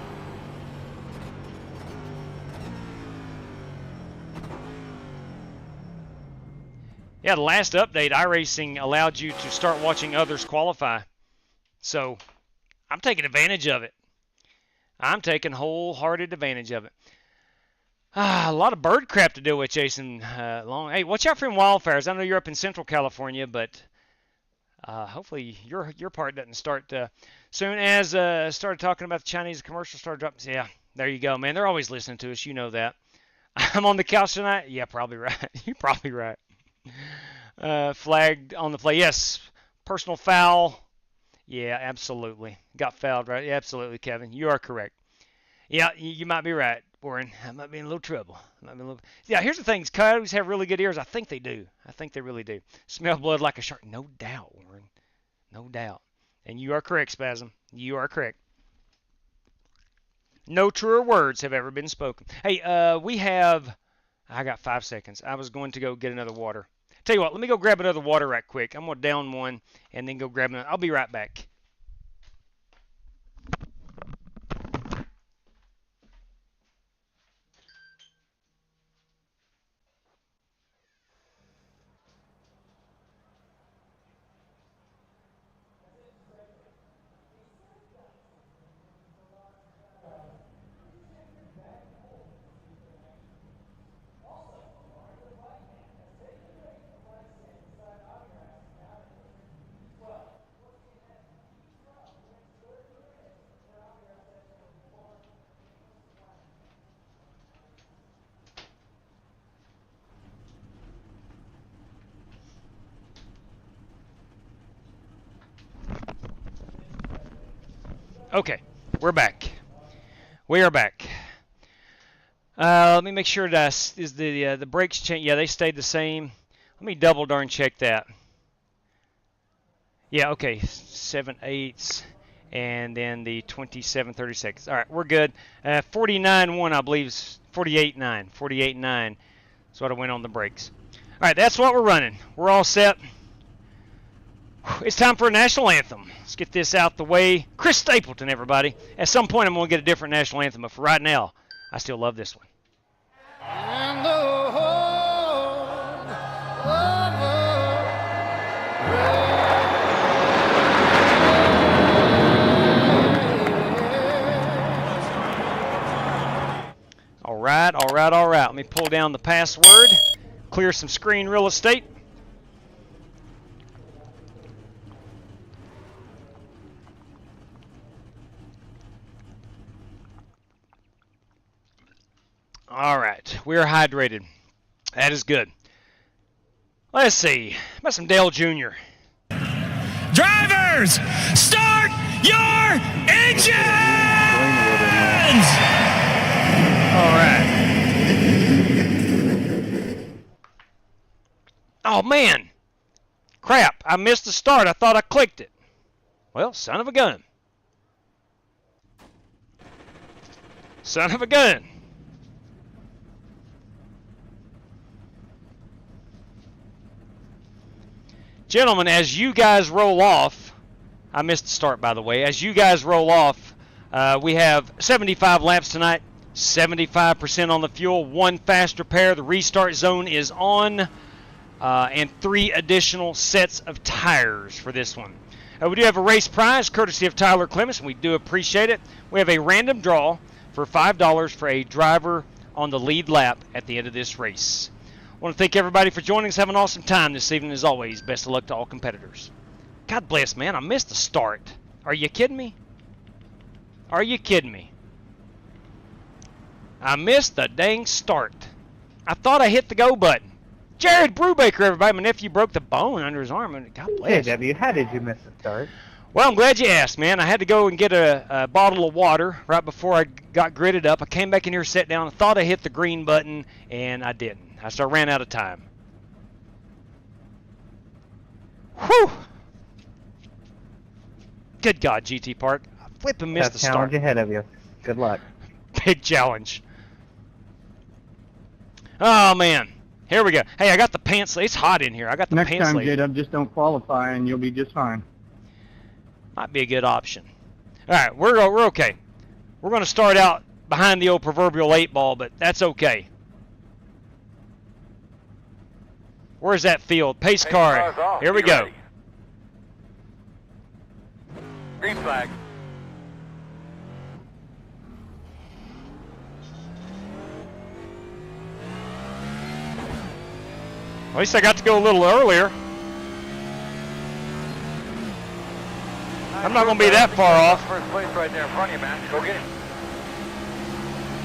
Yeah, the last update, iRacing allowed you to start watching others qualify. So I'm taking advantage of it. I'm taking wholehearted advantage of it. A lot of bird crap to deal with, Jason Long. Hey, watch out for wildfires. I know you're up in Central California, but hopefully your part doesn't start soon as started talking about the Chinese commercial started dropping. Yeah, there you go, man. They're always listening to us. You know that. I'm on the couch tonight. Yeah, probably right. You're probably right. Flagged on the play. Yes, personal foul. Yeah, absolutely. Got fouled, right? Yeah, absolutely, Kevin. You are correct. Yeah, you might be right, Warren. I might be in a little trouble. Yeah, here's the thing. Coyotes have really good ears. I think they do. I think they really do. Smell blood like a shark. No doubt, Warren. No doubt. And you are correct, Spasm. You are correct. No truer words have ever been spoken. Hey, I got 5 seconds. I was going to go get another water. Tell you what, let me go grab another water right quick. I'm going to down one and then go grab another. I'll be right back. Okay, we're back. We are back. Let me make sure that is the brakes change. Yeah, they stayed the same. Let me double darn check that. Yeah, okay, 7/8, and then the 27/36. All right, we're good. 49.1, I believe, is 48.9. 48.9 is what I went on the brakes. All right, that's what we're running. We're all set. It's time for a national anthem. Let's get this out the way. Chris Stapleton, everybody. At some point, I'm going to get a different national anthem, but for right now, I still love this one. And the whole All right, all right, all right. Let me pull down the password, clear some screen real estate. All right, we're hydrated. That is good. Let's see. How about some Dale Jr.? Drivers, start your engines! All right. Oh, man. Crap, I missed the start. I thought I clicked it. Well, son of a gun. Son of a gun. Gentlemen, as you guys roll off, I missed the start, by the way. As you guys roll off, we have 75 laps tonight, 75% on the fuel, 1 fast repair. The restart zone is on, and 3 additional sets of tires for this one. We do have a race prize courtesy of Tyler Clements, and we do appreciate it. We have a random draw for $5 for a driver on the lead lap at the end of this race. I want to thank everybody for joining us. Have an awesome time this evening as always. Best of luck to all competitors. God bless, man. I missed the start. Are you kidding me? Are you kidding me? I missed the dang start. I thought I hit the go button. Jared Brubaker, everybody. My nephew broke the bone under his arm. And God bless. Hey, W, how did you miss the start? Well, I'm glad you asked, man. I had to go and get a bottle of water right before I got gridded up. I came back in here, sat down, and thought I hit the green button, and I didn't. So I ran out of time. Whew! Good God, GT Park. I flipping missed the start. Challenge ahead of you. Good luck. Big challenge. Oh, man. Here we go. Hey, I got the pants. It's hot in here. I got the Next pants. time, J-Dub, just don't qualify and you'll be just fine. Might be a good option. All right, we're okay. We're going to start out behind the old proverbial 8 ball, but that's okay. Where's that field? Pace car. Here we go. Green flag. At least I got to go a little earlier. I'm not going to be that far off. First place right there in front of you, man. Go get it.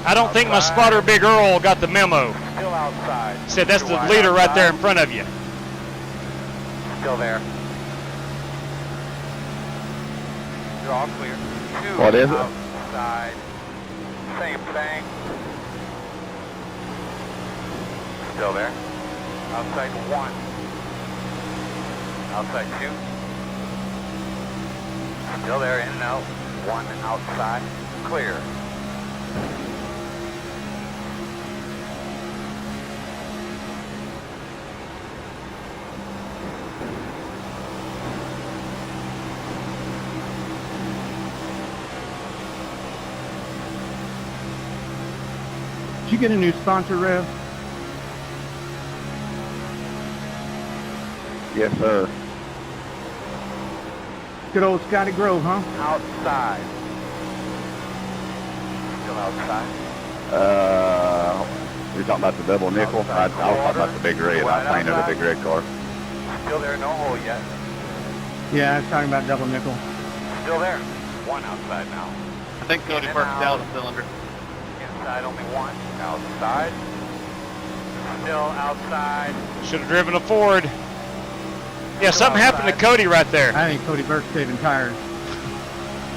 I don't think my spotter, Big Earl, got the memo. Still outside. Said that's the leader right there in front of you. Still there. You're all clear. 2 What is it? outside. Same thing. Still there. Outside 1. Outside 2. Still there, in and out. 1 outside. Clear. Did you get a new sponsor, Rev? Yes, sir. Good old Scotty Grove, huh? Outside. Still outside. You're talking about the double nickel? I was talking about the big red. I was thinking of the big red car. Still there, no hole yet. Yeah, I was talking about double nickel. Still there. 1 outside now. I think Cody burnt down the cylinder. Inside only 1. Outside. Still outside. Should have driven a Ford. Yeah, something happened to Cody right there. I think Cody Burke's saving tires.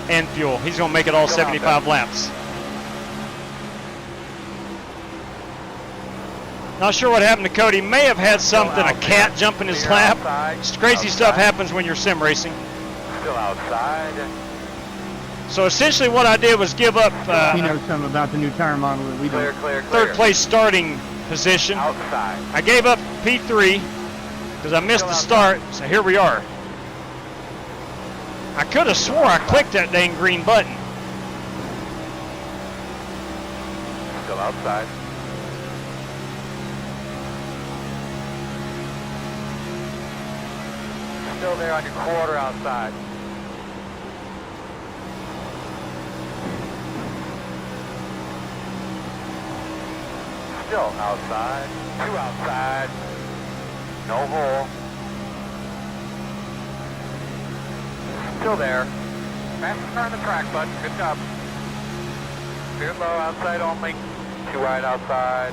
And fuel. He's going to make it all 75 laps. Not sure what happened to Cody. May have had something, a cat jump in his lap. Crazy stuff happens when you're sim racing. Still outside. So essentially what I did was give up He knows something about the new tire model that we don't. third place starting position. Outside. I gave up P3 because I missed the start, so here we are. I could have swore I clicked that dang green button. Still outside. Still there on your quarter outside. Still outside. 2 outside. No hole. Still there. Fast turn the track button. Good job. Steer low outside only. 2 wide outside.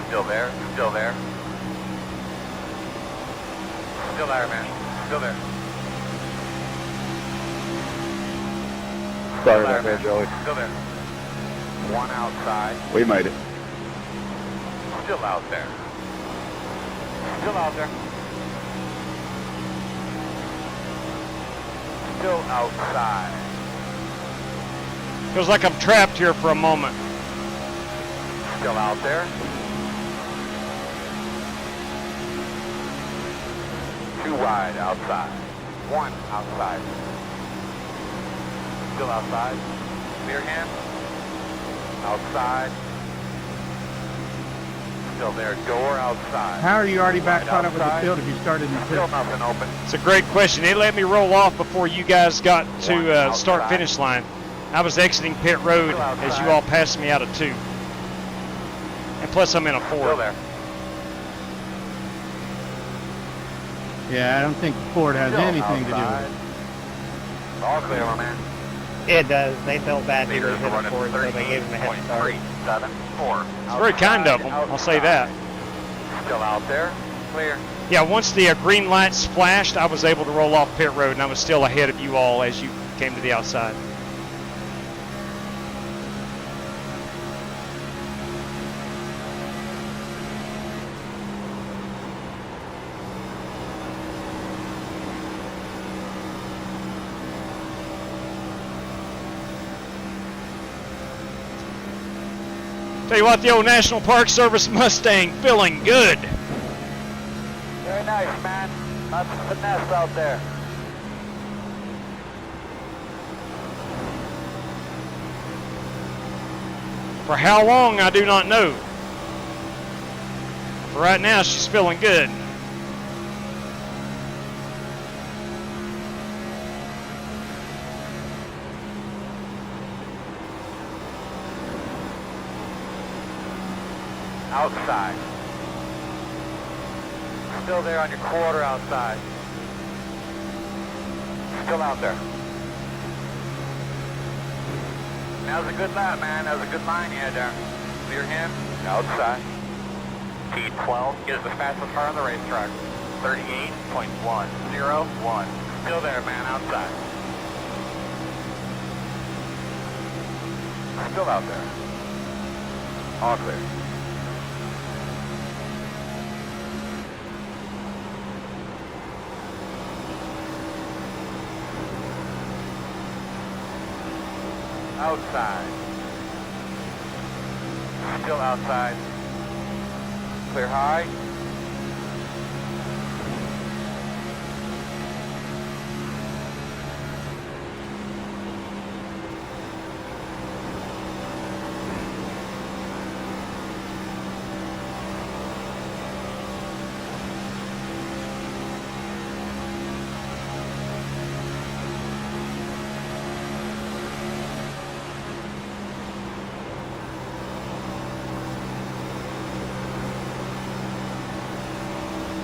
Still there. Still there. Still there, man. Still there. Sorry about that, Joey. Still there. 1 outside. We made it. Still out there. Still out there. Still outside. Feels like I'm trapped here for a moment. Still out there. 2 wide outside. 1 outside. Still outside. Clear him. Outside. Still there. Door outside. How are you already back Right caught up with the outside. field if you started in the Still pit? nothing open. It's a great question. It let me roll off before you guys got to start-finish line. I was exiting pit road as you all passed me out of 2. And plus I'm in a 4. Still there. Yeah, I don't think Ford has Still anything to do with outside. it. All clear on that. It does. They felt bad he was Meters in are the running Ford, so they gave him a head start. 38.374. It's very kind of them, I'll say that. Still out there. Clear. Yeah, once the green lights flashed, I was able to roll off pit road, and I was still ahead of you all as you came to the outside. Tell you what, the old National Park Service Mustang feeling good. Very nice, man. Lots of finesse out there. For how long, I do not know. For right now, she's feeling good. Outside. Still there on your quarter outside. Still out there. That was a good lap, man. That was a good line you had there. Clear him. Outside. T12 is the fastest car on the racetrack. 38.101. Still there, man. Outside. Still out there. All clear. Outside. Still outside. Clear high.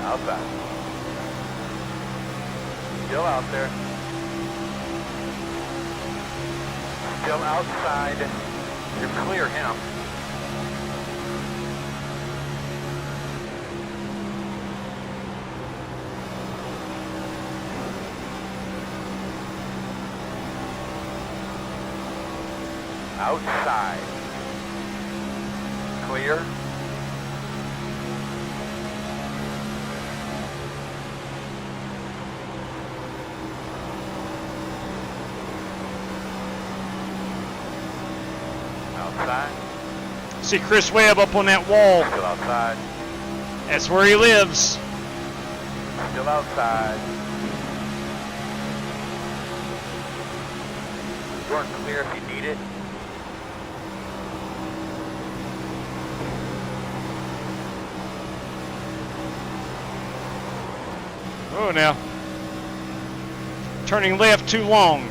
Outside. Still out there. Still outside. You clear him. Outside. Clear. Outside. See Chris Webb up on that wall. Still outside. That's where he lives. Still outside. You're clear if you need it. Oh, now. Turning left too long.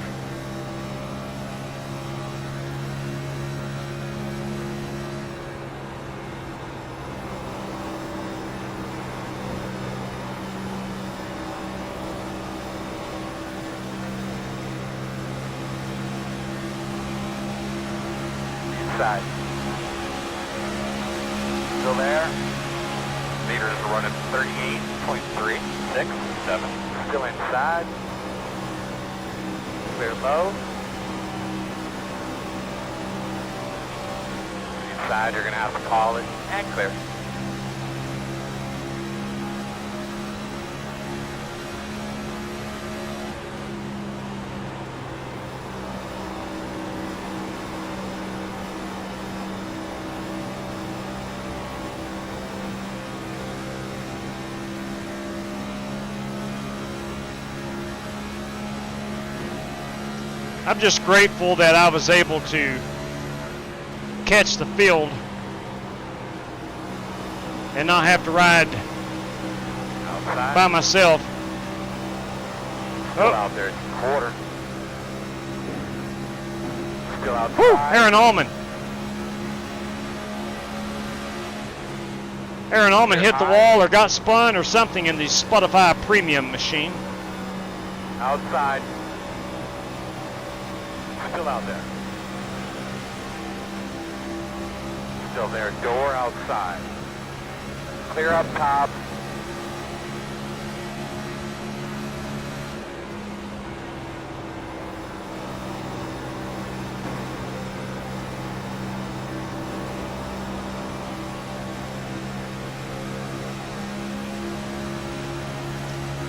Inside. Still there. Meters are running 38.367. Still inside. Clear low. Inside, you're going to have to call it. And clear. I'm just grateful that I was able to catch the field and not have to ride Outside. by myself. Still out there, quarter. Still outside. Whew, Aaron Allman. Aaron Allman hit the wall or got spun or something in the Spotify premium machine. Outside. Still out there. Still there, door outside. Clear up top.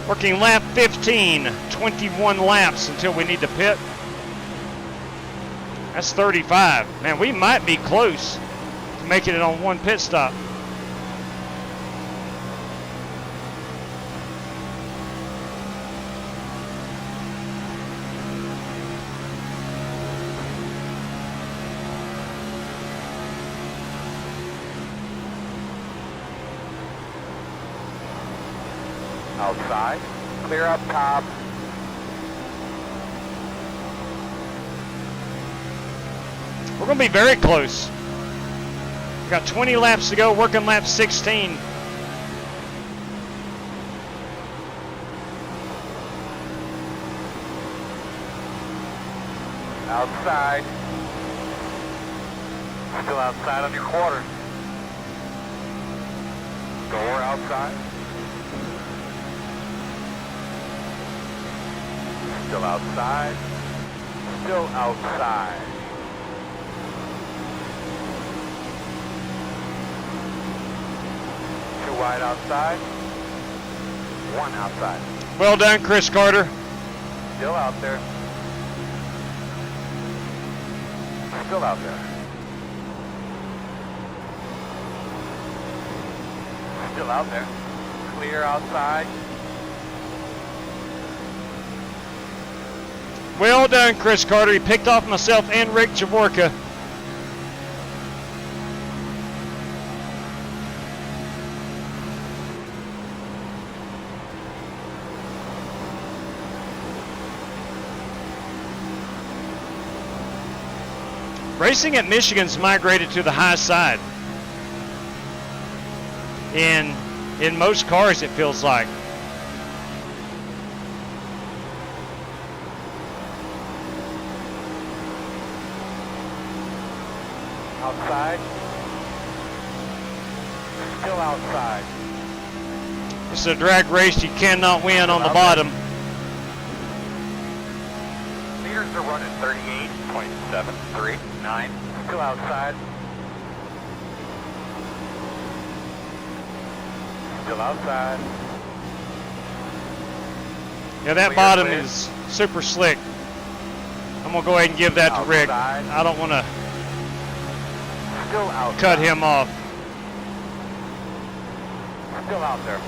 Working lap 15, 21 laps until we need to pit. That's 35. Man, we might be close to making it on one pit stop. Outside. Clear up top. We're going to be very close. We've got 20 laps to go, working lap 16. Outside. Still outside on your quarter. Door outside. Still outside. Still outside. Two wide outside. One outside. Well done, Chris Carter. Still out there. Still out there. Still out there. Clear outside. Well done, Chris Carter. He picked off myself and Rick Javorka. Racing at Michigan's migrated to the high side. In most cars, it feels like. Outside. Still outside. This is a drag race. You cannot win on the bottom. Meters are running 38.739. Still outside. Still outside. Yeah, that bottom is super slick. I'm going to go ahead and give that to Rick. I don't want to cut him off. Still out there.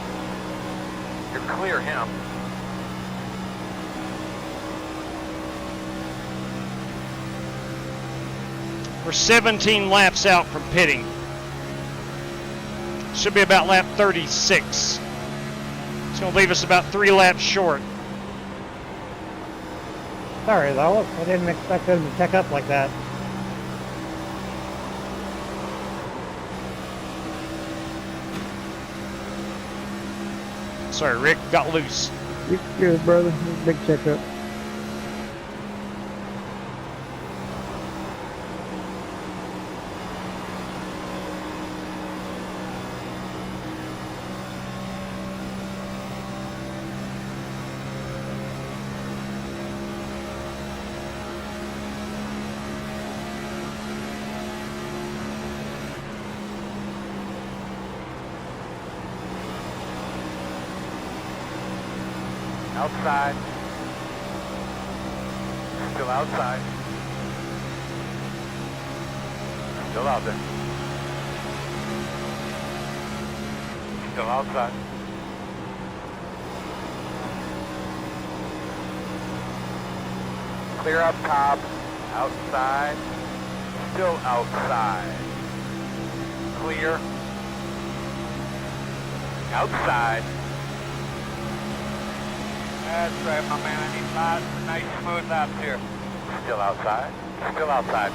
You clear him. We're 17 laps out from pitting. Should be about lap 36. It's going to leave us about 3 laps short. Sorry though, I didn't expect them to check up like that. Sorry, Rick, got loose. You're good, brother. Big checkup. Outside. Still outside. Still out there. Still outside. Clear up top. Outside. Still outside. Clear. Outside. That's right, my man. I need lots of nice smooth laps here. Still outside. Still outside.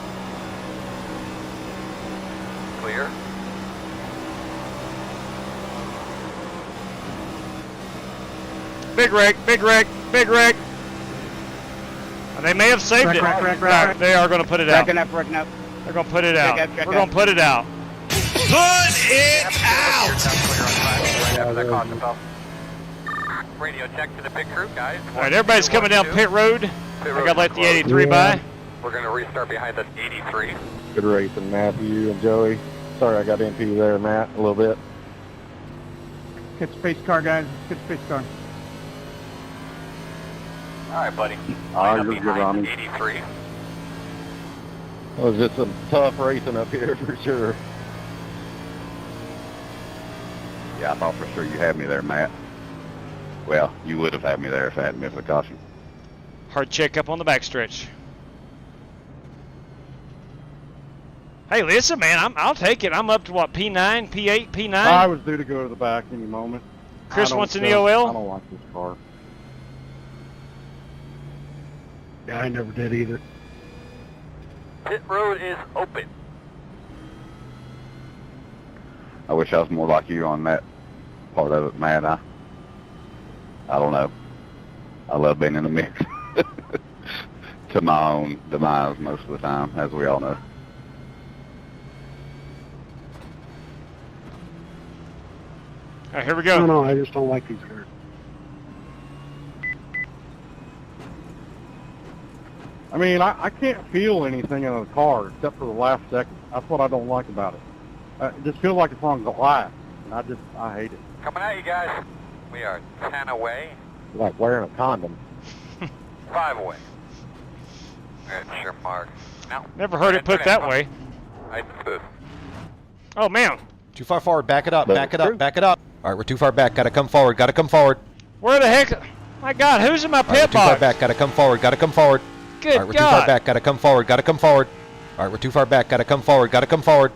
Clear. Big wreck, big wreck, big wreck. They may have saved it. Wreck. They are going to put it out. Wrecking up. They're going to put it out. Check We're going to put it out. Put it out! Radio check to the pit crew, guys. All right, everybody's coming down pit road. I got to let the 83 by. We're going to restart behind the 83. Good racing, Matthew and Joey. Sorry I got into you there, Matt, a little bit. Get the space car, guys. Get the space car. All right, buddy. You're good, Ronnie. 83. It was just some tough racing up here for sure. Yeah, I thought for sure you had me there, Matt. Well, you would have had me there if I hadn't missed the caution. Hard check up on the backstretch. Hey, listen, man, I'll take it. I'm up to what, P9, P8, P9? I was due to go to the back any moment. Chris wants an EOL? I don't like this car. Yeah, I never did either. Pit road is open. I wish I was more like you on that part of it, Matt. I don't know. I love being in the mix. To my own demise most of the time, as we all know. All right, here we go. No, I just don't like these cars. I mean, I can't feel anything in the car except for the last second. That's what I don't like about it. It just feels like it's on glass, and I hate it. Coming at you guys. We are 10 away. Like wearing a condom. 5 away. That's your mark. Now, Never heard it put that way. Oh, man. Too far forward. Back it up. Back it up. Back it up. All right, we're too far back. Got to come forward. Got to come forward. Where the heck? My God, who's in my pit box? Too far back. Got to come forward. Got to come forward. Good All right, we're God. too far back. Got to come forward. Got to come forward. All right, we're too far back. Got to come forward. Got to come forward.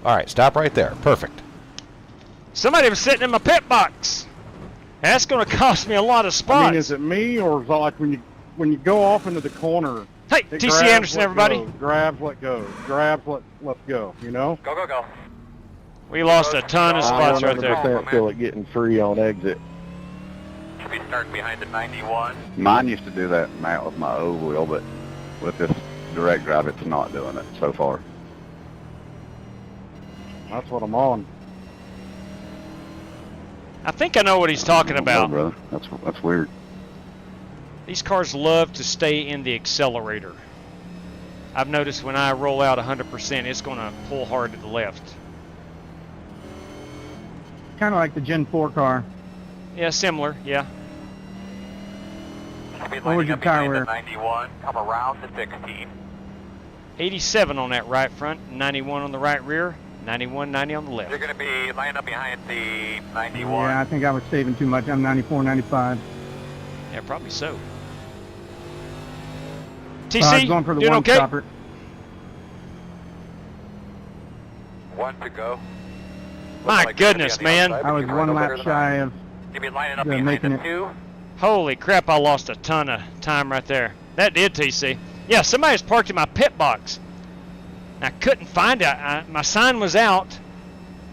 All right, stop right there. Perfect. Somebody was sitting in my pit box. That's going to cost me a lot of spots. I mean, is it me, or is it like when you go off into the corner? Hey, TC Anderson, everybody. Grabs, let go. Grabs, let's go. You know? Go, go, go. We lost a ton of spots right there. I feel it getting free on exit. Should be starting behind the 91. Mine used to do that, Matt, with my O wheel, but with this direct drive, it's not doing it so far. That's what I'm on. I think I know what he's talking about. Brother. That's weird. These cars love to stay in the accelerator. I've noticed when I roll out 100%, it's going to pull hard to the left. Kind of like the Gen 4 car. Yeah, similar, yeah. What was your tire wear? 91, come around to 16. 87 on that right front, 91 on the right rear, 91, 90 on the left. You're going to be lined up behind the 91. Yeah, I think I was saving too much. I'm 94, 95. Yeah, probably so. TC, going for the doing one okay? stopper. 1 to go. My goodness, man. I was one lap shy of You'll be lining up behind making the it. 2. Holy crap, I lost a ton of time right there. That did, TC. Yeah, somebody was parked in my pit box. I couldn't find it. My sign was out.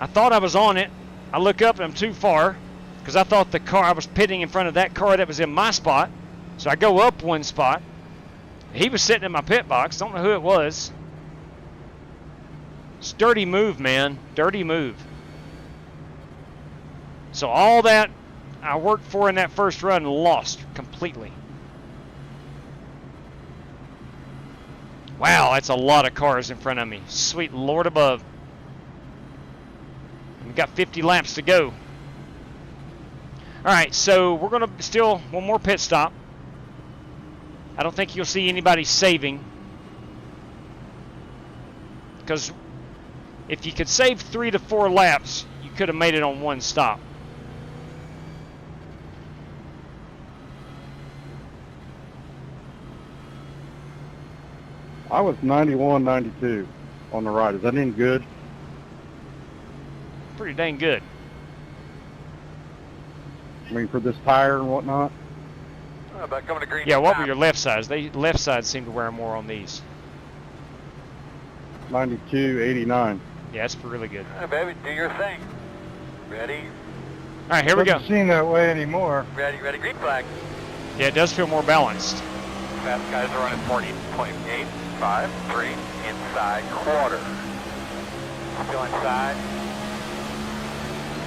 I thought I was on it. I look up and I'm too far because I thought the car, I was pitting in front of that car that was in my spot. So I go up one spot. He was sitting in my pit box. Don't know who it was. It's a dirty move, man. Dirty move. So all that I worked for in that first run lost completely. Wow, that's a lot of cars in front of me. Sweet Lord above. We've got 50 laps to go. All right, so we're going to still one more pit stop. I don't think you'll see anybody saving. Because if you could save 3 to 4 laps, you could have made it on one stop. I was 91, 92 on the right. Is that any good? Pretty dang good. I mean, for this tire and whatnot? About coming to green. Yeah, what were your left sides? Left sides seem to wear more on these. 92, 89. Yeah, that's really good. Baby, do your thing. Ready? All right, here we go. Doesn't seem that way anymore. Ready, green flag. Yeah, it does feel more balanced. Fast guys are running 40.8, 5, 3, inside quarter. Still inside.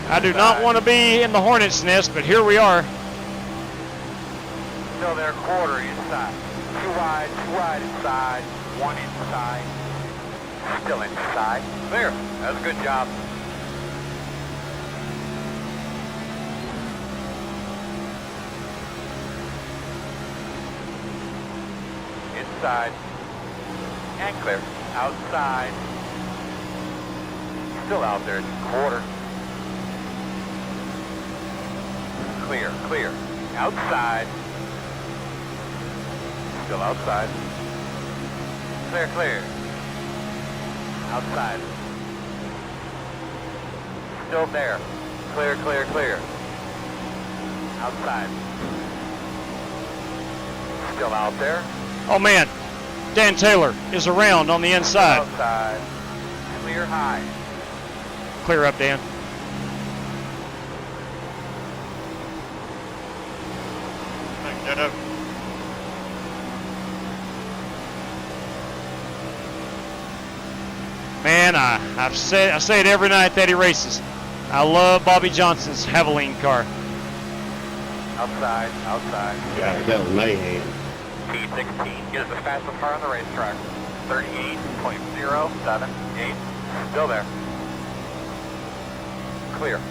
I do not want to be in the hornet's nest, but here we are. Still there, quarter inside. Too wide inside. One inside. Still inside. Clear. That was a good job. Inside. And clear. Outside. Still out there. Quarter. Clear. Outside. Still outside. Clear. Outside. Still there. Clear. Outside. Still out there. Oh man, Dan Taylor is around on the inside. Outside. Clear high. Clear up, Dan. Man, I say it every night that he races. I love Bobby Johnson's Havoline car. Outside. Yeah, that was mayhem. P16 is the fastest car on the racetrack. 38.078. Still there. Clear.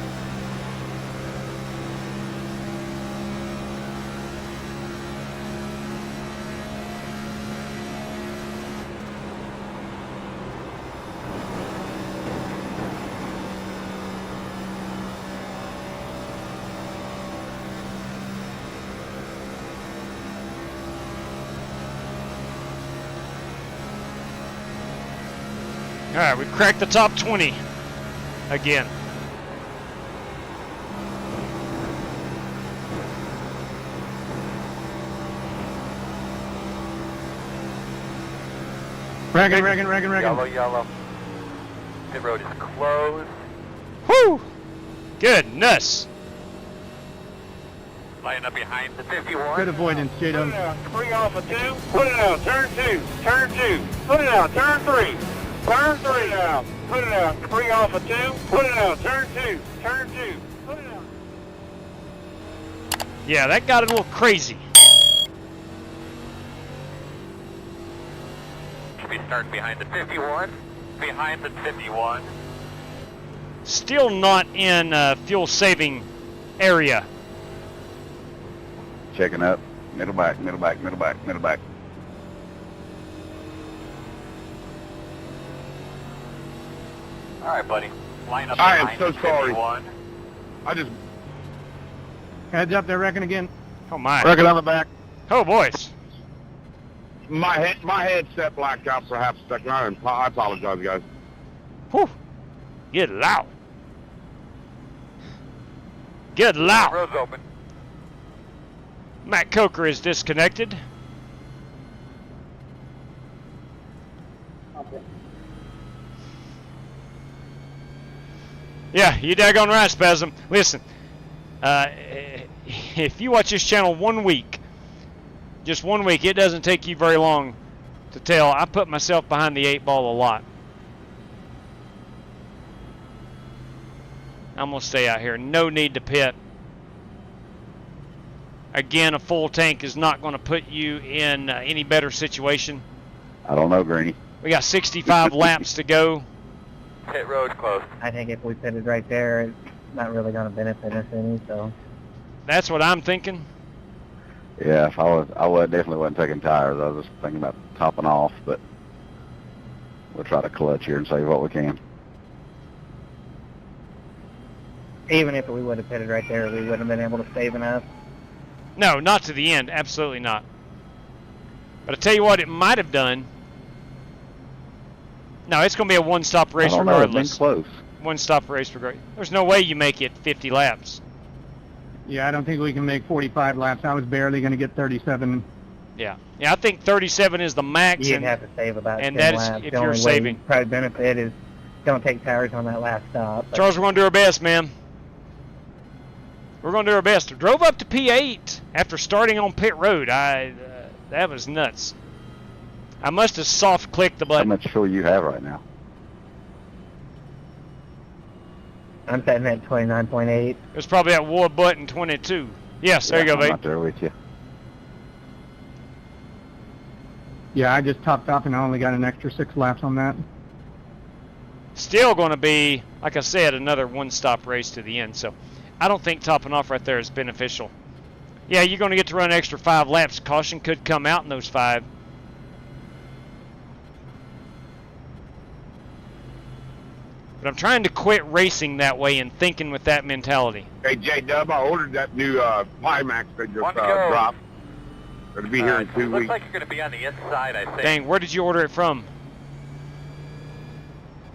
All right, we cracked the top 20 again. Reckon. Yellow. Pit road is closed. Whew! Goodness. Line up behind the 51. Good avoidance, J-Dub. Three off of 2. Put it out. Turn 2. Put it out. Turn 3. Turn 3 out. Put it out. 3 off of 2. Put it out. Turn 2. Put it out. Yeah, that got a little crazy. Should be starting behind the 51. Behind the 51. Still not in fuel saving area. Checking up. Middle back. All right, buddy. Line up I am behind so the sorry. 51. I just Heads up there, Reckon again. Oh my. Reckon on the back. Oh boys. my headset blacked out for half a second. I apologize, guys. Whew. Get loud. Get loud. Road's open. Matt Coker is disconnected. Yeah, you daggone right, Spasm. Listen, if you watch this channel 1 week, just 1 week, it doesn't take you very long to tell. I put myself behind the 8 ball a lot. I'm going to stay out here. No need to pit. Again, a full tank is not going to put you in any better situation. I don't know, Greeny. We got 65 laps to go. Pit road closed. I think if we pitted right there, it's not really going to benefit us any, so. That's what I'm thinking. Yeah, if I definitely wasn't taking tires. I was just thinking about topping off, but we'll try to clutch here and save what we can. Even if we would have pitted right there, we wouldn't have been able to save enough. No, not to the end. Absolutely not. But I tell you what, it might have done No, it's going to be a one-stop race I don't know, it's been regardless. close. One-stop race regardless. There's no way you make it 50 laps. Yeah, I don't think we can make 45 laps. I was barely going to get 37. Yeah, I think 37 is the max. You'd have to save about 10 that is laps. if The you're only saving. way probably benefit is don't take tires on that last stop. But Charles, we're going to do our best, man. We're going to do our best. Drove up to P8 after starting on pit road. That was nuts. I must have soft clicked the How button. much fuel you have right now? I'm setting at 29.8. It was probably at war button 22. Yes, there you go, I'm babe. right there with you. Yeah, I just topped off and I only got an extra 6 laps on that. Still going to be, like I said, another one-stop race to the end. So I don't think topping off right there is beneficial. Yeah, you're going to get to run an extra 5 laps. Caution could come out in those 5. But I'm trying to quit racing that way and thinking with that mentality. Hey, J-Dub, I ordered that new Pimax they just dropped. It'll be here in 2 Looks weeks. like you're going to be on the inside, I think. Dang, where did you order it from?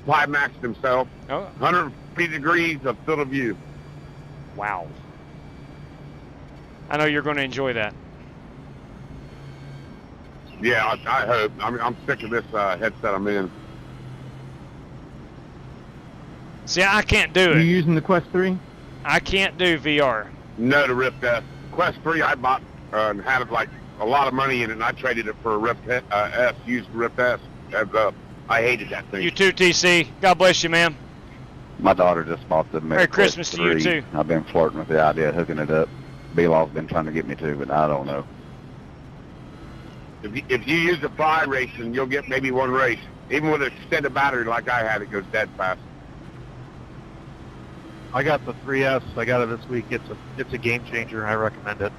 Pimax himself. Oh. 150 degrees of field of view. Wow. I know you're going to enjoy that. Yeah, I hope. I'm sick of this headset I'm in. See, I can't do You it. using the Quest 3? I can't do VR. No, the Rift S. Quest 3 I bought and had like a lot of money in it, and I traded it for a Rift S, used Rift S. I hated that thing. You too, TC. God bless you, man. My daughter just bought the Merry Christmas to you, too. I've been flirting with the idea of hooking it up. B-Law's been trying to get me to, but I don't know. If you use the Fly Racing, you'll get maybe one race. Even with an extended battery like I had, it goes dead fast. I got the 3S. I got it this week. It's a game changer. I recommend it.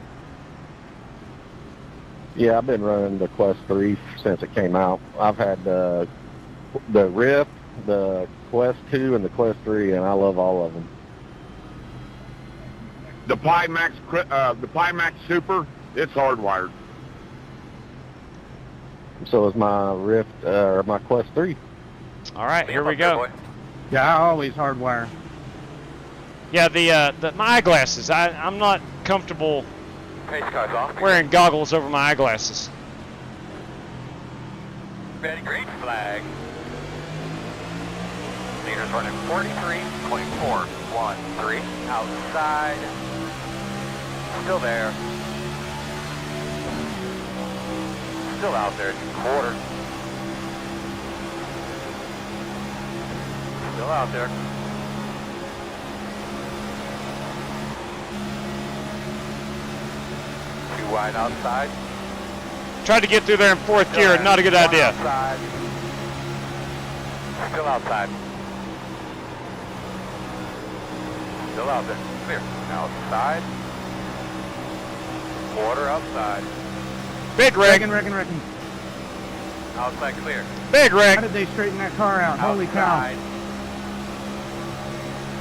Yeah, I've been running the Quest 3 since it came out. I've had the Rift, the Quest 2, and the Quest 3, and I love all of them. The Pimax Super, it's hardwired. So is my Rift, or my Quest 3. All right, here we go. Yeah, I always hardwire. Yeah, my eyeglasses. I'm not comfortable Pace car's off. wearing goggles over my eyeglasses. Ready, green flag. Leader's running 43.413. Outside. Still there. Still out there. Quarter. Still out there. Too wide outside. Tried to get through there in 4th gear. Not a good idea. Outside. Still outside. Still out there. Clear. Outside. Quarter outside. Big rig. Reckon. Outside clear. Big rig. How did they straighten that car out? Holy cow. Outside.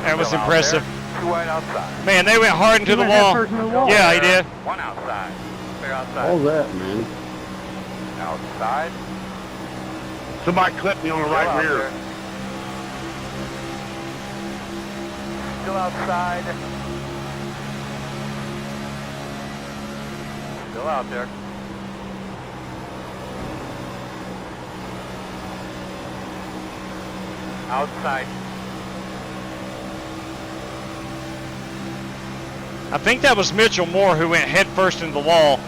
That was Still out impressive. there. Too wide outside. Man, they went hard into He the went wall. headfirst into the wall. Yeah, he did. One outside. Clear outside. What was that, man? Outside. Somebody clipped me on the Still right out rear. there. Still outside. Still out there. Outside. I think that was Mitchell Moore who went head first into the wall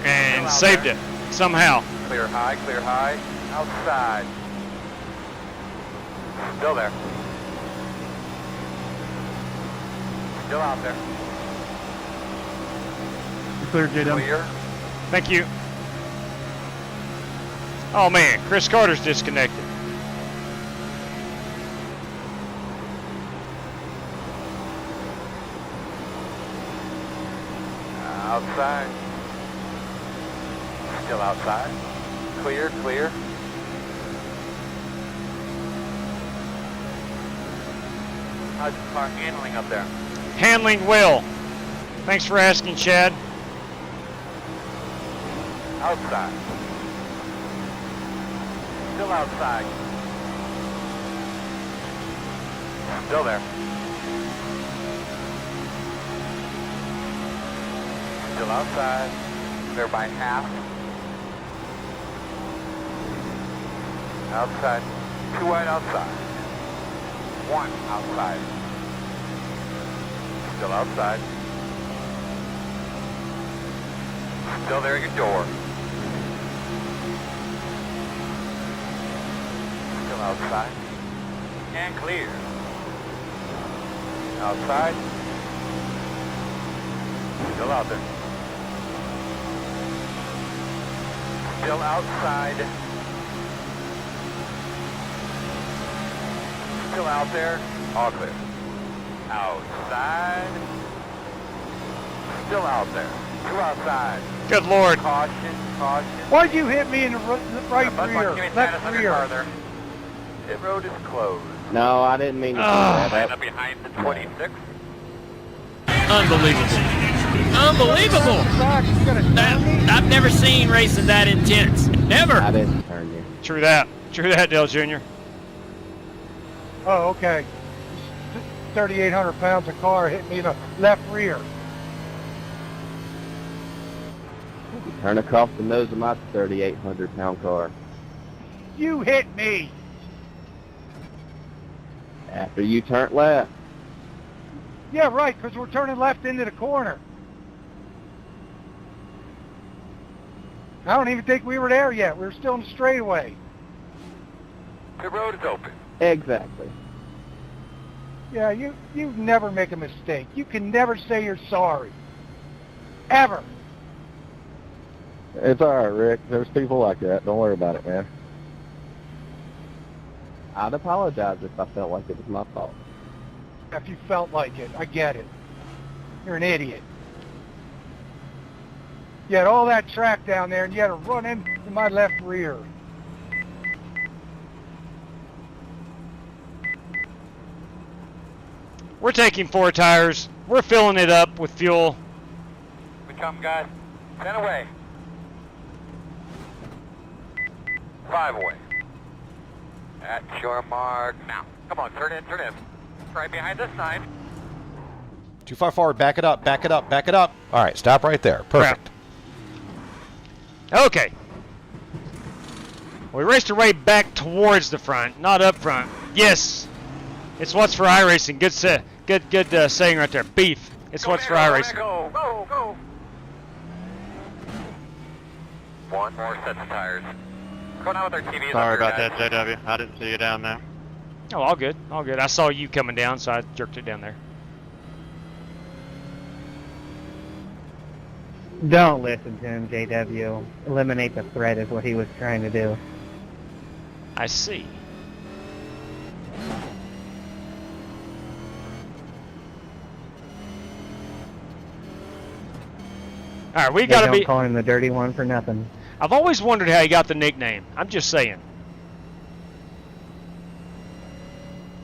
and saved it somehow. Clear high, clear high. Outside. Still there. Still out there. Clear, J-Dub. Clear. Thank you. Oh man, Chris Carter's disconnected. Outside. Still outside. Clear, clear. How's the car handling up there? Handling well. Thanks for asking, Chad. Outside. Still outside. Still there. Still outside. They're by half. Outside. 2 wide outside. 1 outside. Still outside. Still there at your door. Still outside. And clear. Outside. Still out there. Still outside. Still out there. All clear. Outside. Still out there. 2 outside. Good Lord. Caution, caution. Why'd you hit me in the right rear? Left rear. Farther. Pit road is closed. No, I didn't mean to do that. Line up behind the 26. Unbelievable. Unbelievable. I've never seen racing that intense. Never. I didn't turn you. True that. True that, Dale Jr. Oh, okay. 3,800 pounds of car hit me in the left rear. Turn across the nose of my 3,800 pound car. You hit me. After you turned left. Yeah, right, because we're turning left into the corner. I don't even think we were there yet. We were still in the straightaway. The road is open. Exactly. Yeah, you never make a mistake. You can never say you're sorry. Ever. It's all right, Rick. There's people like that. Don't worry about it, man. I'd apologize if I felt like it was my fault. If you felt like it, I get it. You're an idiot. You had all that track down there, and you had to run into my left rear. We're taking 4 tires. We're filling it up with fuel. We come, guys. 10 away. 5 away. At your mark now. Come on, turn in, turn in. Right behind this sign. Too far forward. Back it up. Back it up. Back it up. All right, stop right there. Perfect. Okay. We raced our way back towards the front, not up front. Yes. It's what's for iRacing. Good saying right there. Beef. It's what's for iRacing. Go, go, go. 1 more set of tires. Going out with our TVs. Sorry about that, JW. I didn't see you down there. Oh, all good. All good. I saw you coming down, so I jerked it down there. Don't listen to him, JW. Eliminate the threat is what he was trying to do. I see. All right, we got to be. Don't call him the dirty one for nothing. I've always wondered how he got the nickname. I'm just saying.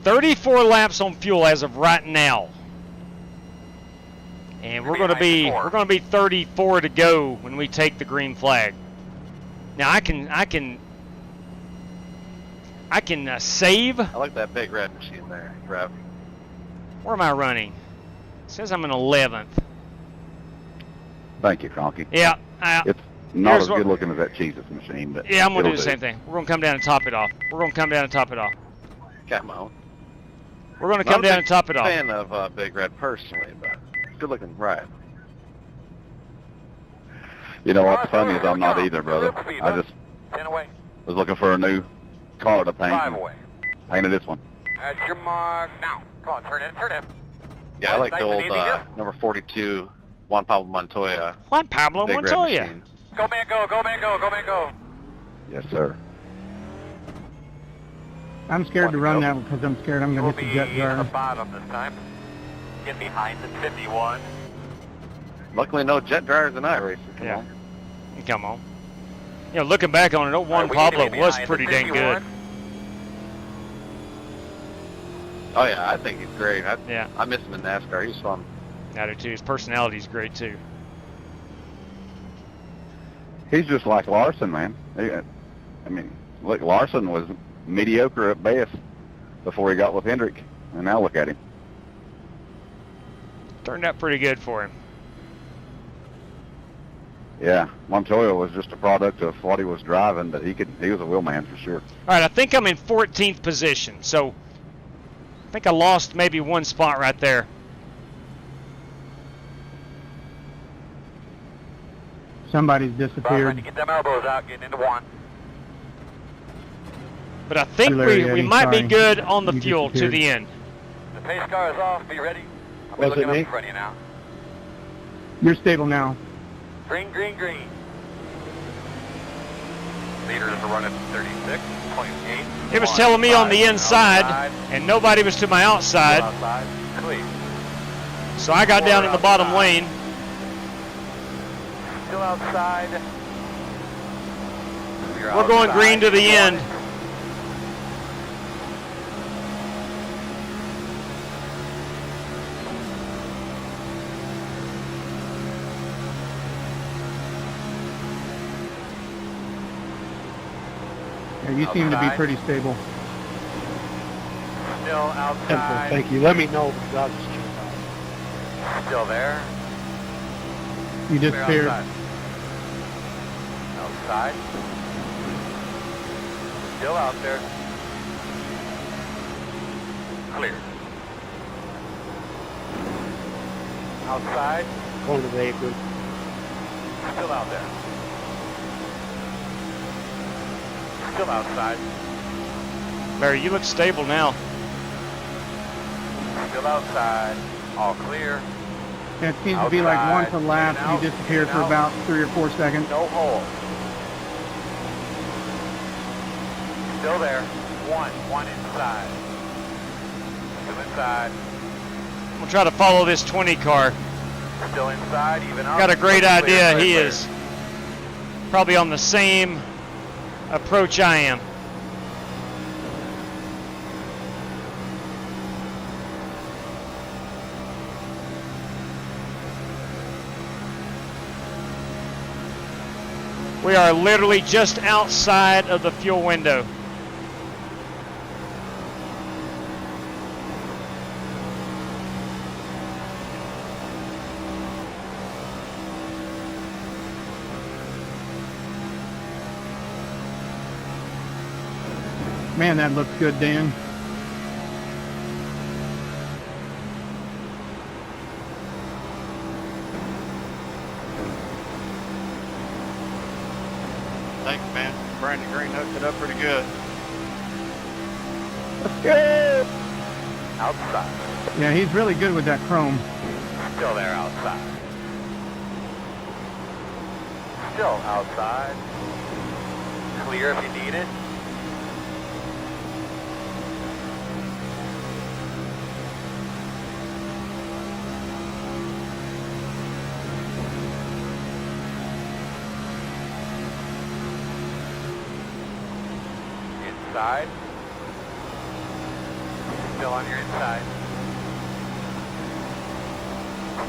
34 laps on fuel as of right now, and we're going to be 34 to go when we take the green flag. Now I can save. I like that big red machine there, Rev. Where am I running? It says I'm in 11th. Thank you, Cronky. Yeah. It's not as good looking as that Jesus machine, but yeah, I'm going to do the same thing. We're going to come down and top it off. Come on. We're going to come down and top it off. I'm a fan of Big Red personally, but it's good looking ride. You know what's funny is I'm not either, brother. I just was looking for a new car to paint. 5 away. Painted this one. At your mark now. Come on, turn in, turn in. Yeah, I like the old number 42 Juan Pablo Montoya. Juan Pablo Montoya. Go man, go, go man, go, go man, go. Yes, sir. I'm scared to run that because I'm scared I'm going to hit the jet We'll dryer. be bottom this time. Get behind the 51. Luckily, no jet dryers in iRacing. Come on. You know, looking back on it, old Juan Pablo was pretty dang good. Oh yeah, I think he's great. Yeah. I miss him in NASCAR. He's fun. I do too. His personality's great too. He's just like Larson, man. I mean, Look, Larson was mediocre at best before he got with Hendrick, and now look at him. Turned out pretty good for him. Yeah, Montoya was just a product of what he was driving, but he was a wheelman for sure. All right, I think I'm in 14th position, so I think I lost maybe one spot right there. Somebody's disappeared. To get them elbows out, getting into one. But I think we might be good on the fuel to the end. The pace car is off. Be ready. I'll be Was looking it up me? in front of you now. You're stable now. Green, green, green. Leaders are running 36.8. It was telling me on the inside, and nobody was to my outside. Clear. So I got down in the bottom lane. Still outside. We're going green to the end. Yeah, you seem to be pretty stable. Still outside. Thank you. Let me know if God is Still there. You disappeared. Outside. Still out there. Clear. Outside. going to the apron. Still out there. Still outside. Larry, you look stable now. Still outside. All clear. Yeah, it seems to be like once a lap, you disappeared for about 3 or 4 seconds. No hole. Still there. One inside. Still inside. We'll try to follow this 20 car. Still inside, even up. Got a great Clear, idea. clear, He clear. is probably on the same approach I am. We are literally just outside of the fuel window. Man, that looks good, Dan. Thanks, man. Brandon Green hooked it up pretty good. Let's go! Outside. Yeah, he's really good with that chrome. Still there outside. Still outside. Clear if you need it. Inside. Still on your inside.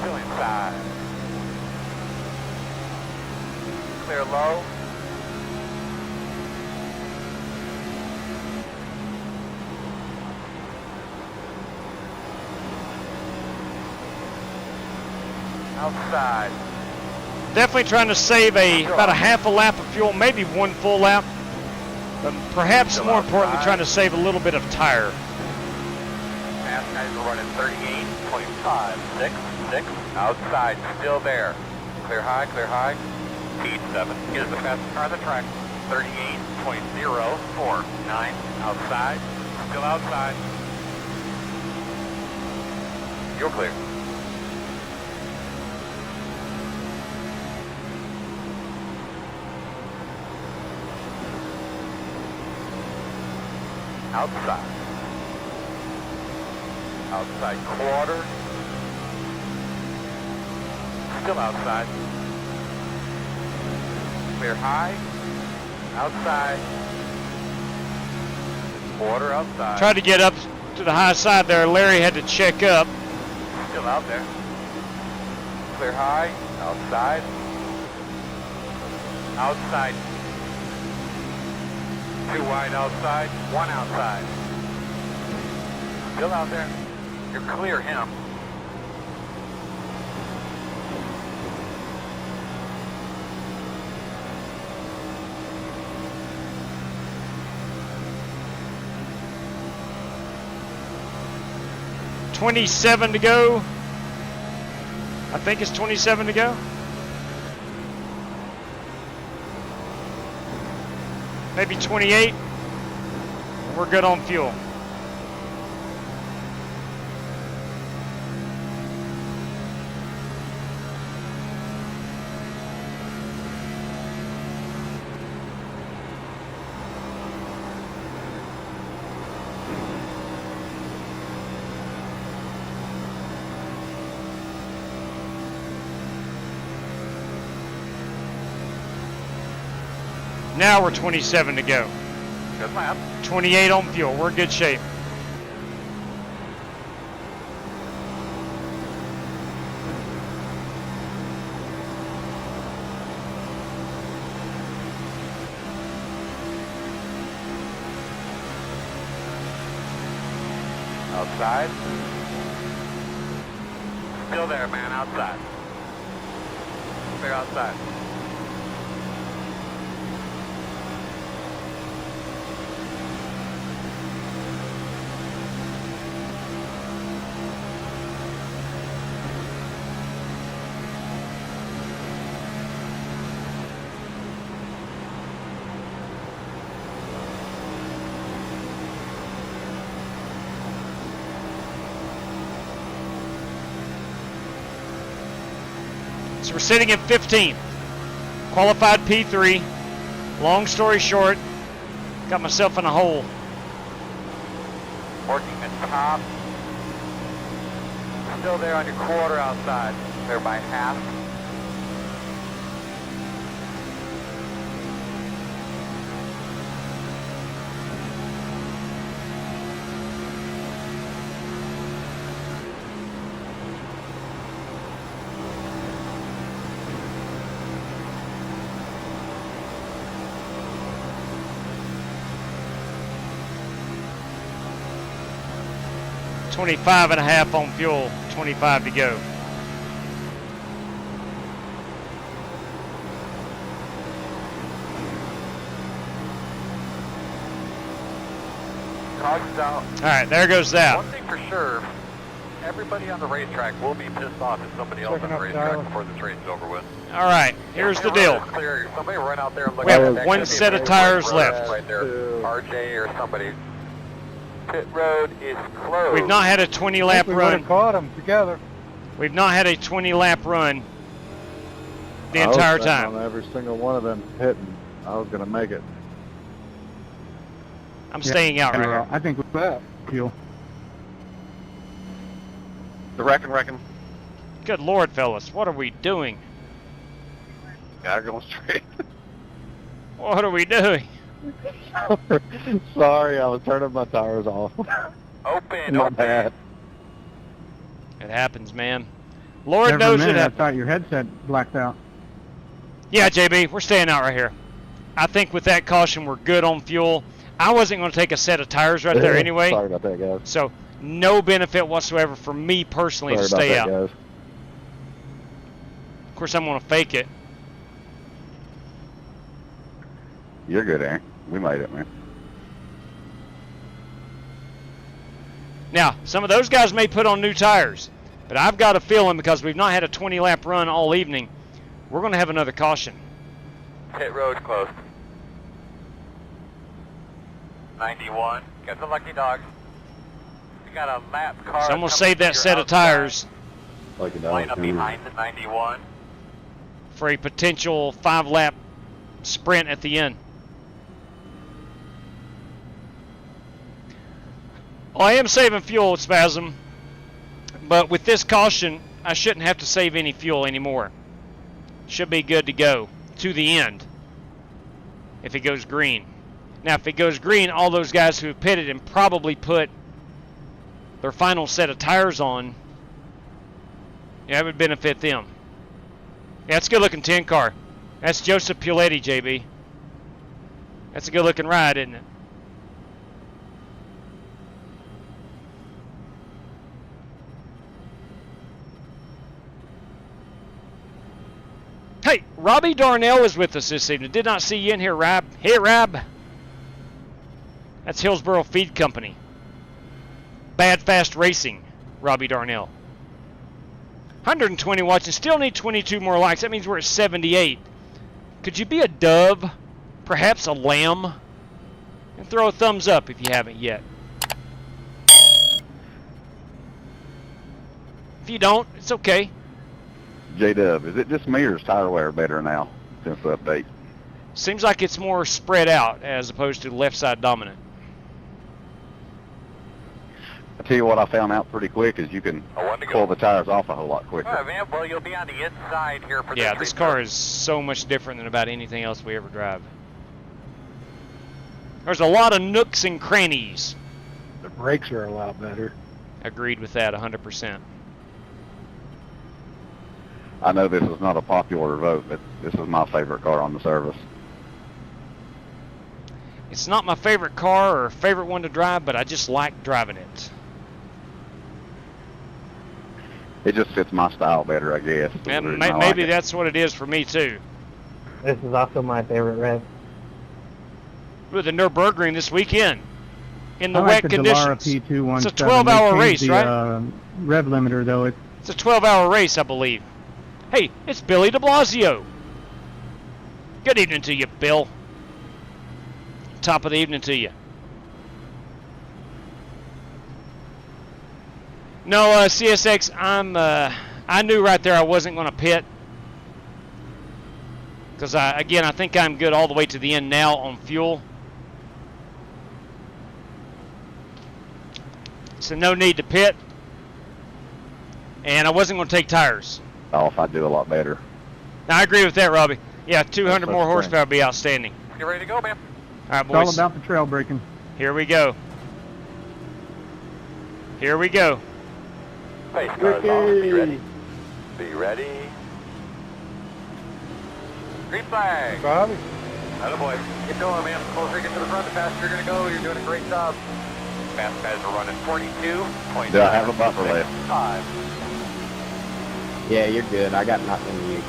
Still inside. Clear low. Outside. Definitely trying to save about a half a lap of fuel, maybe one full lap. But perhaps more importantly, trying to save a little bit of tire. Fast guys are running 38.566. Outside, still there. Clear high, clear high. Speed 7. Here's the fastest car on the track. 38.049. Outside, still outside. You're clear. Outside. Outside quarter. Still outside. Clear high. Outside. Quarter outside. Tried to get up to the high side there. Larry had to check up. Still out there. Clear high. Outside. Outside. Two wide outside, one outside. Still out there. You're clear him. .27 to go. I think it's 27 to go. Maybe 28. We're good on fuel. Now we're 27 to go. Good lap. 28 on fuel. We're in good shape. Outside. Still there, man, outside. Clear outside. So we're sitting at 15th. Qualified P3. Long story short, got myself in a hole. Working at top. Still there on your quarter outside. There by half. .25.5 on fuel, 25 to go. Cogs out. All right, there goes that. One thing for sure, everybody on the racetrack will be pissed off at somebody else on the racetrack before this race is over with. All right, here's the deal. Clear. Somebody run out there and look We at have that. one set of tires left. Right there, RJ or somebody. Pit road is closed. We've not had a 20-lap we run. Caught them together. We've not had a 20-lap run the entire time. On every single one of them hitting, I was going to make it. I'm staying out right here. I think with that, fuel. The wrecking. Good Lord, fellas, what are we doing? Gotta go straight. What are we doing? Sorry, I was turning my tires off. Open, My open. bad. It happens, man. Lord There for a knows it minute, I happens. thought your headset blacked out. Yeah, JB, we're staying out right here. I think with that caution, we're good on fuel. I wasn't going to take a set of tires right there anyway. Sorry about that, guys. So, no benefit whatsoever for me personally Sorry to stay about out. that, guys. Of course, I'm going to fake it. You're good, Aaron. We made it, man. Now, some of those guys may put on new tires, but I've got a feeling because we've not had a 20-lap run all evening, we're going to have another caution. Pit road closed. 91. Got the lucky dog. We got a lap car. So I'm going to save that set of tires Line up behind the 91. for a potential 5-lap sprint at the end. Well, I am saving fuel, Spasm, but with this caution, I shouldn't have to save any fuel anymore. Should be good to go to the end if it goes green. Now, if it goes green, all those guys who have pitted and probably put their final set of tires on, yeah, it would benefit them. Yeah, it's a good-looking 10 car. That's Joseph Puletti, JB. That's a good looking ride, isn't it? Hey, Robbie Darnell is with us this evening. Did not see you in here, Rab. Hey, Rab. That's Hillsboro Feed Company. Bad Fast Racing, Robbie Darnell. 120 watching. Still need 22 more likes. That means we're at 78. Could you be a dove? Perhaps a lamb? And throw a thumbs up if you haven't yet. If you don't, it's okay. J-Dub, is it just me or is tire wear better now since the update? Seems like it's more spread out as opposed to left side dominant. I tell you what I found out pretty quick is you can pull the tires off a whole lot quicker. All right, man. Well, you'll be on the inside here for yeah, this car is so much different than about anything else we ever drive. There's a lot of nooks and crannies. The brakes are a lot better. Agreed with that 100%. I know this is not a popular vote, but this is my favorite car on the service. It's not my favorite car or favorite one to drive, but I just like driving it. It just fits my style better, I guess. And maybe that's what it is for me, too. This is also my favorite rev. With the Nürburgring this weekend. In the I like wet the conditions. P217. It's a 12-hour race, the, right? Rev limiter, though. It's a 12-hour race, I believe. Hey, it's Billy de Blasio. Good evening to you, Bill. Top of the evening to you. No, CSX, I knew right there I wasn't going to pit. Because, again, I think I'm good all the way to the end now on fuel. So no need to pit. And I wasn't going to take tires. Oh, if I do a lot better. Now, I agree with that, Robbie. Yeah, 200 more horsepower would be outstanding. You ready to go, man? All right, It's boys. all about the trail braking. Here we go. Here we go. Face cars off. Be ready. Be ready. Green flag. Bobby. Attaboy. Keep going, man. The closer you get to the front, the faster you're going to go. You're doing a great job. Fast guys are running 42.5. Do I have a buffer left? Yeah, you're good. I got nothing to use.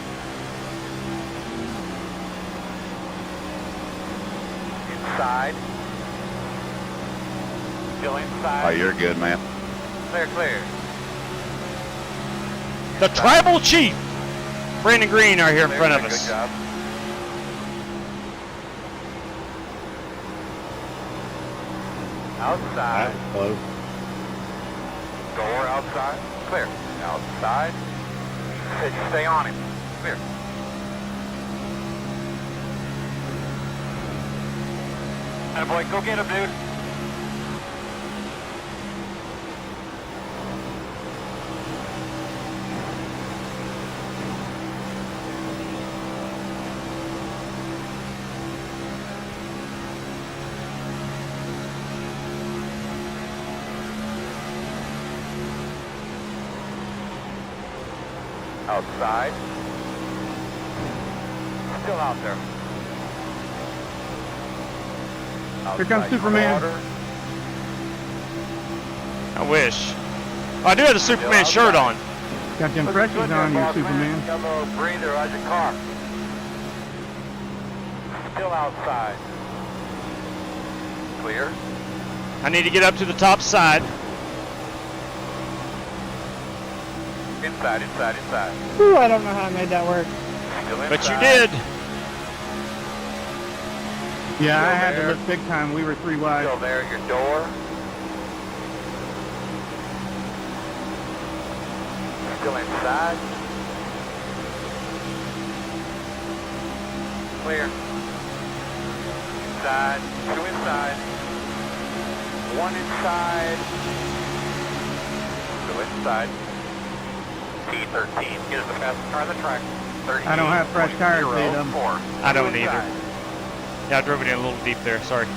Inside. Still inside. Oh, you're good, man. Clear, clear. The Tribal Chief, Brandon Green, are here in front of us. Good job. Outside. Close. Door outside. Clear. Outside. Stay on him. Clear. Attaboy, go get him, dude. Outside. Still out there. Here comes Superman. Quarter. I wish. Oh, I do have the Superman shirt on. Got them Looking freshies good there, on, you boss man. Superman. Got a little breather on your car. Still outside. Clear. I need to get up to the top side. Inside, inside, inside. Whew, I don't know how I made that work. Still inside. But you did. Yeah, I Still had there. to look big time. We were 3 wide. Still there, your door. Still inside. Clear. Inside. 2 inside. 1 inside. Still inside. T13. Get us the fastest car on the track. I don't have fresh tires, J-Dub. I don't either. Yeah, I drove it in a little deep there. Sorry.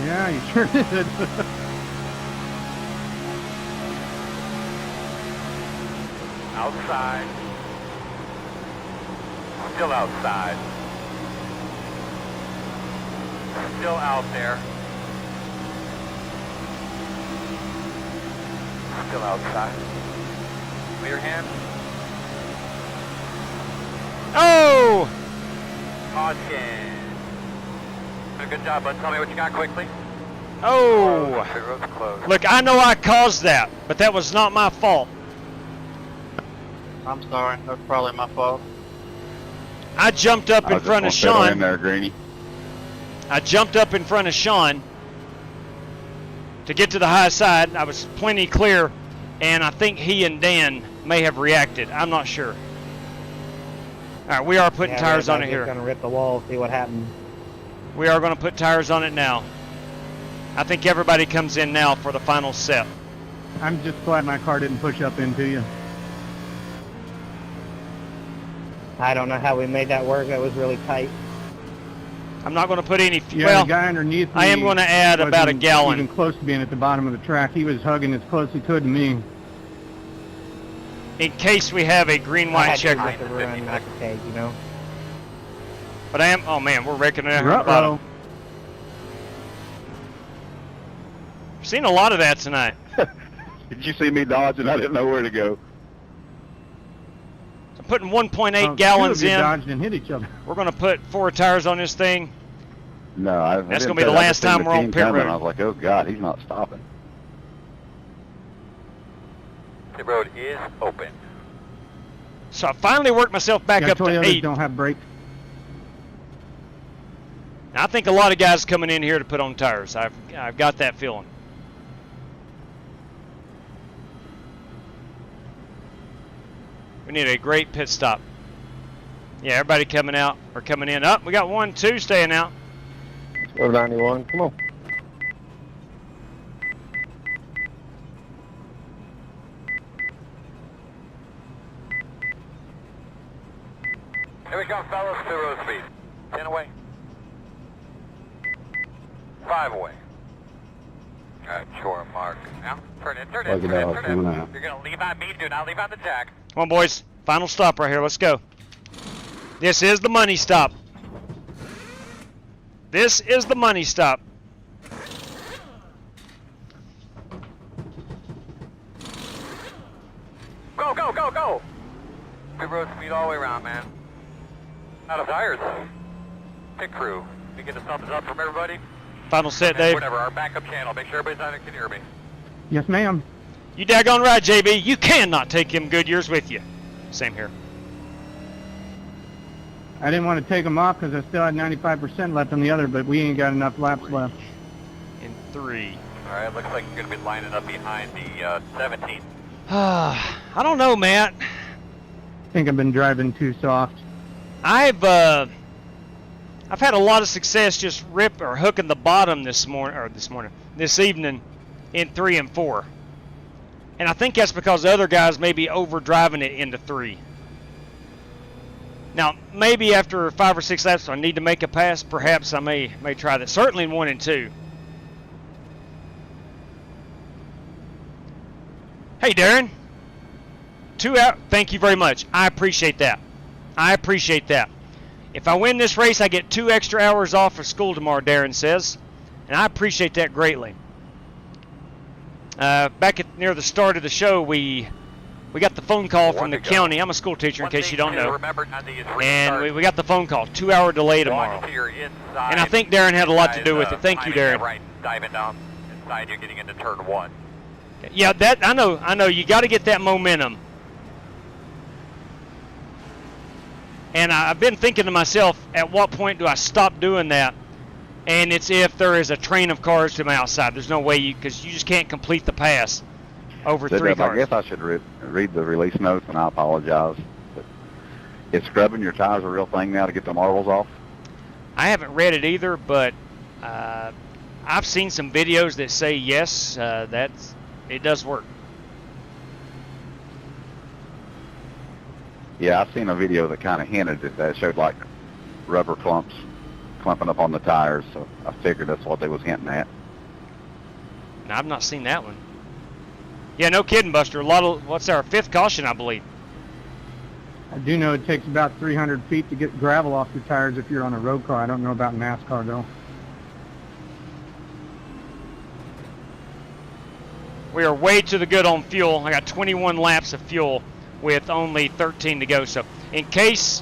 Yeah, you sure did. Outside. Still outside. Still out there. Still outside. Clear hand. Oh! Caution. Good job, bud. Tell me what you got quickly. Oh! The road's closed. Look, I know I caused that, but that was not my fault. I'm sorry. That's probably my fault. I jumped up in front of Sean. In there, Greeny. I jumped up in front of Sean to get to the high side. I was plenty clear, and I think he and Dan may have reacted. I'm not sure. All right, we are putting tires on it here. Going to rip the wall, see what happens. We are going to put tires on it now. I think everybody comes in now for the final set. I'm just glad my car didn't push up into you. I don't know how we made that work. That was really tight. I'm not going to put any. Yeah, well, the guy underneath me I am going to add about a gallon. Even close to being at the bottom of the track. He was hugging as close as he could to me. In case we have a green-white checker. You know. But I am. Oh man, we're wrecking it out here at the bottom. I've seen a lot of that tonight. Did you see me dodging? I didn't know where to go. So putting 1.8 gallons in. Dodged and hit each other. We're going to put 4 tires on this thing. No, that's going to be the last time we're on pit road. I was like, oh God, he's not stopping. The road is open. So I finally worked myself back up to 8. Don't have brakes. Now, I think a lot of guys coming in here to put on tires. I've got that feeling. We need a great pit stop. Yeah, everybody coming out or coming in. Up, we got 1, 2 staying out. Go 91, come on. Here we go, fellas, 2 road speed. 10 away. 5 away. Alright, shore mark. Now, turn in. You're going to leave on me, do not leave on the jack. Come on, boys. Final stop right here. Let's go. This is the money stop. This is the money stop. Go, go, go, go! Good road speed all the way around, man. Out of tires. Pit crew. We get a thumbs up from everybody. Final set, Dave. Whatever, our backup channel. Make sure everybody's on it can hear me. Yes, ma'am. You daggone right, JB. You cannot take them Goodyears with you. Same here. I didn't want to take them off because I still had 95% left on the other, but we ain't got enough laps left. In 3. All right, looks like you're going to be lining up behind the 17. I don't know, Matt. I think I've been driving too soft. I've had a lot of success just hooking the bottom this evening in 3 and 4. And I think that's because other guys may be overdriving it into 3. Now, maybe after 5 or 6 laps I need to make a pass. Perhaps I may try that. Certainly in 1 and 2. Hey, Darren. 2 out. Thank you very much. I appreciate that. I appreciate that. If I win this race, I get 2 extra hours off of school tomorrow, Darren says. And I appreciate that greatly. Back near the start of the show, we got the phone call from the county. I'm a school teacher, in case you don't know. And we got the phone call. 2-hour delay tomorrow. And I think Darren had a lot to do with it. Thank you, Darren. Right, diving down inside, you're getting into turn 1. Yeah, that I know. You got to get that momentum. And I've been thinking to myself, at what point do I stop doing that? And it's if there is a train of cars to my outside. There's no way because you just can't complete the pass over 3 cars. I guess I should read the release notes, and I apologize. But is scrubbing your tires a real thing now to get the marbles off? I haven't read it either, but I've seen some videos that say yes, it does work. Yeah, I've seen a video that kind of hinted at that. It showed like rubber clumping up on the tires, so I figured that's what they was hinting at. No, I've not seen that one. Yeah, no kidding, Buster. What's our 5th caution, I believe? I do know it takes about 300 feet to get gravel off your tires if you're on a road car. I don't know about NASCAR, though. We are way to the good on fuel. I got 21 laps of fuel with only 13 to go. So in case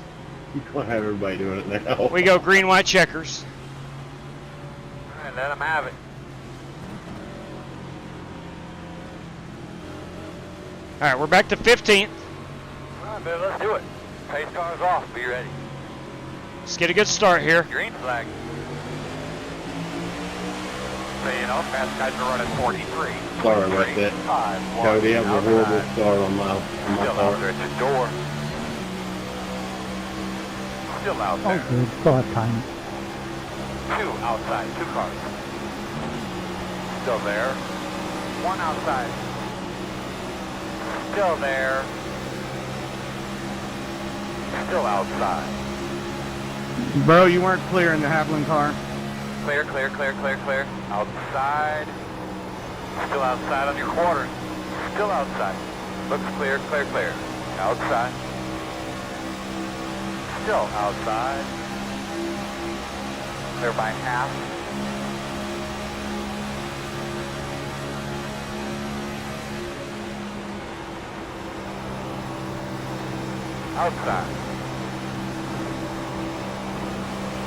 You can't have everybody doing it now. we go green, white, checkers. All right, let them have it. All right, we're back to 15th. All right, man, let's do it. Pace cars off. Be ready. Let's get a good start here. Green flag. So, you know, fast guys are running 43. Sorry about that. Cody, that was a horrible start on my Still car. out there at the door. Still out there. good. Still have time. 2 outside. 2 cars. Still there. 1 outside. Still there. Still outside. Bro, you weren't clear in the Havlin car. Clear, clear, clear, clear, clear. Outside. Still outside on your quarter. Still outside. Looks clear, clear, clear. Outside. Still outside. Clear by half. Outside.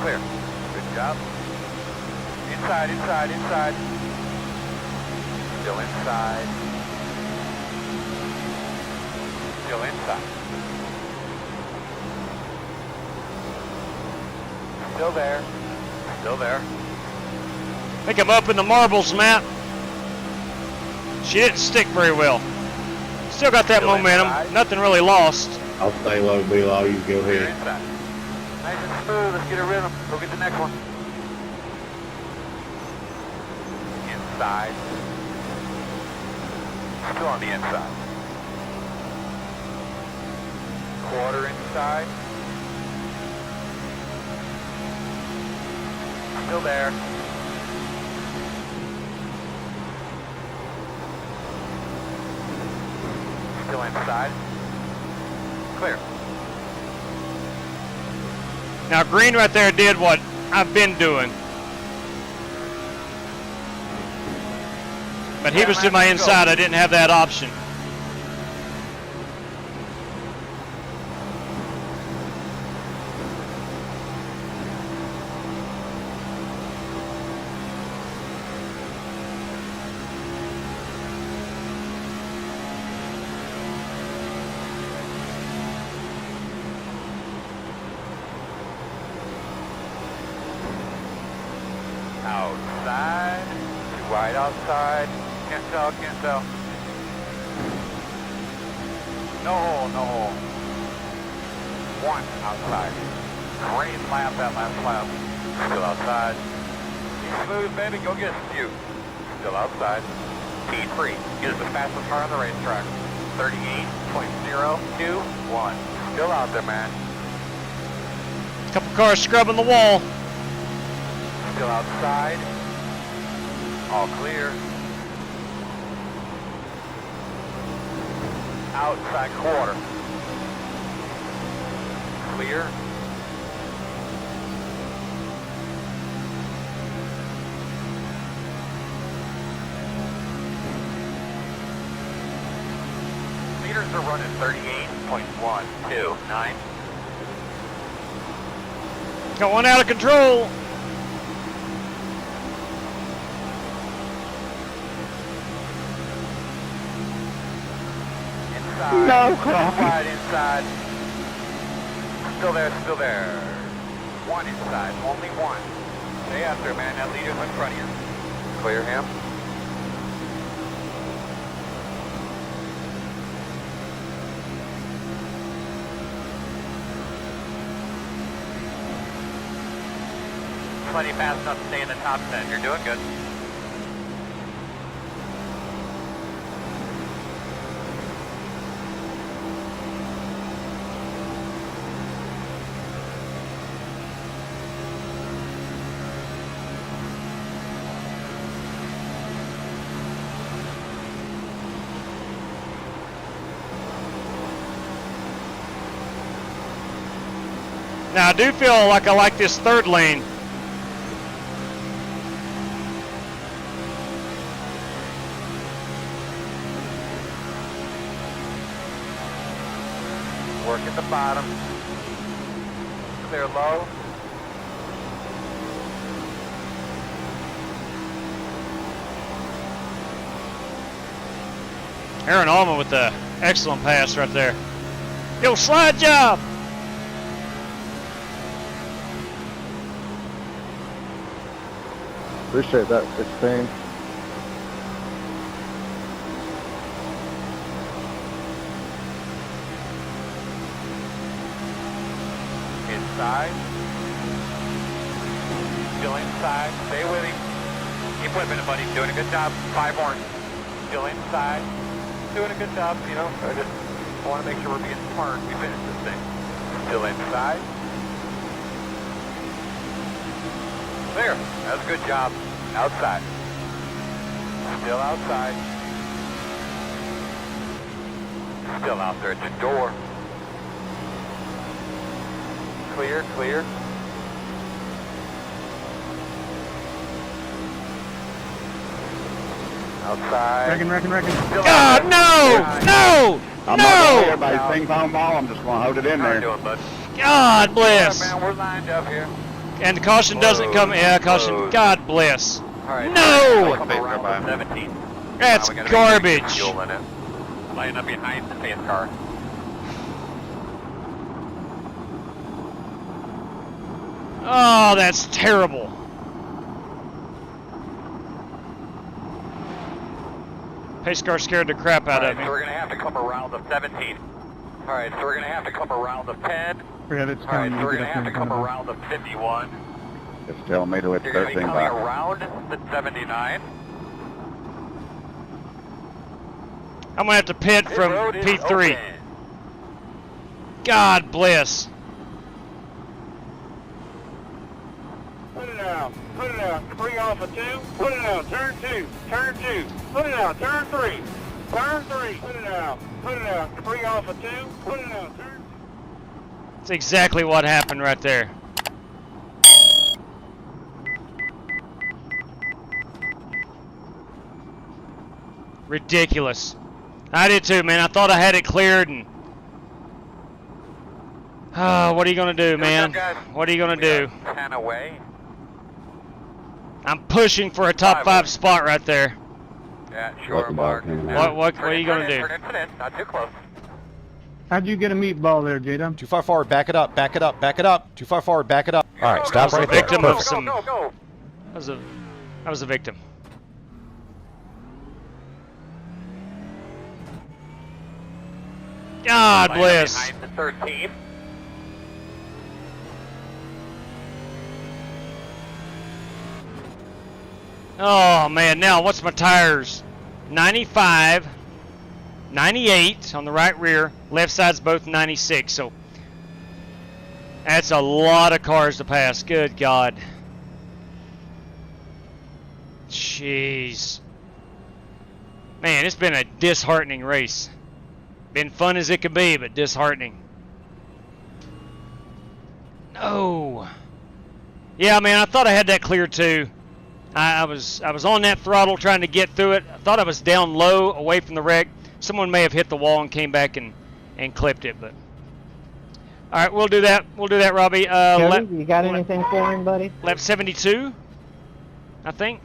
Clear. Good job. Inside, inside, inside. Still inside. Still inside. Still there. Still there. I think I'm up in the marbles, Matt. She didn't stick very well. Still got that momentum. Nothing really lost. I'll stay low, be low. You go ahead. Inside. Nice and smooth. Let's get a rhythm. Go get the next one. Inside. Still on the inside. Quarter inside. Still there. Still inside. Clear. Now green right there did what I've been doing. But he was to my inside. I didn't have that option. Outside. Too wide outside. Can't tell, can't tell. No hole, no hole. 1 outside. Great lap, that last lap. Still outside. Be smooth, baby, go get a few. Still outside. P3 is the fastest car on the racetrack. 38.021. Still out there, man. Couple cars scrubbing the wall. Still outside. All clear. Outside quarter. Clear. Meters are running 38.129. Got one out of control. Inside. No, Inside, inside. Still there, still there. 1 inside, only 1. Stay after, man. That leader's in front of you. Clear him. Plenty fast enough to stay in the top 10. You're doing good. Now I do feel like I like this third lane. Park at the bottom. Clear low. Aaron Allman with the excellent pass right there. Yo, slide job. Appreciate that, 16. Inside. Still inside. Stay with him. Keep whipping it, buddy. Doing a good job. 5 horns. Still inside. Doing a good job. You know, I just want to make sure we're being smart. We finish this thing. Still inside. There. That's a good job. Outside. Still outside. Still out there at your door. Clear, clear. Outside. Wrecking. God, no! I'm not going to everybody's ping pong ball. I'm just going to hold it in there. God bless. Man, we're lined up here. And the caution doesn't come. Yeah, caution. God bless. All right. No! Come around 17. That's Now we gotta garbage. make sure fuel in it. Line up behind the pace car. Oh, that's terrible. Pace car scared the crap out of me. So we're going to have to come around the 17. All right, so we're going to have to come around the 10. Yeah, that's All right, telling so you we're to going to get have to up come there. around the 51. It's telling me to hit You're going to be 13 coming by. around the 79. I'm going to have to pit from road is P3. open. God bless. Put it out. Put it out. 3 off of 2. Put it out. Turn 2. Turn 2. Put it out. Turn 3. Turn 3. Put it out. Put it out. 3 off of 2. Put it out. Turn. That's exactly what happened right there. Ridiculous. I did too, man. I thought I had it cleared, and what are you gonna do, man? What are you gonna do? 10 away. I'm pushing for a top 5 spot right there. Yeah, sure, Mark. What are you gonna do? Turn in. Not too close. How'd you get a meatball there, J-Dub? Too far forward, back it up, back it up, back it up. Too far forward, back it up. All right, stop right there. Victim of Perfect. some. Go. I was a victim. God bless. Behind the 13. Oh man, now what's my tires? 95, 98 on the right rear, left side's both 96, so that's a lot of cars to pass. Good God. Jeez. Man, it's been a disheartening race. Been fun as it could be, but disheartening. No. Yeah, man, I thought I had that clear too. I was on that throttle trying to get through it. I thought I was down low away from the wreck. Someone may have hit the wall and came back and clipped it, but all right, we'll do that. We'll do that, Robbie. Cody, you got anything for him, buddy? Lap 72, I think.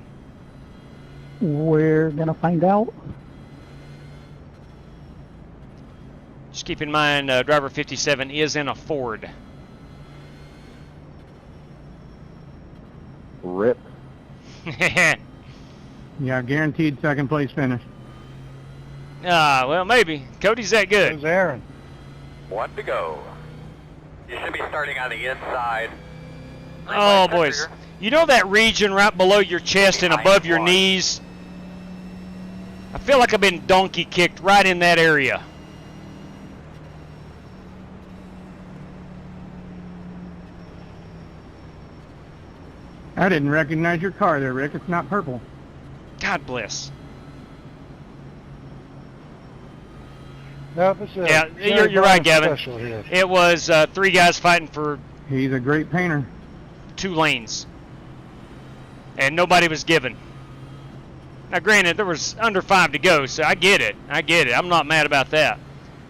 We're gonna find out. Just keep in mind, driver 57 is in a Ford. Rip. Yeah, guaranteed second place finish. Well, maybe. Cody's that good. Who's Aaron? 1 to go. You should be starting on the inside. Oh, boys. You know that region right below your chest and above your knees? I feel like I've been donkey kicked right in that area. I didn't recognize your car there, Rick. It's not purple. God bless. No, this is Yeah, you're right, Gavin. It was 3 guys fighting for... He's a great painter. 2 lanes. And nobody was given. Now, granted, there was under 5 to go, so I get it. I'm not mad about that.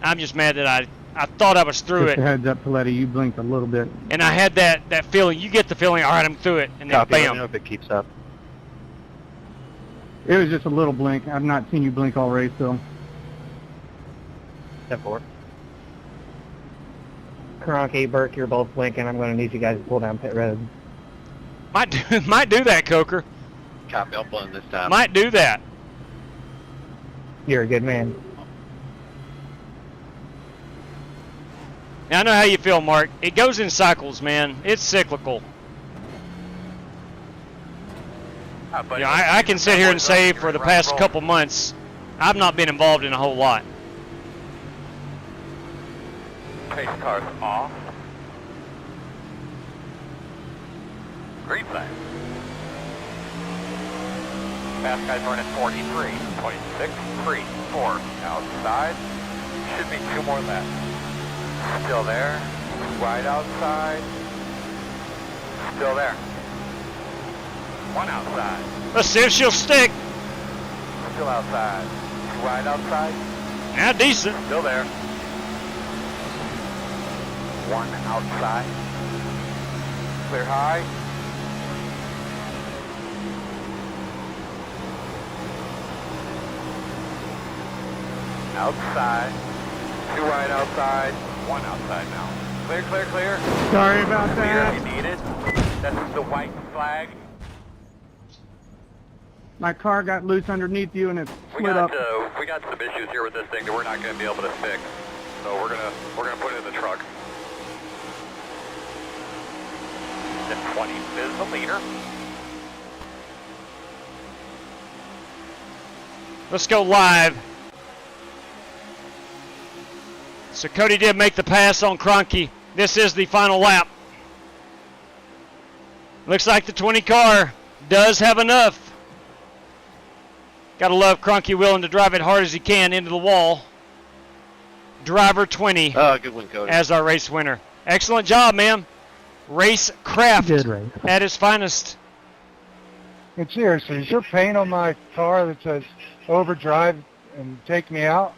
I'm just mad that I thought I was through Just it. a heads up, Paletti, you blinked a little bit. And I had that feeling. You get the feeling, all right, I'm through it. And then Copy. Let me bam. know if it keeps up. It was just a little blink. I've not seen you blink all race, though. 10-4. Kroenke, Burke, you're both blinking. I'm going to need you guys to pull down pit road. Might do that, Coker. Copy. I'll blend this time. Might do that. You're a good man. Now, I know how you feel, Mark. It goes in cycles, man. It's cyclical. You know, I can sit here and say for the past couple months, I've not been involved in a whole lot. Pace car's off. Green flag. Fast guys running 43, 26, 3, 4. Outside. Should be 2 more left. Still there. Right outside. Still there. 1 outside. Let's see if she'll stick. Still outside. 2 right outside. Now decent. Still there. 1 outside. Clear high. Outside. 2 right outside. 1 outside now. Clear, clear, clear. Sorry about that. If you need it. That's the white flag. My car got loose underneath you and it split up. We got some issues here with this thing that we're not going to be able to fix. So we're gonna put it in the truck. The 20 is the leader. Let's go live. So Cody did make the pass on Kroenke. This is the final lap. Looks like the 20 car does have enough. Gotta love Kroenke willing to drive it hard as he can into the wall. Driver 20 good one, Cody. as our race winner. Excellent job, man. Racecraft Good race. at its finest. And seriously, is there paint on my car that says overdrive and take me out?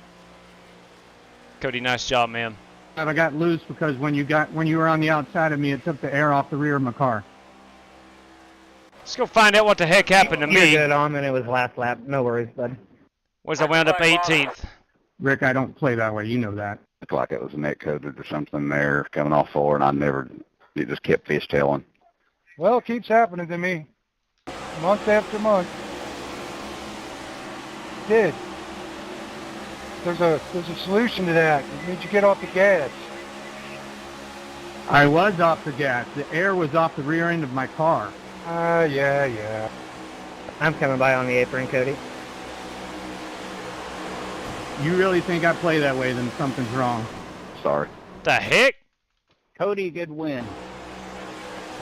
Cody, nice job, man. I got loose because when you were on the outside of me, it took the air off the rear of my car. Let's go find out what the heck happened to You're me. good on, and it was last lap. No worries, bud. Was I wound up 18th. Rick, I don't play that way. You know that. Looked like it was net coated or something there coming off forward, and it just kept fishtailing. Well, it keeps happening to me. Month after month. It did. There's a solution to that. It means you get off the gas. I was off the gas. The air was off the rear end of my car. Yeah. I'm coming by on the apron, Cody. You really think I play that way, then something's wrong. Sorry. The heck? Cody, good win.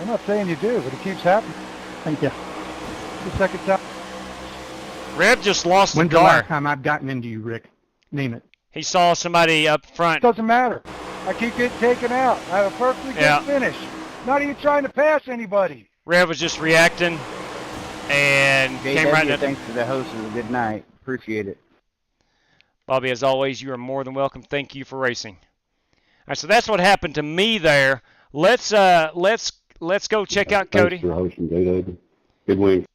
I'm not saying you do, but it keeps happening. Thank you. It's the second time. Rev just lost the When's the last car. time I've gotten into you, Rick? Name it. He saw somebody up front. Doesn't matter. I keep getting taken out. I have a perfectly good finish. Not even trying to pass anybody. Rev was just reacting and came right into... Thanks to the host. It was a good night. Appreciate it. Bobby, as always, you are more than welcome. Thank you for racing. All right, so that's what happened to me there. Let's go check out Cody. Thanks for hosting, J-Dub. Good win.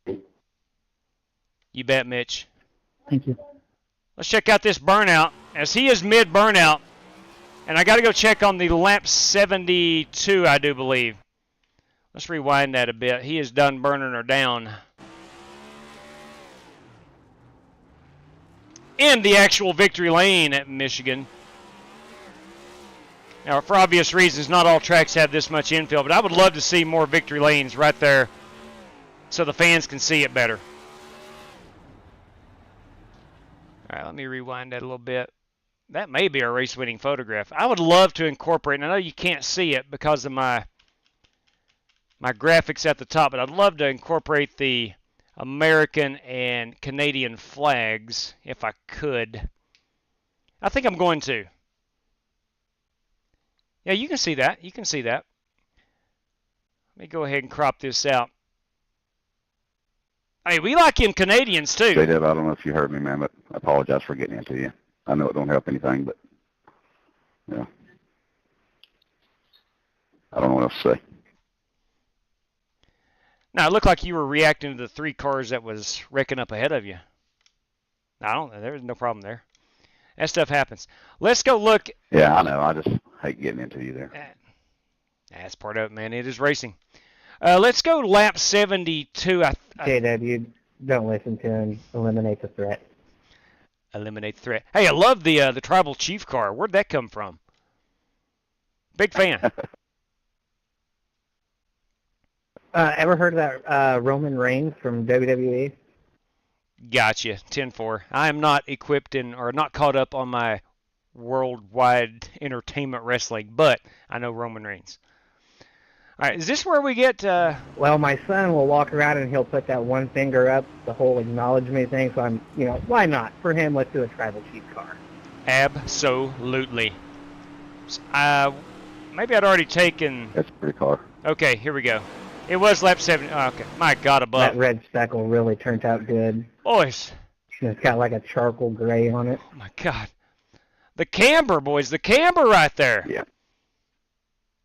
You bet, Mitch. Thank you. Let's check out this burnout, as he is mid-burnout. And I got to go check on the lap 72, I do believe. Let's rewind that a bit. He is done burning her down. In the actual victory lane at Michigan. Now, for obvious reasons, not all tracks have this much infield, but I would love to see more victory lanes right there so the fans can see it better. All right, let me rewind that a little bit. That may be a race-winning photograph. I would love to incorporate, and I know you can't see it because of my graphics at the top, but I'd love to incorporate the American and Canadian flags if I could. I think I'm going to. Yeah, you can see that. You can see that. Let me go ahead and crop this out. Hey, we like him Canadians too. J-Dub, I don't know if you heard me, man, but I apologize for getting into you. I know it don't help anything, but yeah. I don't know what else to say. Now, it looked like you were reacting to the 3 cars that was wrecking up ahead of you. There's no problem there. That stuff happens. Let's go look. Yeah, I know. I just hate getting into you there. That's part of it, man. It is racing. Let's go lap 72. JW, don't listen to him. Eliminate the threat. Eliminate the threat. Hey, I love the Tribal Chief car. Where'd that come from? Big fan. Ever heard of that Roman Reigns from WWE? Gotcha. 10-4. I am not equipped or not caught up on my worldwide entertainment wrestling, but I know Roman Reigns. All right, is this where we get... Well, my son will walk around and he'll put that one finger up, the whole acknowledge me thing, so I'm, why not? For him, let's do a Tribal Chief car. Absolutely. Maybe I'd already taken... That's a pretty car. Okay, here we go. It was lap 70. Oh, okay, my God, above. That red speckle really turned out good. Boys. It's got like a charcoal gray on it. Oh, my God. The camber, boys. The camber right there. Yeah.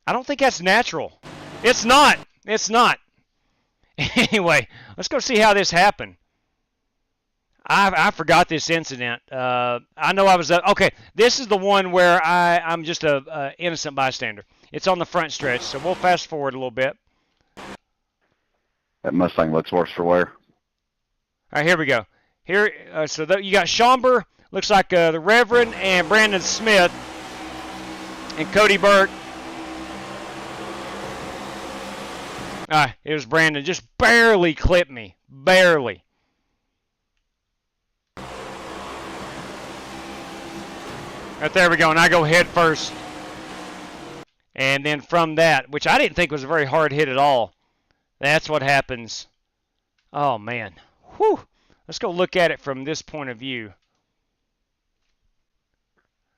I don't think that's natural. It's not. It's not. Anyway, let's go see how this happened. I forgot this incident. I know I was... okay, this is the one where I'm just a innocent bystander. It's on the front stretch, so we'll fast forward a little bit. That Mustang looks worse for wear. All right, here we go. Here, you got Schomburg, looks like the Reverend, and Brandon Smith, and Cody Burke. It was Brandon. Just barely clipped me. Barely. Right there we go, and I go head first. And then from that, which I didn't think was a very hard hit at all, that's what happens. Oh, man. Whew. Let's go look at it from this point of view.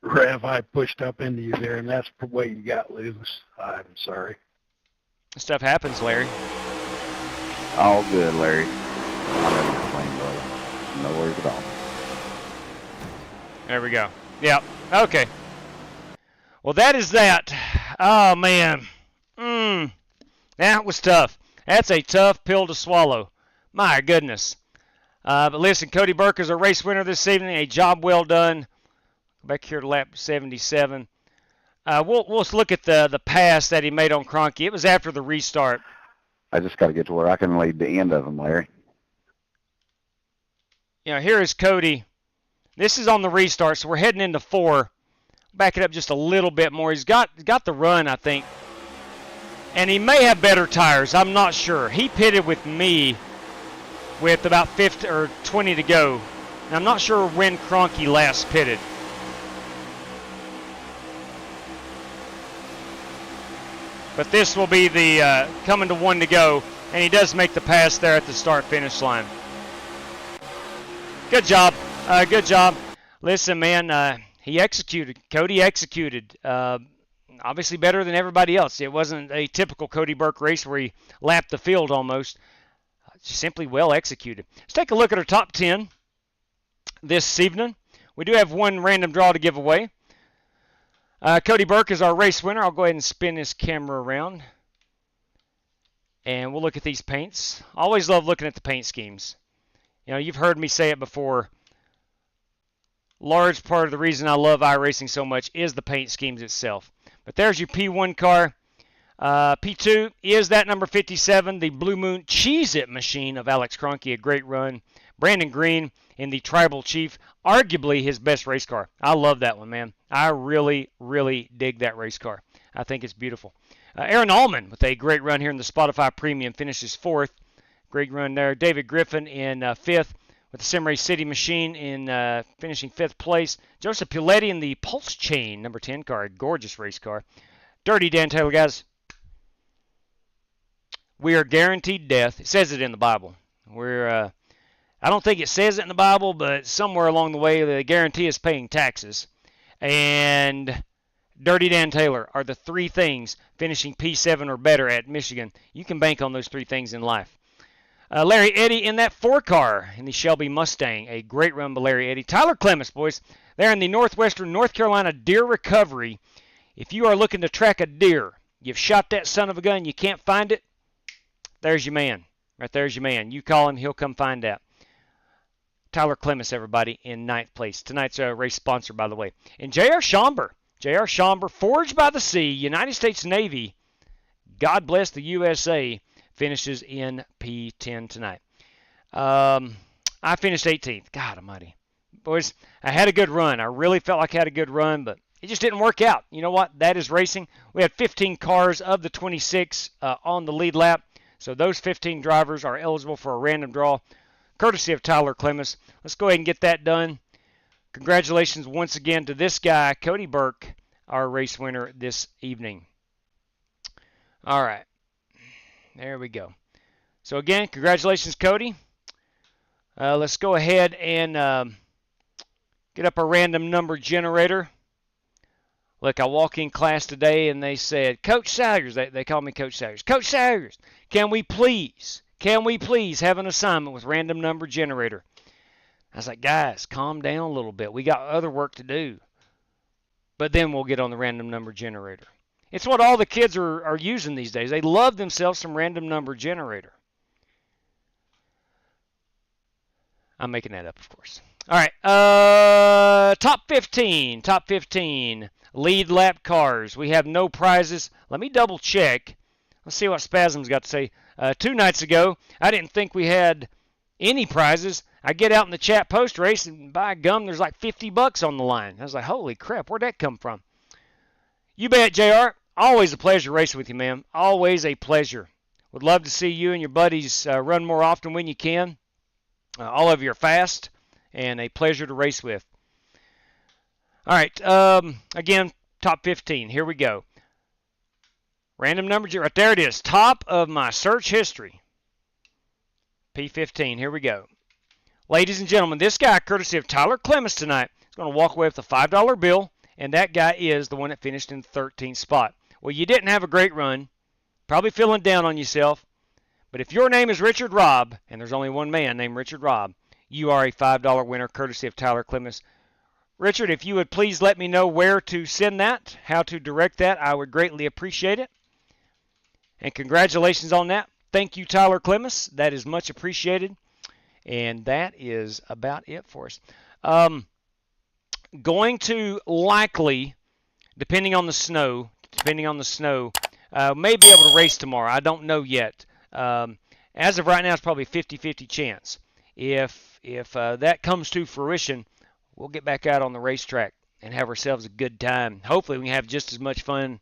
Rev, I pushed up into you there, and that's the way you got loose. I'm sorry. Stuff happens, Larry. All good, Larry. I'm ready to plane, brother. No worries at all. There we go. Yep. Okay. Well, that is that. Oh, man. That was tough. That's a tough pill to swallow. My goodness. But listen, Cody Burke is a race winner this evening. A job well done. Back here to lap 77. We'll look at the pass that he made on Cronky. It was after the restart. I just got to get to where I can lead the end of them, Larry. Here is Cody. This is on the restart, so we're heading into 4. Back it up just a little bit more. He's got the run, I think. And he may have better tires. I'm not sure. He pitted with me with about 50 or 20 to go. And I'm not sure when Cronky last pitted. But this will be the coming to 1 to go. And he does make the pass there at the start-finish line. Good job. Good job. Listen, man, he executed. Cody executed. Obviously better than everybody else. It wasn't a typical Cody Burke race where he lapped the field almost. Simply well executed. Let's take a look at our top 10 this evening. We do have one random draw to give away. Cody Burke is our race winner. I'll go ahead and spin this camera around. And we'll look at these paints. I always love looking at the paint schemes. You've heard me say it before. Large part of the reason I love iRacing so much is the paint schemes itself. But there's your P1 car. P2 is that number 57, the Blue Moon Cheez-It machine of Alex Cronky. A great run. Brandon Green in the Tribal Chief. Arguably his best race car. I love that one, man. I really, really dig that race car. I think it's beautiful. Aaron Allman with a great run here in the Spotify Premium finishes 4th. Great run there. David Griffin in 5th. With the Simray City Machine in finishing 5th place. Joseph Piletti in the Pulse Chain, number 10 car. A gorgeous race car. Dirty Dan Taylor, guys. We are guaranteed death. It says it in the Bible. I don't think it says it in the Bible, but somewhere along the way, the guarantee is paying taxes. And Dirty Dan Taylor are the 3 things finishing P7 or better at Michigan. You can bank on those 3 things in life. Larry Eddy in that 4 car in the Shelby Mustang. A great run by Larry Eddy. Tyler Clements, boys. They're in the Northwestern North Carolina Deer Recovery. If you are looking to track a deer, You've shot that son of a gun. You can't find it. There's your man. Right there's your man. You call him, he'll come find out. Tyler Clements, everybody, in 9th place. Tonight's race sponsor, by the way. And J.R. Schomburg. J.R. Schomburg, Forged by the Sea, United States Navy. God bless the USA. Finishes in P10 tonight. I finished 18th. God almighty. Boys, I had a good run. I really felt like I had a good run, but it just didn't work out. You know what? That is racing. We had 15 cars of the 26 on the lead lap. So those 15 drivers are eligible for a random draw, courtesy of Tyler Clements. Let's go ahead and get that done. Congratulations once again to this guy, Cody Burke, our race winner this evening. All right. There we go. So again, congratulations, Cody. Let's go ahead and get up a random number generator. Look, I walk in class today and they said, Coach Salyers, they call me Coach Salyers. Coach Salyers, can we please have an assignment with random number generator? I was like, guys, calm down a little bit. We got other work to do. But then we'll get on the random number generator. It's what all the kids are using these days. They love themselves some random number generator. I'm making that up, of course. All right, top 15. Lead lap cars. We have no prizes. Let me double check. Let's see what Spasm's got to say. 2 nights ago, I didn't think we had any prizes. I get out in the chat post race, and by gum, there's like $50 on the line. I was like, holy crap, where'd that come from? You bet, JR. Always a pleasure racing with you, man. Always a pleasure. Would love to see you and your buddies run more often when you can. All of you are fast, and a pleasure to race with. All right, again, top 15. Here we go. Random number, right there it is. Top of my search history. P15, here we go. Ladies and gentlemen, this guy, courtesy of Tyler Clements tonight, is going to walk away with a $5 bill, and that guy is the one that finished in 13th spot. Well, you didn't have a great run, probably feeling down on yourself, but if your name is Richard Robb, and there's only one man named Richard Robb, you are a $5 winner, courtesy of Tyler Clements. Richard, if you would please let me know where to send that, how to direct that, I would greatly appreciate it. And congratulations on that. Thank you, Tyler Clements. That is much appreciated. And that is about it for us. Going to likely, depending on the snow, may be able to race tomorrow. I don't know yet. As of right now, it's probably a 50-50 chance. If that comes to fruition, we'll get back out on the racetrack and have ourselves a good time. Hopefully, we can have just as much fun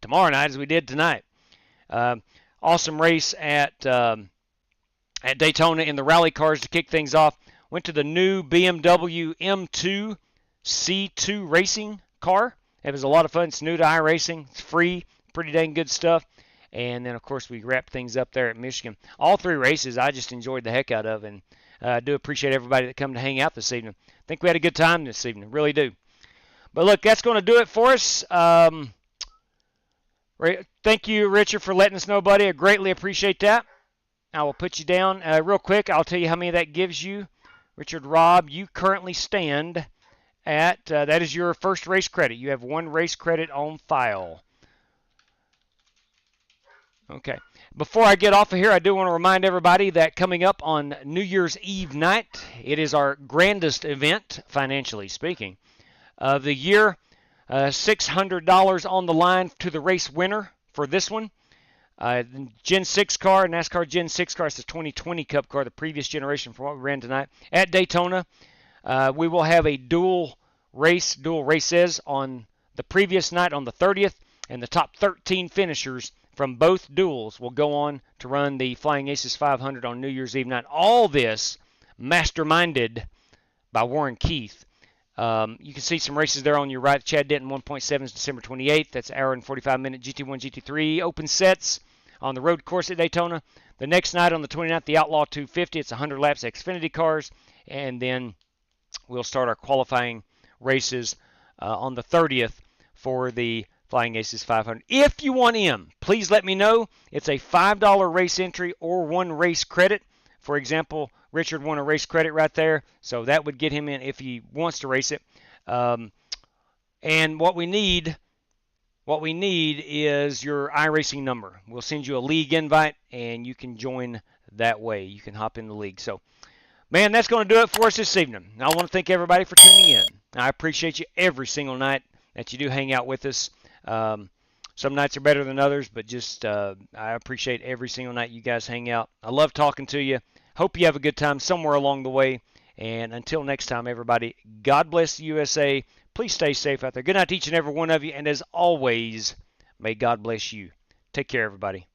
tomorrow night as we did tonight. Awesome race at Daytona in the rally cars to kick things off. Went to the new BMW M2 C2 racing car. It was a lot of fun. It's new to iRacing. It's free. Pretty dang good stuff. And then, of course, we wrapped things up there at Michigan. All 3 races I just enjoyed the heck out of, and I do appreciate everybody that come to hang out this evening. I think we had a good time this evening. Really do. But, look, that's going to do it for us. Thank you, Richard, for letting us know, buddy. I greatly appreciate that. I will put you down real quick. I'll tell you how many that gives you. Richard Robb, you currently stand at, that is your first race credit. You have 1 race credit on file. Okay. Before I get off of here, I do want to remind everybody that coming up on New Year's Eve night, it is our grandest event, financially speaking, of the year. $600 on the line to the race winner for this one. Gen 6 car, NASCAR Gen 6 car. It's the 2020 Cup car, the previous generation from what we ran tonight. At Daytona, we will have a dual races on the previous night on the 30th, and the top 13 finishers from both duels will go on to run the Flying Aces 500 on New Year's Eve night. All this masterminded by Warren Keith. You can see some races there on your right. Chad Denton 1.7 is December 28th. That's hour and 45-minute GT1, GT3 open sets on the road course at Daytona. The next night on the 29th, the Outlaw 250. It's 100 laps Xfinity cars. And then we'll start our qualifying races on the 30th for the Flying Aces 500. If you want in, please let me know. It's a $5 race entry or 1 race credit. For example, Richard won a race credit right there, so that would get him in if he wants to race it. And what we need what we need is your iRacing number. We'll send you a league invite, and you can join that way. You can hop in the league. So, man, that's going to do it for us this evening. I want to thank everybody for tuning in. I appreciate you every single night that you do hang out with us. Some nights are better than others, but just I appreciate every single night you guys hang out. I love talking to you. Hope you have a good time somewhere along the way. And until next time, everybody, God bless the USA. Please stay safe out there. Good night to each and every one of you. And as always, may God bless you. Take care, everybody.